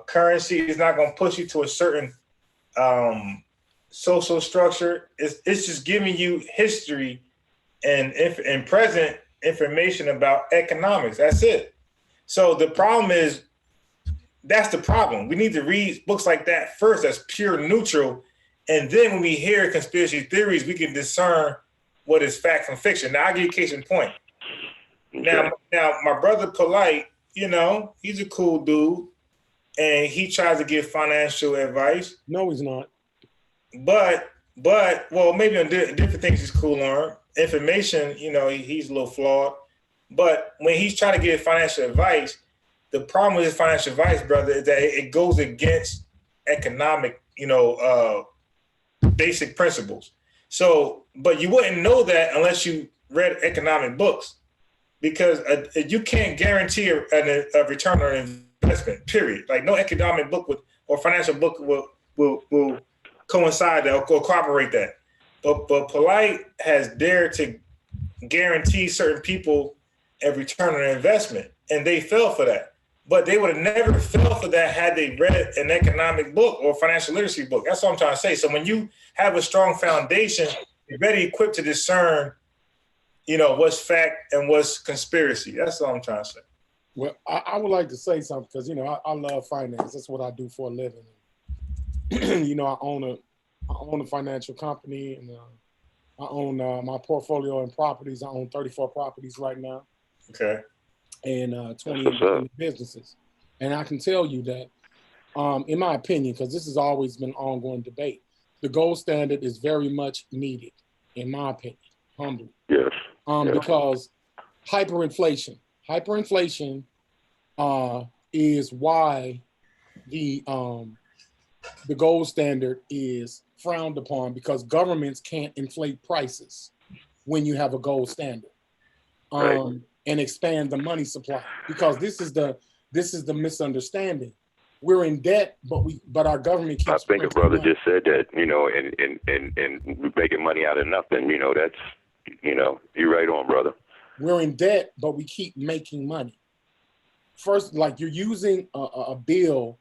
currency. It's not going to push you to a certain social structure. It's just giving you history and present information about economics. That's it. So the problem is, that's the problem. We need to read books like that first, that's pure neutral. And then when we hear conspiracy theories, we can discern what is fact from fiction. Now, I'll give you a case in point. Now, my brother Polite, you know, he's a cool dude, and he tries to give financial advice. No, he's not. But well, maybe on different things he's cool on. Information, you know, he's a little flawed. But when he's trying to give financial advice, the problem with his financial advice, brother, is that it goes against economic, you know, basic principles. So, but you wouldn't know that unless you read economic books, because you can't guarantee a return on investment, period. Like no economic book or financial book will coincide that or corroborate that. But Polite has dared to guarantee certain people a return on investment, and they fell for that. But they would have never fell for that had they read an economic book or financial literacy book. That's what I'm trying to say. So when you have a strong foundation, you're better equipped to discern, you know, what's fact and what's conspiracy. That's all I'm trying to say. Well, I would like to say something because, you know, I love finance. That's what I do for a living. You know, I own a financial company, and I own my portfolio in properties. I own 34 properties right now. Okay. And 20 businesses. And I can tell you that, in my opinion, because this has always been ongoing debate, the gold standard is very much needed, in my opinion, humbly. Yes. Because hyperinflation is why the gold standard is frowned upon, because governments can't inflate prices when you have a gold standard. And expand the money supply, because this is the misunderstanding. We're in debt, but our government keeps. I think a brother just said that, you know, and making money out of nothing. You know, that's, you know, you're right on, brother. We're in debt, but we keep making money. First, like you're using a bill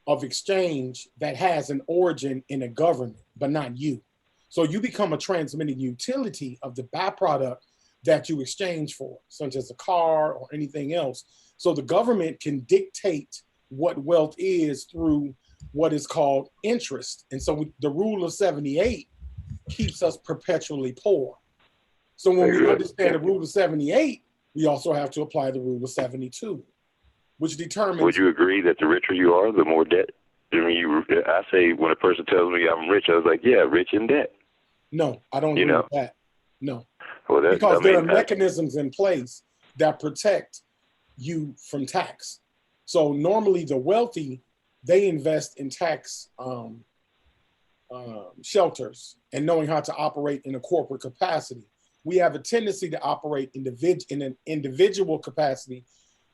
of exchange that has an origin in a government, but not you. So you become a transmitting utility of the byproduct that you exchange for, such as a car or anything else. So the government can dictate what wealth is through what is called interest. And so the rule of 78 keeps us perpetually poor. So when we understand the rule of 78, we also have to apply the rule of 72, which determines— Would you agree that the richer you are, the more debt? I mean, I say when a person tells me I'm rich, I was like, yeah, rich in debt. No, I don't agree with that. No. Well, because there are mechanisms in place that protect you from tax. So normally the wealthy, they invest in tax shelters and knowing how to operate in a corporate capacity. We have a tendency to operate in an individual capacity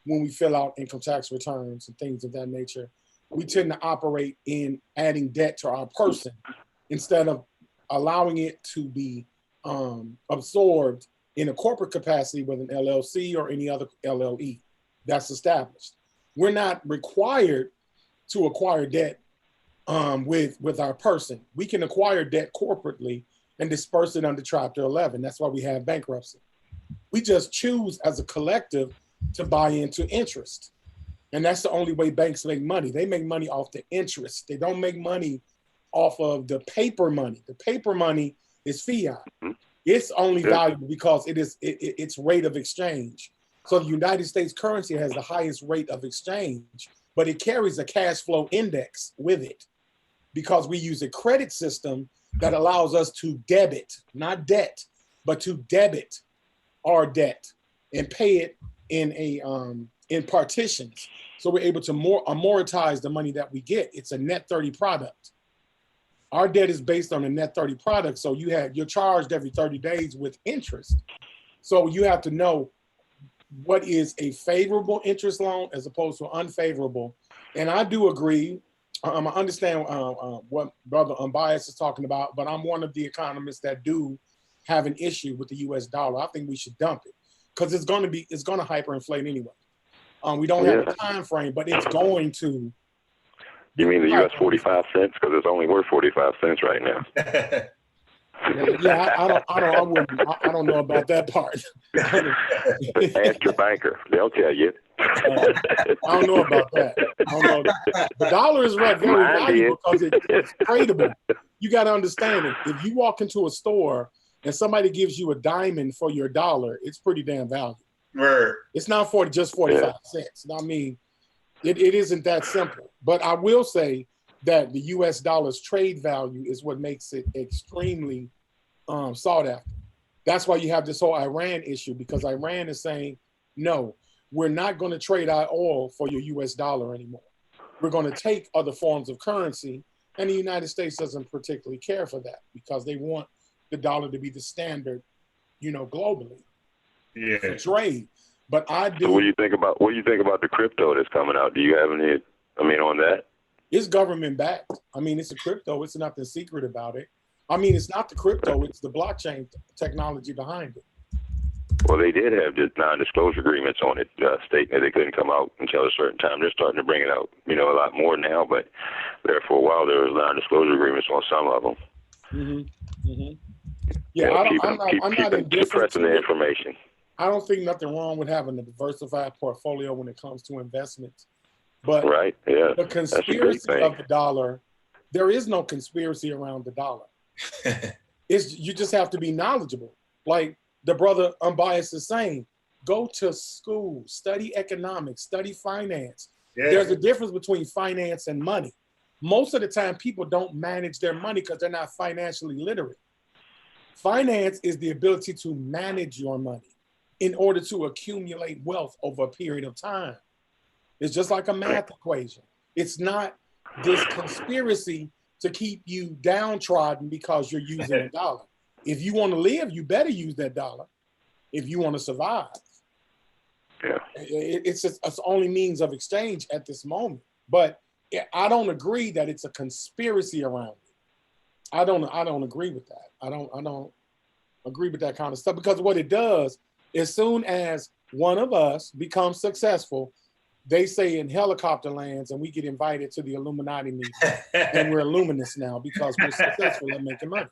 when we fill out income tax returns and things of that nature. We tend to operate in adding debt to our person instead of allowing it to be absorbed in a corporate capacity with an LLC or any other LLE that's established. We're not required to acquire debt with our person. We can acquire debt corporately and disperse it under Chapter 11. That's why we have bankruptcy. We just choose as a collective to buy into interest. And that's the only way banks make money. They make money off the interest. They don't make money off of the paper money. The paper money is fiat. It's only valuable because it is its rate of exchange. So the United States currency has the highest rate of exchange, but it carries a cash flow index with it because we use a credit system that allows us to debit, not debt, but to debit our debt and pay it in partitions. So we're able to amortize the money that we get. It's a net 30 product. Our debt is based on a net 30 product. So you're charged every 30 days with interest. So you have to know what is a favorable interest loan as opposed to unfavorable. And I do agree. I understand what Brother Unbiased is talking about, but I'm one of the economists that do have an issue with the US dollar. I think we should dump it because it's going to hyperinflate anyway. We don't have a time frame, but it's going to. You mean the US 45 cents? Because it's only worth 45 cents right now. Yeah, I don't know about that part. Ask your banker; they'll tell you. I don't know about that. The dollar is very valuable because it's tradable. You got to understand it. If you walk into a store and somebody gives you a diamond for your dollar, it's pretty damn valuable. Right. It's not just 45 cents. I mean, it isn't that simple. But I will say that the U.S. dollar's trade value is what makes it extremely sought after. That's why you have this whole Iran issue, because Iran is saying, no, we're not going to trade our oil for your U.S. dollar anymore. We're going to take other forms of currency. And the United States doesn't particularly care for that because they want the dollar to be the standard, globally. Yeah. For trade. But I do. So what do you think about the crypto that's coming out? Do you have any? On that? It's government backed. It's a crypto. It's nothing secret about it. It's not the crypto. It's the blockchain technology behind it. Well, they did have the non-disclosure agreements on it, stating that they couldn't come out until a certain time. They're starting to bring it out, a lot more now. But there for a while, there was non-disclosure agreements on some of them. Mm-hmm. Mm-hmm. Yeah, I'm not indifferent suppressing the information. I don't think nothing wrong with having a diversified portfolio when it comes to investments. But right, yeah, the conspiracy of the dollar, there is no conspiracy around the dollar. You just have to be knowledgeable. Like the brother Unbiased is saying, go to school, study economics, study finance. Yeah. There's a difference between finance and money. Most of the time, people don't manage their money because they're not financially literate. Finance is the ability to manage your money in order to accumulate wealth over a period of time. It's just like a math equation. It's not this conspiracy to keep you downtrodden because you're using a dollar. If you want to live, you better use that dollar if you want to survive. Yeah. It's the only means of exchange at this moment. But I don't agree that it's a conspiracy around it. I don't agree with that. I don't agree with that kind of stuff, because what it does, as soon as one of us becomes successful, they say in helicopter lands and we get invited to the Illuminati meeting and we're Illuminists now because we're successful at making money.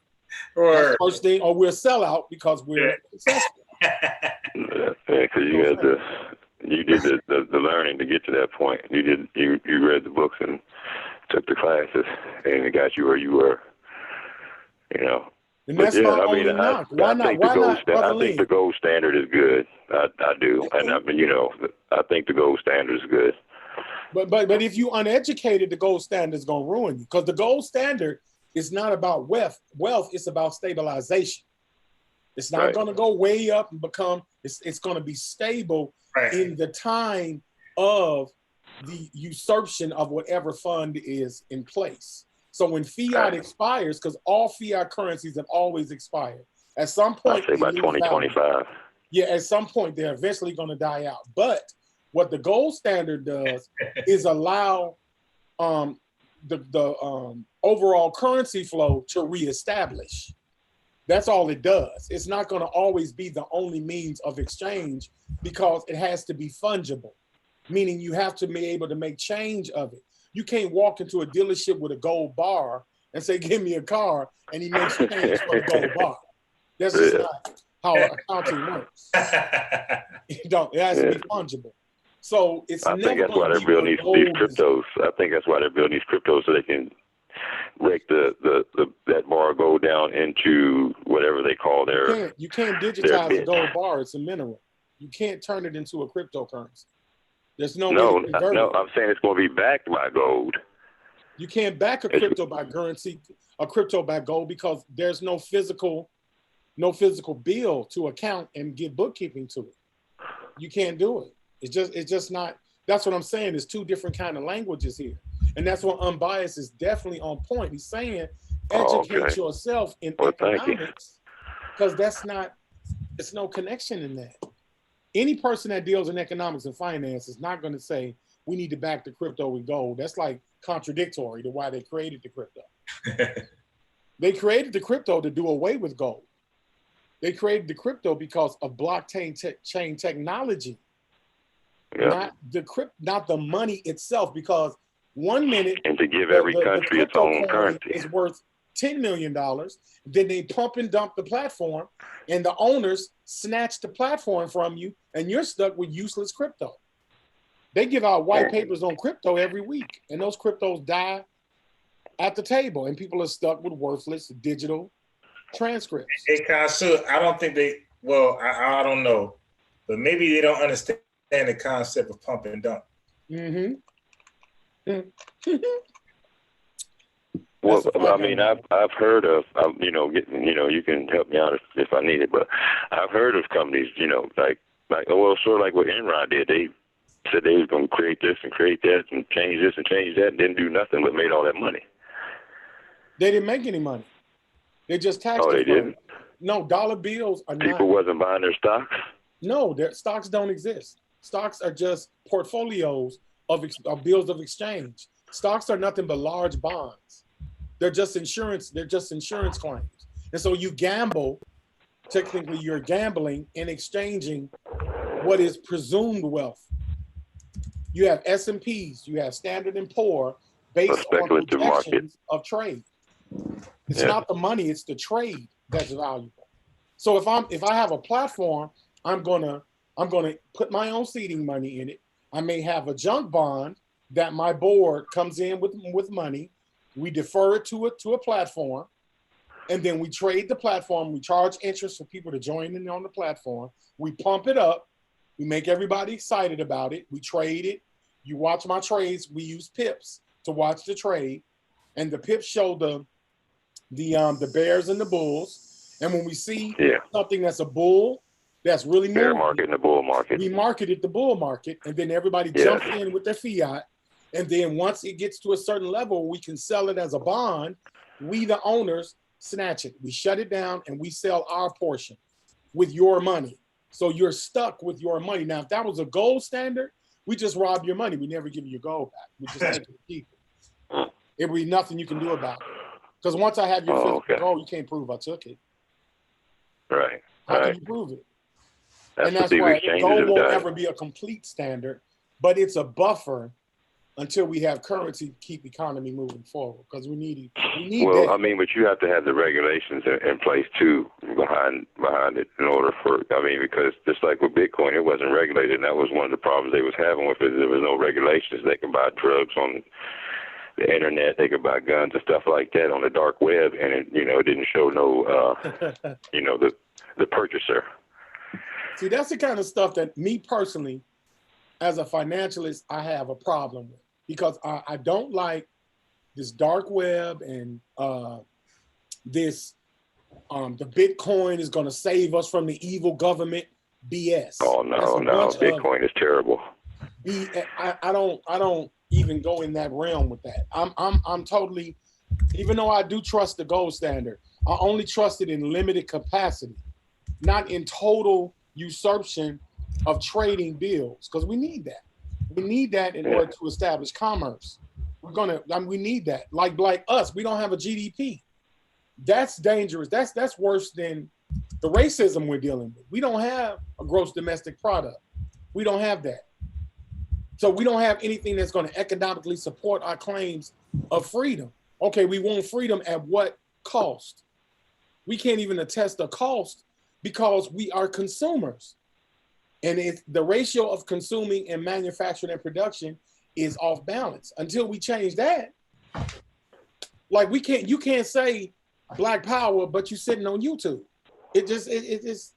Or first thing, or we're sellout because we're successful. Yeah, because you did the learning to get to that point. You read the books and took the classes, and it got you where you were. And that's my only knock. Why not? I think the gold standard is good. I do, and I think the gold standard is good. But if you uneducated, the gold standard is gonna ruin you, because the gold standard is not about wealth. Wealth is about stabilization. It's not gonna go way up and become. It's gonna be stable in the time of the usurpation of whatever fund is in place. So when fiat expires, because all fiat currencies have always expired, at some point, I say by 2025. Yeah, at some point they're eventually going to die out. But what the gold standard does is allow the overall currency flow to reestablish. That's all it does. It's not going to always be the only means of exchange, because it has to be fungible, meaning you have to be able to make change of it. You can't walk into a dealership with a gold bar and say, give me a car, and he makes change for the gold bar. That's just not how accounting works. It has to be fungible. So it's I think that's why they're building these cryptos. I think that's why they're building these cryptos so they can break that bar of gold down into whatever they call their. You can't digitize a gold bar. It's a mineral. You can't turn it into a cryptocurrency. There's no way to convert it. I'm saying it's going to be backed by gold. You can't back a crypto by currency, a crypto by gold, because there's no physical bill to account and give bookkeeping to it. You can't do it. It's just not. That's what I'm saying. There's two different kind of languages here, and that's what Unbiased is definitely on point. He's saying educate yourself in economics, because it's no connection in that. Any person that deals in economics and finance is not going to say we need to back the crypto with gold. That's like contradictory to why they created the crypto. They created the crypto to do away with gold. They created the crypto because of blockchain chain technology, not the money itself. Because 1 minute and to give every country its own currency is worth $10 million. Then they pump and dump the platform, and the owners snatch the platform from you, and you're stuck with useless crypto. They give out white papers on crypto every week, and those cryptos die at the table, and people are stuck with worthless digital transcripts. Hey, Kansu, I don't think I don't know, but maybe they don't understand the concept of pump and dump. Mm-hmm. Well, I mean, I've heard of, you can help me out if I need it, but I've heard of companies, sort of like what Enron did. They said they was going to create this and create that and change this and change that, and didn't do nothing but made all that money. They didn't make any money. They just taxed. Oh, they didn't? No, dollar bills are not. People wasn't buying their stocks? No, their stocks don't exist. Stocks are just portfolios of bills of exchange. Stocks are nothing but large bonds. They're just insurance. They're just insurance claims. And so you gamble. Technically, you're gambling and exchanging what is presumed wealth. You have S&Ps. You have Standard & Poor based on projections of trade. It's not the money, it's the trade that's valuable. So if I have a platform, I'm gonna put my own seeding money in it. I may have a junk bond that my board comes in with money. We defer it to a platform, and then we trade the platform. We charge interest for people to join in on the platform. We pump it up. We make everybody excited about it. We trade it. You watch my trades. We use pips to watch the trade, and the pips show the bears and the bulls. And when we see something that's a bull, that's really bear market and the bull market, we marketed the bull market, and then everybody jumps in with their fiat. And then once it gets to a certain level, we can sell it as a bond. We, the owners, snatch it. We shut it down, and we sell our portion with your money. So you're stuck with your money. Now, if that was a gold standard, we just rob your money. We never give you your gold back. We just take it to keep it. It would be nothing you can do about it. Because once I have your physical gold, you can't prove I took it. Right. How can you prove it? And that's why gold won't ever be a complete standard, but it's a buffer until we have currency to keep economy moving forward. Because we need well, that. I mean, but you have to have the regulations in place too behind it in order for, because just like with Bitcoin, it wasn't regulated, and that was one of the problems they was having with it. There was no regulations. They could buy drugs on the internet, they could buy guns and stuff like that on the dark web, and it didn't show no the purchaser. See, that's the kind of stuff that me personally, as a financialist, I have a problem with, because I don't like this dark web and this the Bitcoin is going to save us from the evil government BS. Oh no, Bitcoin is terrible. I don't even go in that realm with that. I'm totally, even though I do trust the gold standard, I only trust it in limited capacity, not in total usurpation of trading bills, because we need that. We need that in order to establish commerce. We need that. Like us, we don't have a GDP. That's dangerous. That's worse than the racism we're dealing with. We don't have a gross domestic product. We don't have that. So we don't have anything that's going to economically support our claims of freedom. Okay, we want freedom at what cost? We can't even attest the cost because we are consumers. And the ratio of consuming and manufacturing and production is off balance. Until we change that, like you can't say Black Power, but you're sitting on YouTube. It's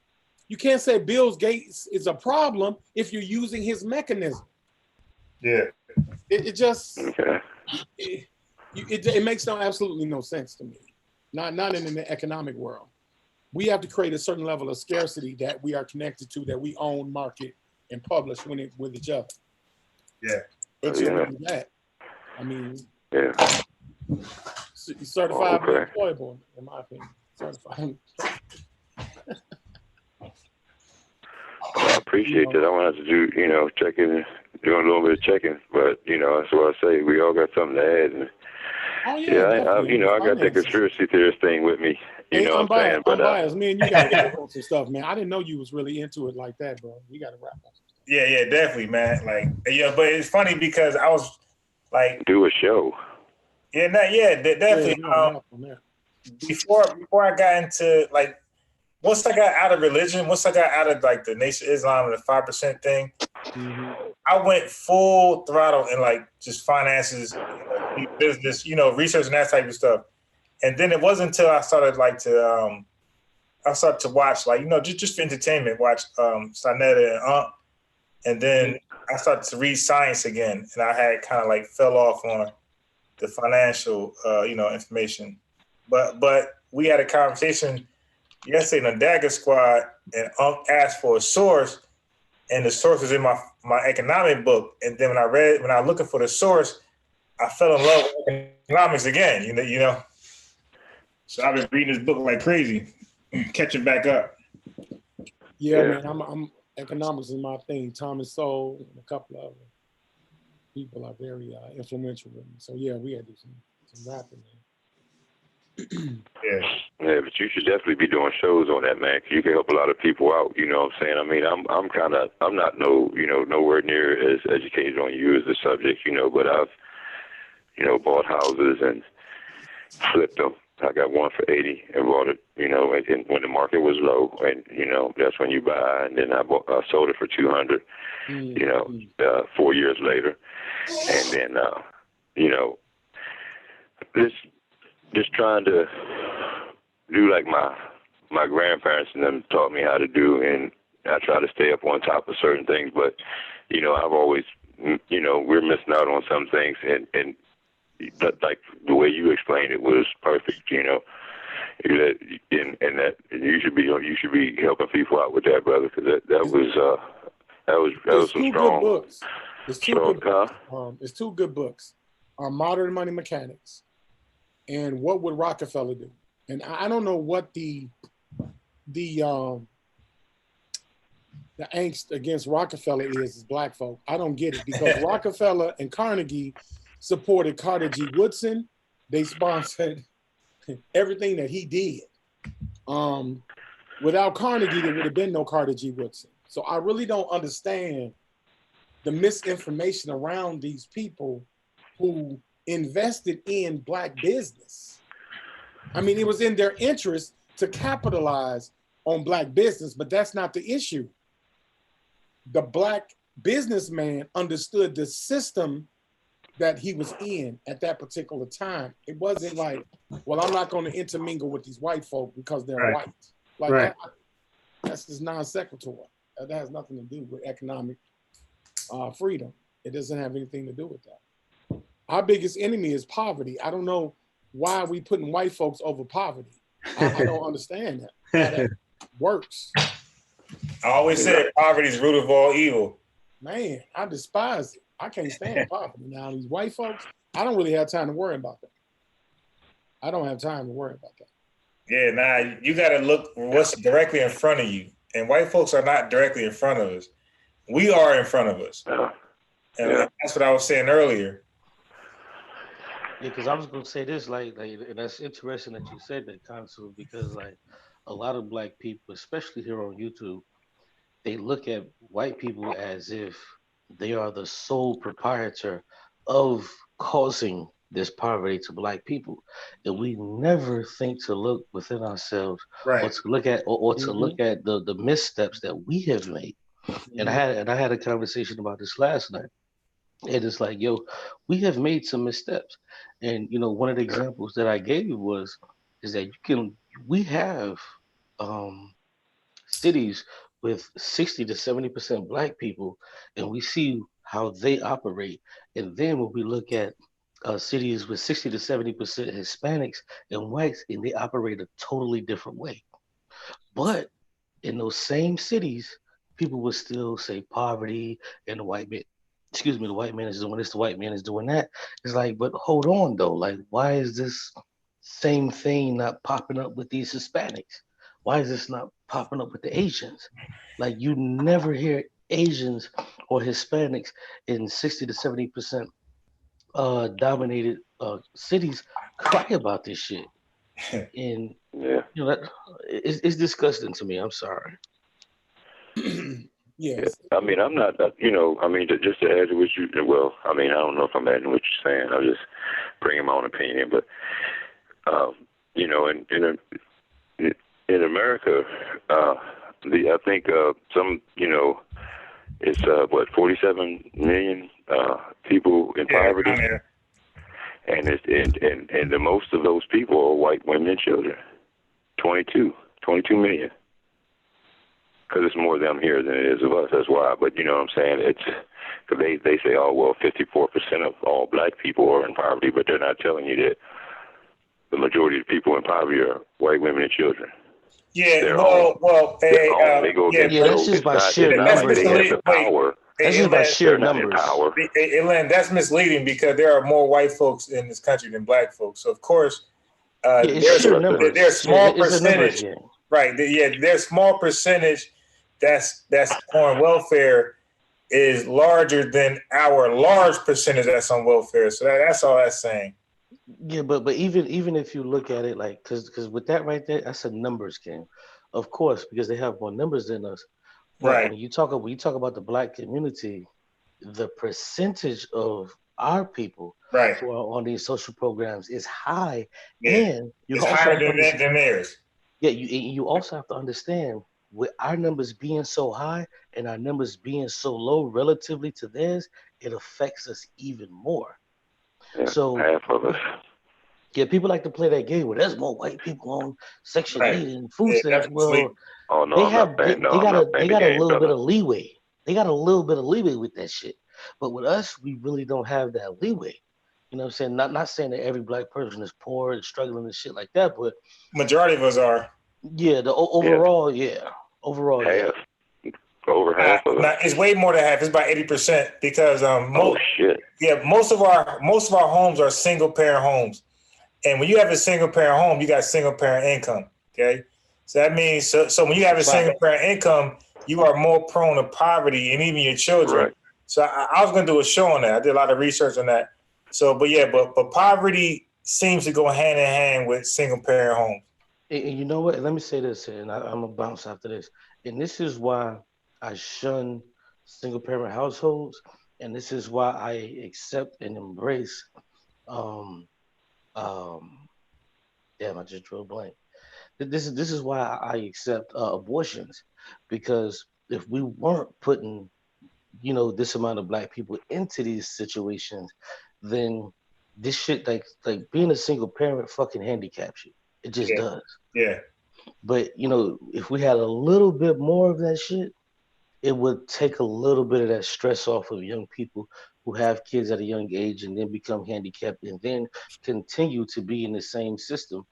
you can't say Bill Gates is a problem if you're using his mechanism. Yeah. It makes absolutely no sense to me. Not in the economic world. We have to create a certain level of scarcity that we are connected to, that we own, market, and publish with each other. Yeah. Until we do that, I mean, certified employable, in my opinion. Certified. I appreciate that. I want to do, checking, doing a little bit of checking, but that's what I say. We all got something to add. And, I got that conspiracy theorist thing with me. You know what I'm saying? I'm biased. Me and you got to wrap on some stuff, man. I didn't know you was really into it like that, bro. We got to wrap on some stuff. Yeah, definitely, man. But it's funny because I was like, do a show. Yeah, definitely. Before I got into once I got out of religion, once I got out of the Nation of Islam and the 5% thing, I went full throttle in just finances, business, research and that type of stuff. And then it wasn't until I started to watch just for entertainment, watch SANETER and and then I started to read science again, and I had kind of fell off on the financial information. But we had a conversation yesterday in the Dagger Squad, and asked for a source, and the source was in my economic book. And then when I was looking for the source, I fell in love with economics again. So I've been reading this book like crazy, catching back up. Yeah, man, I'm economics is my thing. Thomas Sowell and a couple of other people are very influential with me. So yeah, we had to do some rapping, man. Yeah, but you should definitely be doing shows on that, man. 'Cause you can help a lot of people out. You know what I'm saying? I mean, I'm not nowhere near as educated on you as the subject, but I've, bought houses and flipped them. I got one for 80 and bought it, and when the market was low, and that's when you buy. And then I sold it for 200, 4 years later, and then just trying to do like my grandparents and them taught me how to do, and I try to stay up on top of certain things. But I've always, we're missing out on some things, and like the way you explained it was perfect. And that you should be helping people out with that, brother, because that was some strong books. It's two good books. Modern Money Mechanics and What Would Rockefeller Do? And I don't know what the angst against Rockefeller is black folk. I don't get it, because Rockefeller and Carnegie supported Carter G. Woodson. They sponsored everything that he did. Without Carnegie, there would have been no Carter G. Woodson. So I really don't understand the misinformation around these people who invested in black business. I mean, it was in their interest to capitalize on black business, but that's not the issue. The black businessman understood the system that he was in at that particular time. It wasn't like, well, I'm not going to intermingle with these white folk because they're white. Like that's just non sequitur. That has nothing to do with economic freedom. It doesn't have anything to do with that. Our biggest enemy is poverty. I don't know why we putting white folks over poverty. I don't understand that. How that works. I always said poverty is the root of all evil. Man, I despise it. I can't stand poverty. Now, these white folks, I don't really have time to worry about that. I don't have time to worry about that. Yeah, you got to look what's directly in front of you. And white folks are not directly in front of us. We are in front of us. And that's what I was saying earlier. Yeah, because I was going to say this, and that's interesting that you said that, Consul, because a lot of black people, especially here on YouTube, they look at white people as if they are the sole proprietor of causing this poverty to black people, and we never think to look within ourselves, or to look at to look at the missteps that we have made. And I had a conversation about this last night. And it's like, yo, we have made some missteps. And one of the examples that I gave you is that we have um cities with 60 to 70% black people, and we see how they operate. And then when we look at cities with 60 to 70% Hispanics and whites, and they operate a totally different way. But in those same cities, people would still say poverty and the white man is doing this, the white man is doing that. It's like, but hold on though, like, why is this same thing not popping up with these Hispanics? Why is this not popping up with the Asians? Like, you never hear Asians or Hispanics in 60 to 70% dominated cities cry about this shit. And that it's disgusting to me. I'm sorry. Yes. I mean, I'm not, I mean, just to add to what you, well, I mean, I don't know if I'm adding what you're saying. I'm just bringing my own opinion. But, in America, I think some, it's 47 million people in poverty, and the most of those people are white women and children. 22 million. Because it's more of them here than it is of us. That's why. But you know what I'm saying? It's because they say, oh well, 54% of all black people are in poverty, but they're not telling you that the majority of people in poverty are white women and children. Yeah, that's just by sheer numbers. That's just by sheer numbers. Len, that's misleading because there are more white folks in this country than black folks. So of course, there's a small percentage, right? There's small percentage that's on welfare is larger than our large percentage that's on welfare. So that's all that's saying. Yeah, but even if you look at it like, because with that right there, that's a numbers game, of course, because they have more numbers than us. But right. When you talk about the black community, the percentage of our people right. who are on these social programs is high, and it's higher than theirs. Yeah, you also have to understand, with our numbers being so high and our numbers being so low relatively to theirs, it affects us even more. Yeah, so half of us. Yeah, people like to play that game where there's more white people on Section 8 and food stamps. Well, oh, no, they got a little bit of leeway. They got a little bit of leeway with that shit. But with us, we really don't have that leeway. You know what I'm saying? Not saying that every black person is poor and struggling and shit like that, but majority of us are. Yeah, the overall, overall, half. Over half of it. It's way more than half. It's about 80% because most of our homes are single parent homes, and when you have a single parent home, you got single parent income. Okay, so that means so when you have a single parent income, you are more prone to poverty, and even your children. Right. So I was going to do a show on that. I did a lot of research on that. So, but poverty seems to go hand in hand with single parent homes. And you know what? Let me say this, and I'm gonna bounce after this. And this is why I shun single parent households, and this is why I accept and embrace. Damn, I just drew a blank. This is why I accept abortions, because if we weren't putting, this amount of black people into these situations, then this shit like being a single parent fucking handicaps you. It just does. Yeah. But if we had a little bit more of that shit, it would take a little bit of that stress off of young people who have kids at a young age and then become handicapped and then continue to be in the same system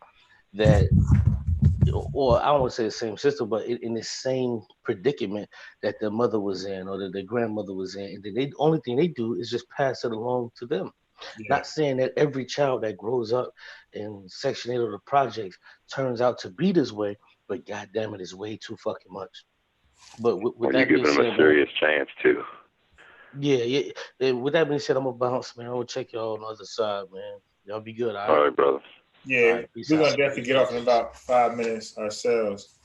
or I don't want to say the same system, but in the same predicament that their mother was in or that their grandmother was in. And then the only thing they do is just pass it along to them. Yeah. Not saying that every child that grows up in Section 8 of the projects turns out to be this way, but goddamn it, is way too fucking much. But with that being said, you give them a serious chance too. Yeah. And with that being said, I'm gonna bounce, man. I'm gonna check y'all on the other side, man. Y'all be good, all right brother. Yeah, right, we're gonna definitely get off in about 5 minutes ourselves.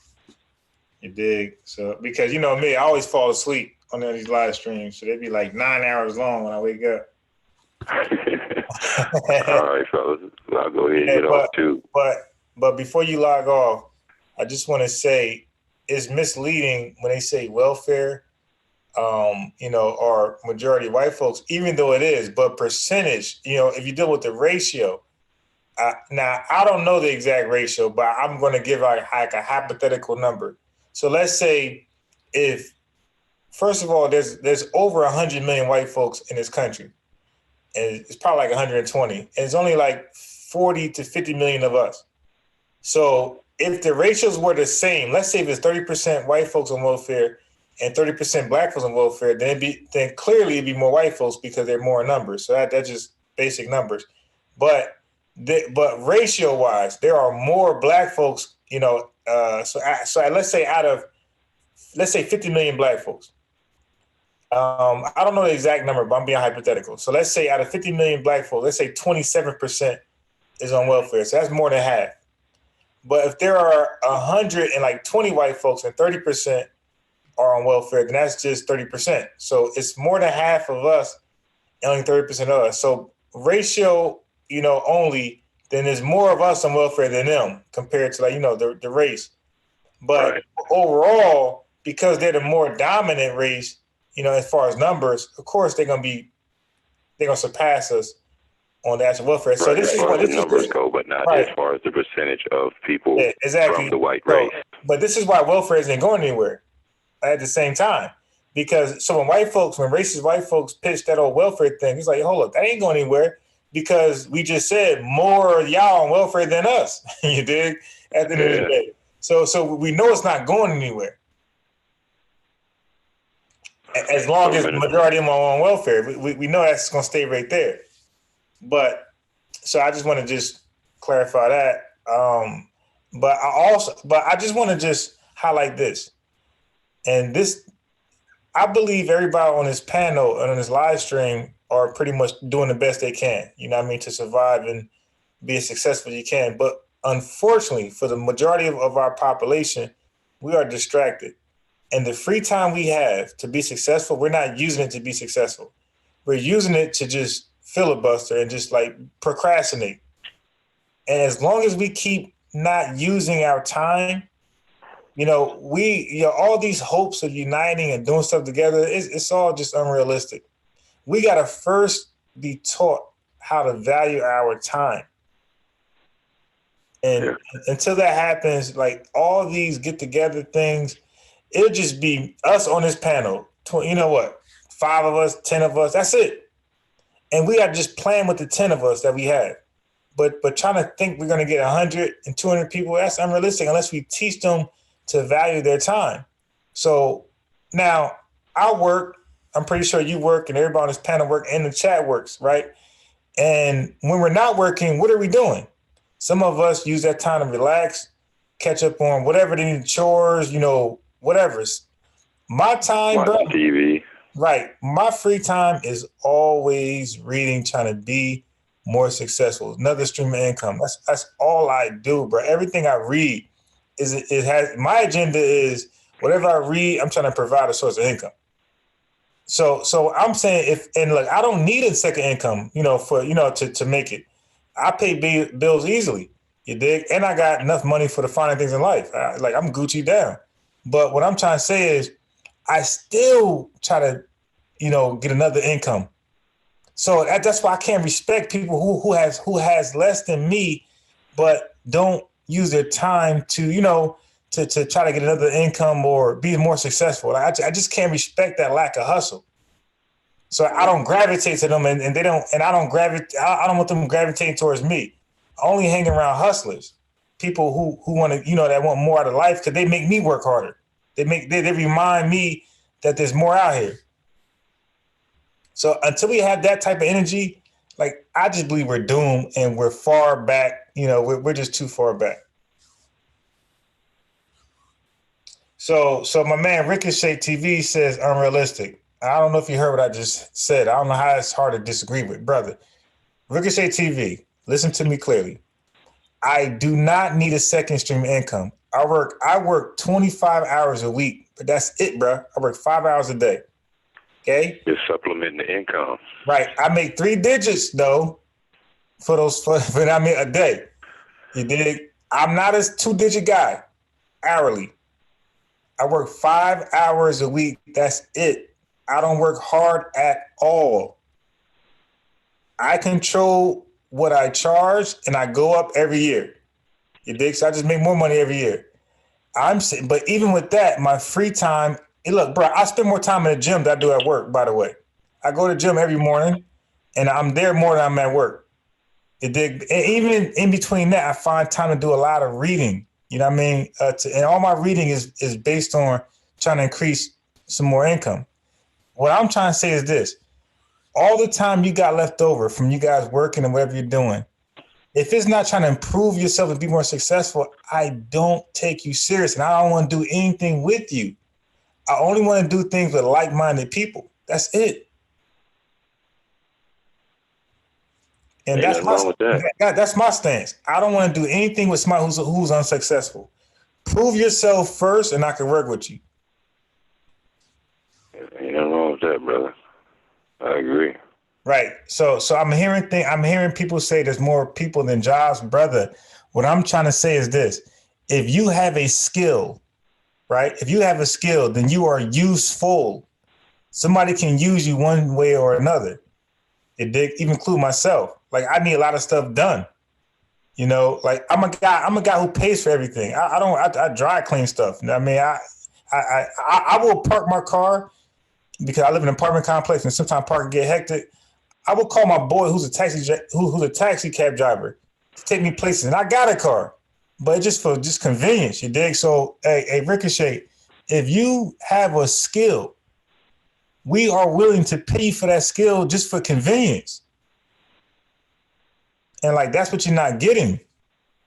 You dig? So because you know me, I always fall asleep on these live streams, so they'd be like 9 hours long when I wake up. All right, fellas. I'll go ahead and get off too. But before you log off, I just want to say it's misleading when they say welfare are majority white folks, even though it is, but percentage, if you deal with the ratio, now I don't know the exact ratio, but I'm going to give like a hypothetical number. So let's say if, first of all, there's over 100 million white folks in this country, and it's probably like 120, and it's only like 40 to 50 million of us. So if the ratios were the same, let's say if it's 30% white folks on welfare and 30% black folks on welfare, then clearly it'd be more white folks because they're more in numbers. So that's just basic numbers. But ratio wise, there are more black folks, so let's say 50 million black folks. I don't know the exact number, but I'm being hypothetical. So let's say out of 50 million black folks, let's say 27% is on welfare. So that's more than half. But if there are 120 white folks and 30% are on welfare, then that's just 30%. So it's more than half of us and only 30% of us. So ratio, only, then there's more of us on welfare than them compared to the race. But overall, because they're the more dominant race, as far as numbers, of course they're gonna surpass us on the actual welfare. So as far as the numbers go, but not as far as the percentage of people from the white race. But this is why welfare isn't going anywhere at the same time. Because when racist white folks pitch that old welfare thing, it's like, hold up, that ain't going anywhere because we just said more y'all on welfare than us. You dig? At the end of the day. So we know it's not going anywhere. As long as the majority of them are on welfare, we know that's going to stay right there. But so I just want to just clarify that. But I just want to just highlight this. And this, I believe everybody on this panel and on this live stream are pretty much doing the best they can, to survive and be as successful as you can. But unfortunately, for the majority of our population, we are distracted. And the free time we have to be successful, we're not using it to be successful. We're using it to just filibuster and just like procrastinate. And as long as we keep not using our time, all these hopes of uniting and doing stuff together, it's all just unrealistic. We got to first be taught how to value our time. And until that happens, like all these get together things, it'll just be us on this panel. 5 of us, 10 of us, that's it. And we got to just plan with the 10 of us that we have. But trying to think we're going to get 100 and 200 people, that's unrealistic unless we teach them to value their time. So now I work, I'm pretty sure you work and everybody on this panel work and the chat works, right? And when we're not working, what are we doing? Some of us use that time to relax, catch up on whatever they need, chores, whatever's. My time, bro. TV. Right. My free time is always reading, trying to be more successful. Another stream of income. That's all I do, bro. Everything I read my agenda is whatever I read, I'm trying to provide a source of income. So I'm saying look, I don't need a second income, to make it. I pay bills easily, you dig? And I got enough money for the finer things in life. I'm Gucci down. But what I'm trying to say is I still try to, get another income. So that's why I can't respect people who has less than me, but don't use their time to, to try to get another income or be more successful. I just can't respect that lack of hustle. So I don't gravitate to them, and they don't, and I don't want them gravitating towards me. I only hang around hustlers, people who want to, that want more out of life because they make me work harder. They remind me that there's more out here. So until we have that type of energy, like I just believe we're doomed and we're far back. We're just too far back. So my man Ricochet TV says unrealistic. I don't know if you heard what I just said. I don't know how it's hard to disagree with, brother. Ricochet TV, listen to me clearly. I do not need a second stream of income. I work 25 hours a week, but that's it, bro. I work 5 hours a day. Okay? You're supplementing the income. Right. I make 3 digits though for a day. You dig? I'm not a 2-digit guy hourly. I work 5 hours a week. That's it. I don't work hard at all. I control what I charge, and I go up every year. You dig? So I just make more money every year. But even with that, my free time. Hey, look, bro, I spend more time in the gym than I do at work. By the way, I go to the gym every morning, and I'm there more than I'm at work. You dig? And even in between that, I find time to do a lot of reading. You know what I mean? And all my reading is based on trying to increase some more income. What I'm trying to say is this: all the time you got left over from you guys working and whatever you're doing, if it's not trying to improve yourself and be more successful, I don't take you serious, and I don't want to do anything with you. I only want to do things with like-minded people. That's it. And that's my stance. I don't want to do anything with somebody who's unsuccessful. Prove yourself first, and I can work with you. Ain't nothing wrong with that, brother. I agree. Right. So I'm hearing people say there's more people than jobs, brother. What I'm trying to say is this: if you have a skill, right? If you have a skill, then you are useful. Somebody can use you one way or another. It did even include myself. Like I need a lot of stuff done. You know, like I'm a guy who pays for everything. I dry clean stuff. I mean, I will park my car because I live in an apartment complex and sometimes parking get hectic. I will call my boy who's a taxi cab driver to take me places, and I got a car, but just for convenience, you dig? So, hey, Ricochet, if you have a skill, we are willing to pay for that skill just for convenience, and like that's what you're not getting.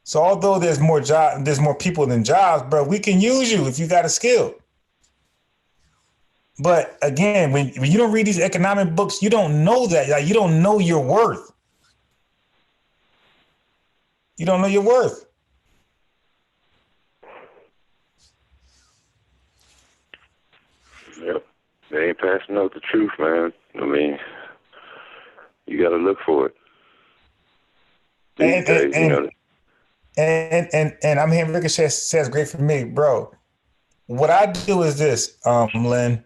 So, although there's more people than jobs, bro, we can use you if you got a skill. But again, when you don't read these economic books, you don't know that. Like, you don't know your worth. You don't know your worth. Yep. They ain't passing out the truth, man. I mean, you got to look for it. And I'm hearing Ricochet says great for me, bro. What I do is this, Lynn.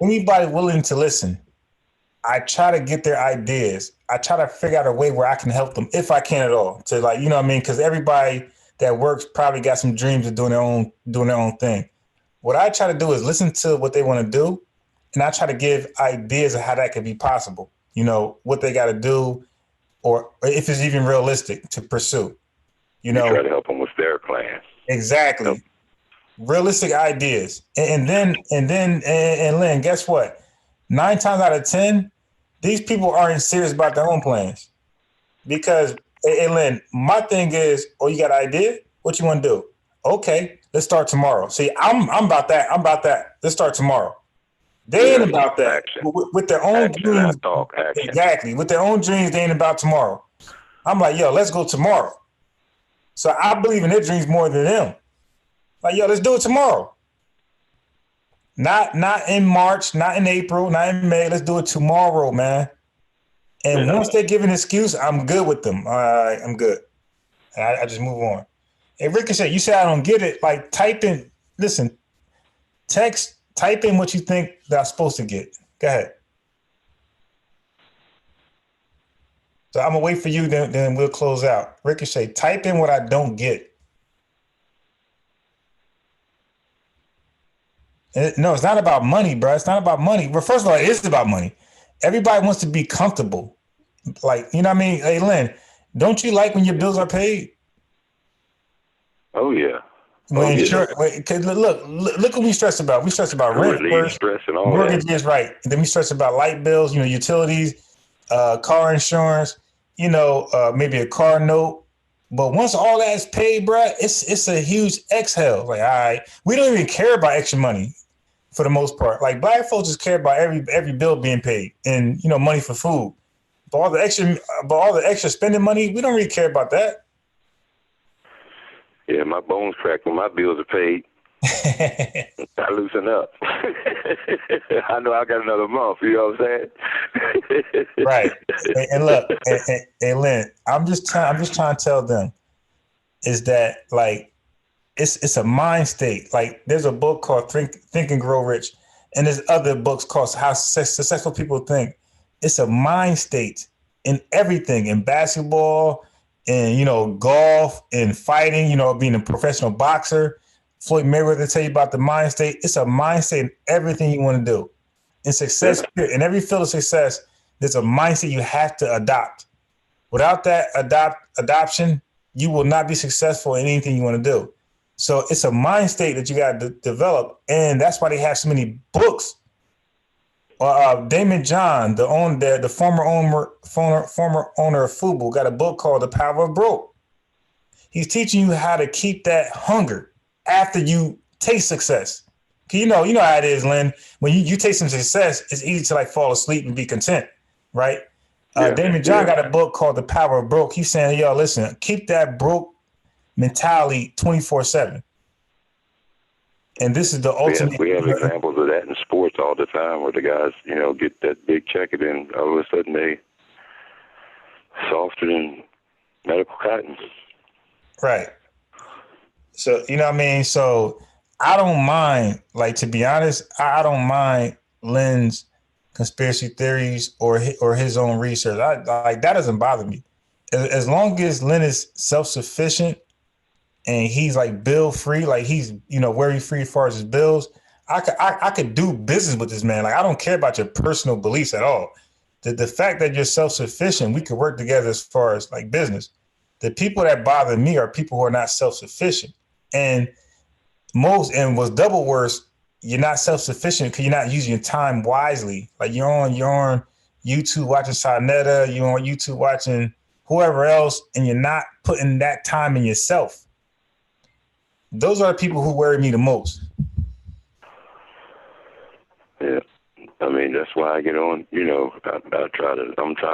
Anybody willing to listen, I try to get their ideas. I try to figure out a way where I can help them if I can at all. To like, you know what I mean? Because everybody that works probably got some dreams of doing their own thing. What I try to do is listen to what they want to do, and I try to give ideas of how that could be possible. You know, what they got to do, or if it's even realistic to pursue. You know, try to help them with their plan. Exactly. Help. Realistic ideas. And then Lynn, guess what? 9 times out of 10, these people aren't serious about their own plans. Because, hey, Lynn, my thing is, you got an idea? What you want to do? Okay, let's start tomorrow. See, I'm about that. Let's start tomorrow. They ain't about that. With their own dreams. Action. Exactly. With their own dreams, they ain't about tomorrow. I'm like, yo, let's go tomorrow. So I believe in their dreams more than them. Like, yo, let's do it tomorrow. Not in March, not in April, not in May. Let's do it tomorrow, man. And once they give an excuse, I'm good with them. All right, I'm good. I just move on. Hey, Ricochet, you said I don't get it. Like, type in what you think that I'm supposed to get. Go ahead. So I'm going to wait for you, then we'll close out. Ricochet, type in what I don't get. No, it's not about money, bro. It's not about money. Well, first of all, it is about money. Everybody wants to be comfortable. Like, you know what I mean? Hey, Lynn, don't you like when your bills are paid? Oh, yeah. Look what we stress about. We stress about rent first, stress and all mortgages, right? And then we stress about light bills, utilities, car insurance, maybe a car note. But once all that's paid, bro, it's a huge exhale. Like, all right, we don't even care about extra money for the most part. Like, black folks just care about every bill being paid and money for food. But all the extra spending money, we don't really care about that. Yeah, my bones crack when my bills are paid. I loosen up. I know I got another month. You know what I'm saying? Right. And look, hey, Lynn, I'm just trying to tell them is that like it's a mind state. Like there's a book called Think and Grow Rich, and there's other books called How Successful People Think. It's a mind state in everything, in basketball, in, you know, golf, in fighting, you know, being a professional boxer. Floyd Mayweather tell you about the mind state. It's a mind state in everything you want to do. In success, in every field of success, there's a mindset you have to adopt. Without that adoption, you will not be successful in anything you want to do. So it's a mind state that you got to develop, and that's why they have so many books. Damon John, the former owner of Fubu, got a book called The Power of Broke. He's teaching you how to keep that hunger after you taste success. You know how it is, Lynn. When you taste some success, it's easy to like fall asleep and be content, right? Damon John got a book called The Power of Broke. He's saying, yo, listen, keep that broke mentality 24/7. And this is the ultimate. We have examples of that in sports all the time, where the guys, you know, get that big check, and then all of a sudden they softer than medical cotton. Right. So, you know what I mean? So I don't mind, like, to be honest, I don't mind Lynn's conspiracy theories or his own research. Like, that doesn't bother me. As long as Lynn is self-sufficient and he's like bill free, like he's, you know, very free as far as his bills, I could do business with this man. Like, I don't care about your personal beliefs at all. The fact that you're self-sufficient, we could work together as far as like business. The people that bother me are people who are not self-sufficient. And what's double worse, you're not self-sufficient because you're not using your time wisely. Like you're on YouTube watching SANETER, you're on YouTube watching whoever else, and you're not putting that time in yourself. Those are the people who worry me the most. Yeah. I mean, that's why I get on, you know, I'm trying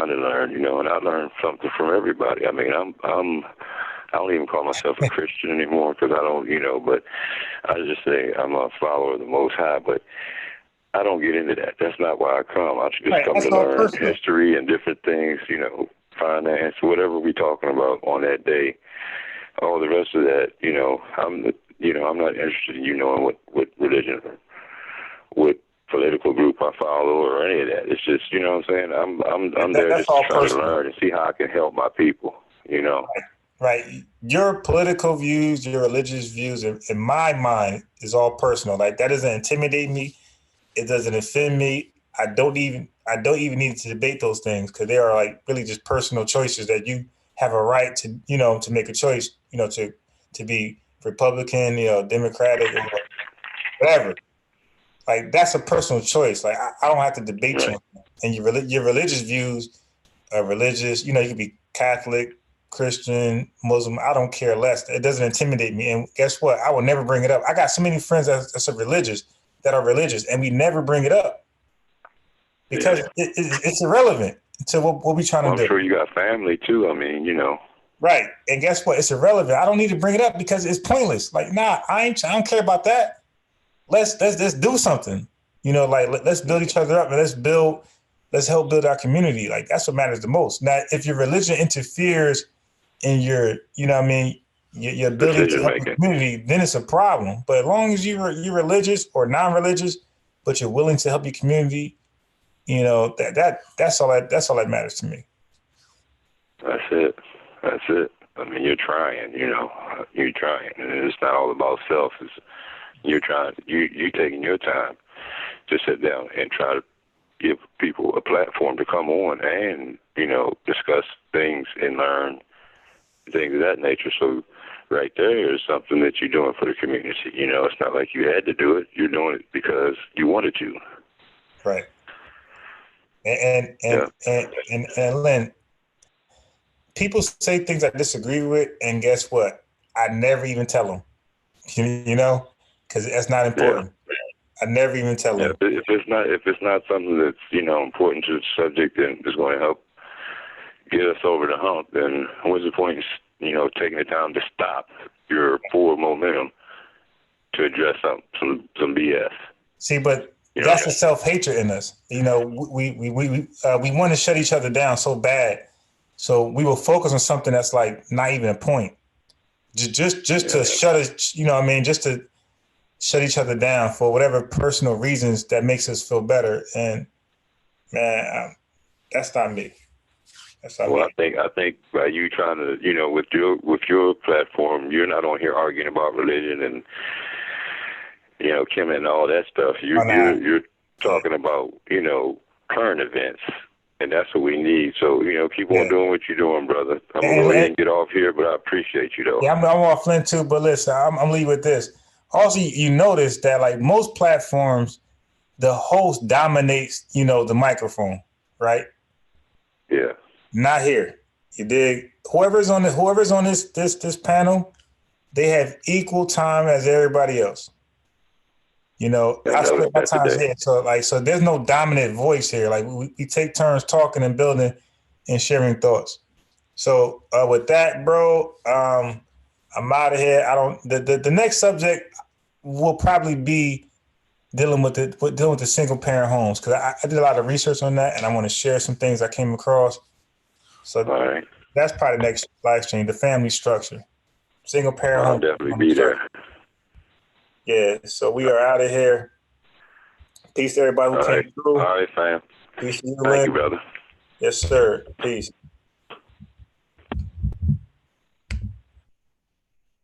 to learn, you know, and I learn something from everybody. I mean, I don't even call myself a Christian anymore because I don't, you know, but I just say I'm a follower of the Most High, but I don't get into that. That's not why I come. I just come to learn history and different things, you know, finance, whatever we're talking about on that day. All the rest of that, you know, I'm not interested in you knowing what religion or what political group I follow or any of that. It's just, you know what I'm saying? I'm there just to try to learn and see how I can help my people, you know. Right. Your political views, your religious views, in my mind, is all personal. Like, that doesn't intimidate me. It doesn't offend me. I don't even need to debate those things because they are like really just personal choices that you have a right to, you know, to make a choice, you know, to be Republican, you know, Democratic, or whatever. Like, that's a personal choice. Like, I don't have to debate you. And your religious views are religious. You know, you can be Catholic, Christian, Muslim. I don't care less. It doesn't intimidate me. And guess what? I will never bring it up. I got so many friends that are religious, and we never bring it up because it's irrelevant to what we're trying to do. I'm sure you got family too. I mean, you know. Right. And guess what? It's irrelevant. I don't need to bring it up because it's pointless. Like, nah, I don't care about that. Let's do something. You know, like let's build each other up and let's help build our community. Like, that's what matters the most. Now, if your religion interferes in your, you know what I mean, your ability to help the community, then it's a problem. But as long as you're religious or non-religious, but you're willing to help your community, you know, that's all that matters to me. That's it. I mean, you're trying, you know, and it's not all about self. You're trying, you taking your time to sit down and try to give people a platform to come on and, you know, discuss things and learn things of that nature. So right there is something that you're doing for the community. You know, it's not like you had to do it. You're doing it because you wanted to. Right. And Lynn, people say things I disagree with, and guess what? I never even tell them, you know, because that's not important. Yeah. I never even tell them. If it's not something that's, you know, important to the subject and is going to help get us over the hump, then what's the point in, you know, taking the time to stop your forward momentum to address some BS? See, but that's the self-hatred in us. You know, we want to shut each other down so bad, so we will focus on something that's like not even a point, just to shut us. You know what I mean? Just to shut each other down for whatever personal reasons that makes us feel better. And man, that's not me. That's not well, me. I think by you trying to, with your platform, you're not on here arguing about religion and Kim and all that stuff. You're talking about current events, and that's what we need. So keep on doing what you're doing, brother. I'm gonna go ahead and get off here, but I appreciate you though. Yeah, I'm off Flint too, but listen, I'm leaving with this. Also, you notice that like most platforms, the host dominates, the microphone, right? Yeah. Not here. You dig? Whoever's on this panel, they have equal time as everybody else. I split my time here, so there's no dominant voice here. Like we take turns talking and building and sharing thoughts. So with that, bro, I'm out of here. The next subject will probably be dealing with the single parent homes, because I did a lot of research on that, and I want to share some things I came across. So that's probably the next live stream, the family structure, single parent home. I'll definitely be there. Yeah, so we are out of here. Peace to everybody who came through. All right, fam. Peace to you, Thank you, brother. Yes, sir. Peace.